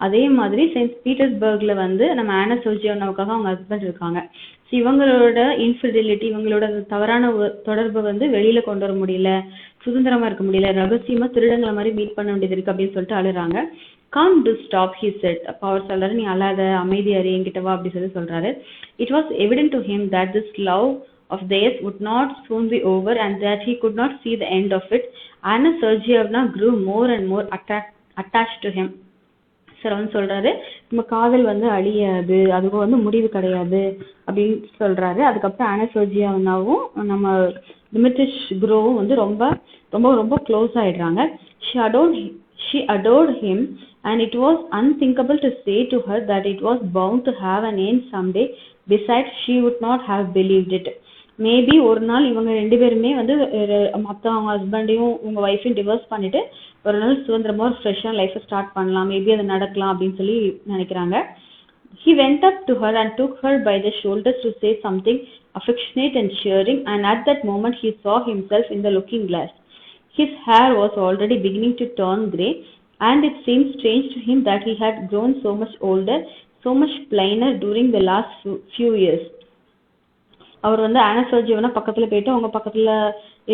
அதே மாதிரி செயின்ட் பீட்டர்ஸ்பர்க்ல வந்து நம்ம ஆனா சோஜியானோவுக்காக அவங்க ஹஸ்பண்ட் இருக்காங்க. ஸோ இவங்களோட இன்ஃபிடிலிட்டி, இவங்களோட தவறான தொடர்பை வந்து வெளியில கொண்டு வர முடியல, சுதந்திரமா இருக்க முடியல, ரகசியமா திருடங்களை மாதிரி மீட் பண்ண வேண்டியது இருக்கு அப்படின்னு சொல்லிட்டு அழுறாங்க. Come do stop he said. அப்போ அவர் சொல்றாரு, நீ அழாத, அமைதியாரு, என்கிட்ட வா அப்படி சொல்லி சொல்றாரு. It was evident to him that this love of theirs would not soon be over and that he could not see the end of it. Anna Sergeyevna grew more and more attached to him. Sir வந்து சொல்றாரு, நம்ம காதல் வந்து அழியாது, அதுக்கு வந்து முடிவு கிடையாது அப்படின்னு சொல்றாரு. அதுக்கப்புறம் ஆனா சோஜியானாவும் நம்ம டிமிட்ரிஷ் குரோவும் வந்து ரொம்ப ரொம்ப ரொம்ப க்ளோஸ் ஆயிடுறாங்க. She adored him and it was unthinkable to say to her that it was bound to have an end someday. Besides, she would not have believed it. Maybe ஒரு நாள் இவங்க 2 பேருமே வந்து மற்ற அவங்க ஹஸ்பண்டையும் உங்க ஒய்ஃபையும் டிவோர்ஸ் பண்ணிட்டு ஒரு நாள் சுதந்திரமா ஒரு ஃப்ரெஷ்ஷான லைஃபை ஸ்டார்ட் பண்ணலாம், மேபி அது நடக்கலாம் அப்படின்னு சொல்லி நினைக்கிறாங்க. He went up to her and took her by the shoulders to say something affectionate and cheering, and at that moment he saw himself in the looking glass. His hair was already beginning to turn grey, and it seemed strange to him that he had grown so much older, so much plainer during the last few years. அவர் வந்து ஆனா சோஜியானா பக்கத்துல போயிட்டு அவங்க பக்கத்துல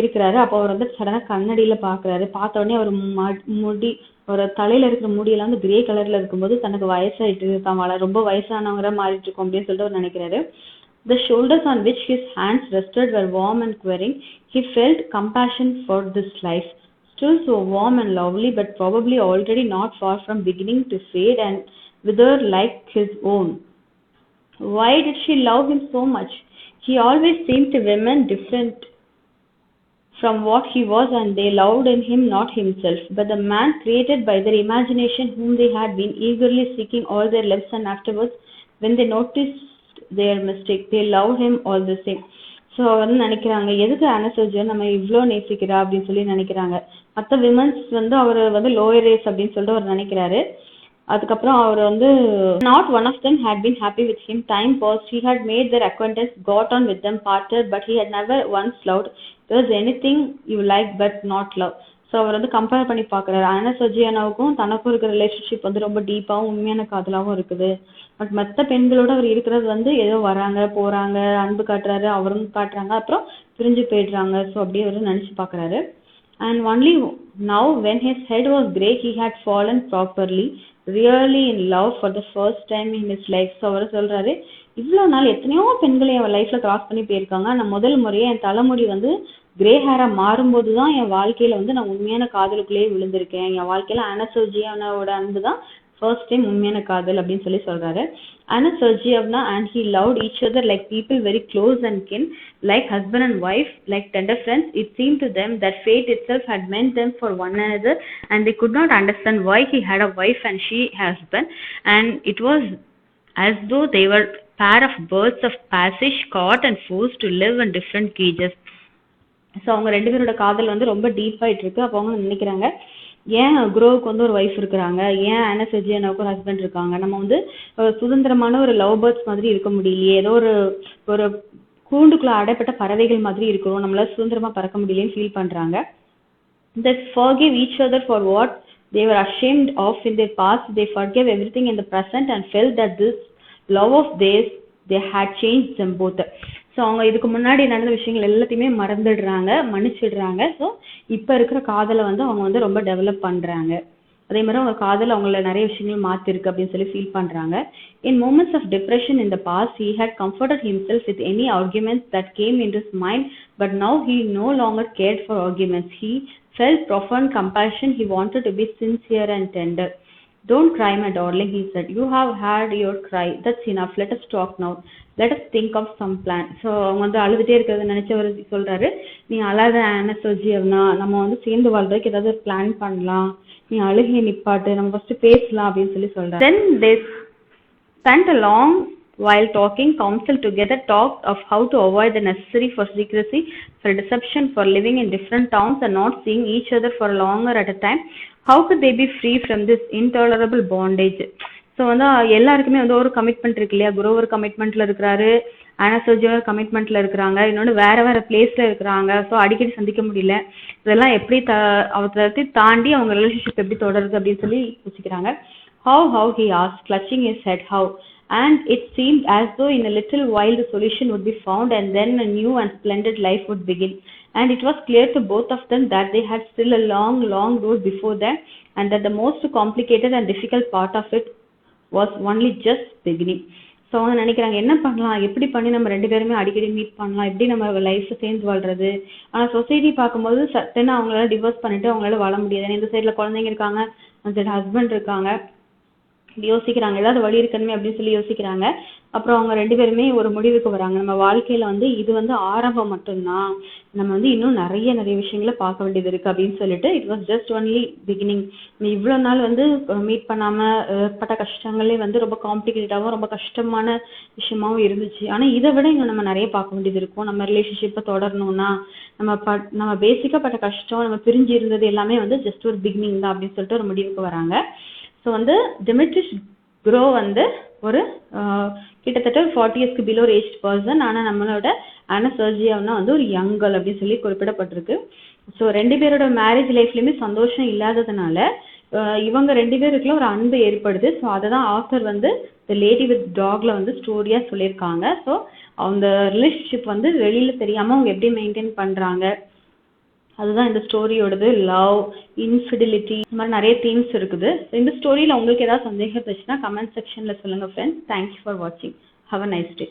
இருக்கிறாரு. அப்போ அவர் வந்து சடனா கண்ணடியில பாக்குறாரு. பார்த்த உடனே அவர் முடி, ஒரு தலையில இருக்கிற முடியெல்லாம் வந்து கிரே கலர்ல இருக்கும்போது தனக்கு வயசாயிட்டு தான் ரொம்ப வயசானவங்க மாறிட்டு இருக்கும் அப்படின்னு சொல்லிட்டு அவர் நினைக்கிறாரு. The shoulders on which his hands rested were warm and quivering. He felt compassion for this life, still so warm and lovely, but probably already not far from beginning to fade and wither like his own. Why did she love him so much? He always seemed to women different from what he was, and they loved in him not himself, but the man created by their imagination whom they had been eagerly seeking all their lives, and afterwards when they noticed their mistake they loved him all the same. So வந்து நினைக்கிறாங்க, எதுக்கு ஆனா சோஜியா நம்ம இவ்வளோ நேசிக்கிறா அப்படின்னு சொல்லி நினைக்கிறாங்க. மற்ற விமன்ஸ் வந்து அவர் வந்து லோயர் ரேஸ் அப்படின்னு சொல்லிட்டு அவர் நினைக்கிறாரு. அதுக்கப்புறம் அவர் வந்து not one of them had been happy with him. Time passed. He had made their acquaintance, got on with them, parted, but he had never once loved. There was anything you like but not love. So அவர் வந்து கம்பேர் பண்ணி பார்க்குறாரு. ஆனா சோஜியானாவுக்கும் தனக்கும் இருக்கிற ரிலேஷன்ஷிப் வந்து ரொம்ப டீப்பாகவும் உண்மையான காதலாகவும் இருக்குது. பட் மற்ற பெண்களோட அவர் இருக்கிறது வந்து ஏதோ வராங்க போறாங்க, அன்பு காட்டுறாரு, அவரும் காட்டுறாங்க, அப்புறம் பிரிஞ்சு போயிடுறாங்க. ஸோ அப்படியே அவர் நினைச்சு பார்க்குறாரு. And only now when his head was grey he had fallen properly, really in love for the first time in his life. So அவர் சொல்றாரு, இவ்வளோ நாள் எத்தனையோ பெண்களை என் லைஃப்ல கிராஸ் பண்ணி போயிருக்காங்க, நான் முதல் முறையே என் தலைமுடி வந்து கிரே ஹேரா மாறும்போது தான் என் வாழ்க்கையில வந்து நான் உண்மையான காதலுக்குள்ளேயே விழுந்திருக்கேன். என் வாழ்க்கையில ஆனா சோஜியானாவோட அன்பு தான் ஃபர்ஸ்ட் டைம் உண்மையான காதல் அப்படின்னு சொல்லி சொல்றாரு. Anna Sergeyevna and he loved each other like people very close and kin, like husband and wife, like tender friends. It seemed to them that fate itself had meant them for one another, and they could not understand why he had a wife and she husband, and it was as though they were pair of birds of passage caught and forced to live in different cages. So அவங்க 2 பேரோட காதல் வந்து ரொம்ப டீப்பாயிட்டு இருக்கு. அப்போ அவங்க நினைக்கிறாங்க, ஏன் குரோவுக்கு வந்து ஒரு ஒய்ஃப் இருக்கிறாங்க, ஏன் ஆனா சோஜியானாவுக்கு ஒரு ஹஸ்பண்ட் இருக்காங்க, நம்ம வந்து சுதந்திரமான ஒரு லவ் பேர்ட்ஸ் மாதிரி இருக்க முடியலையே, ஏதோ ஒரு கூண்டுக்குள்ள அடைப்பட்ட பறவைகள் மாதிரி இருக்கிறோம், நம்மளால சுதந்திரமா பறக்க முடியலன்னு ஃபீல் பண்றாங்க. They forgave each other for what they were ashamed of in their past. They forgave everything in the present and felt that this love of theirs they had changed them both. So அவங்க இதுக்கு முன்னாடி நடந்த விஷயங்கள் எல்லாத்தையுமே மறந்துடுறாங்க, மன்னிச்சிடுறாங்க. ஸோ இப்போ இருக்கிற காதலை வந்து அவங்க வந்து ரொம்ப டெவலப் பண்ணுறாங்க. அதே மாதிரி அவங்க காதல் அவங்கள நிறைய விஷயங்கள் மாற்றிருக்கு அப்படின்னு சொல்லி ஃபீல் பண்ணுறாங்க. In moments of depression in the past, he had comforted himself with any arguments that came into his mind, but now he no longer cared for arguments. He felt profound compassion. He wanted to be sincere and tender. Don't cry, my darling, he said. You have had your cry. That's enough. Let us talk now. Let us think of some plan. So அவங்க வந்து அழுதுகிட்டே இருக்கிறத நினைச்சவர் சொல்றாரு, நீ அழாத ஆனா சோஜியானா, நம்ம வந்து சேர்ந்து வாழ்றதுக்கு ஏதாவது ஒரு பிளான் பண்ணலாம், நீ அழுகையை நிப்பாட்டு, நம்ம ஃபர்ஸ்ட் பேசலாம் அப்படின்னு சொல்லி சொல்றாரு. Then they spent a long while talking, counseled together, talked of how to avoid the necessary for secrecy, for deception, for living in different towns and not seeing each other for longer at a time. How could they be free from this intolerable bondage? So வந்து எல்லாருக்குமே வந்து ஒரு கமிட்மெண்ட் இருக்கு இல்லையா. குரு ஒரு கமிட்மெண்ட்ல இருக்கிறாரு, ஆனா சர்ஜியோட கமிட்மெண்ட்ல இருக்கிறாங்க, இன்னொன்று வேற வேற பிளேஸ்ல இருக்கிறாங்க. ஸோ அடிக்கடி சந்திக்க முடியல. இதெல்லாம் எப்படி அதை தாண்டி அவங்க ரிலேஷன்ஷிப் எப்படி தொடருது அப்படின்னு சொல்லி யோசிக்கிறாங்க. How he asked, clutching his head, how? And it seemed as though in a little while the solution would be found and then a new and splendid life would begin. And it was clear to both of them that they had still a long, long road before them and that the most complicated and difficult part of it was only just beginning. So அவங்க நினைக்கிறாங்க என்ன பண்ணலாம், எப்படி பண்ணி நம்ம 2 பேருமே அடிக்கடி மீட் பண்ணலாம், எப்படி நம்ம லைஃப்பை சேர்ந்து வாழ்றது. ஆனால் சொசைட்டி பார்க்கும்போது சட்டுன்னு அவங்களால டிவோர்ஸ் பண்ணிட்டு அவங்களால வாழ முடியாது. ஏன்னா இந்த சைடில் குழந்தைங்க இருக்காங்க, அந்த சைடு ஹஸ்பண்ட் இருக்காங்க. யோசிக்கிறாங்க ஏதாவது வழி இருக்கணுமே அப்படின்னு சொல்லி யோசிக்கிறாங்க. அப்புறம் அவங்க 2 பேருமே ஒரு முடிவுக்கு வராங்க. நம்ம வாழ்க்கையில இது ஆரம்பம் மட்டும்தான், நம்ம இன்னும் நிறைய விஷயங்களை பார்க்க வேண்டியது இருக்கு அப்படின்னு சொல்லிட்டு it was just only beginning. இவ்வளவு நாள் மீட் பண்ணாம பட்ட கஷ்டங்களே ரொம்ப காம்ப்ளிகேட்டடாகவும் ரொம்ப கஷ்டமான விஷயமாவும் இருந்துச்சு. ஆனா இதை விட இன்னும் நம்ம நிறைய பார்க்க வேண்டியது இருக்கும். நம்ம ரிலேஷன்ஷிப்பை தொடரணும்னா நம்ம பேசிக்கா பட்ட கஷ்டம், நம்ம பிரிஞ்சு இருந்தது எல்லாமே ஜஸ்ட் ஒரு பிகினிங் தான் அப்படின்னு சொல்லிட்டு ஒரு முடிவுக்கு வராங்க. ஸோ டிமிட்ரிஸ் குரோ ஒரு கிட்டத்தட்ட 40 years பிலோ ஏஜ் பர்சன். ஆனால் நம்மளோட ஆனா சர்ஜியானா ஒரு யங் கேர்ள் அப்படின்னு சொல்லி குறிப்பிடப்பட்டிருக்கு. ஸோ 2 பேரோட மேரேஜ் லைஃப்லையுமே சந்தோஷம் இல்லாததுனால இவங்க 2 பேருக்குள்ள ஒரு அன்பு ஏற்படுது. ஸோ அதை தான் ஆத்தர் தி லேடி வித் டாக்ல ஸ்டோரியா சொல்லியிருக்காங்க. ஸோ அந்த ரிலேஷன்ஷிப் வெளியில தெரியாம அவங்க எப்படி மெயின்டைன் பண்றாங்க, அதுதான் இந்த ஸ்டோரியோடது. லவ், இன்ஃபிடிலிட்டி, இந்த மாதிரி நிறைய தீம்ஸ் இருக்குது. இந்த ஸ்டோரியில் உங்களுக்கு ஏதாவது சந்தேகம் இருந்துச்சுன்னா கமெண்ட் செக்ஷனில் சொல்லுங்கள் ஃப்ரெண்ட்ஸ். தேங்க்யூ ஃபார் வாட்சிங். Have a nice day.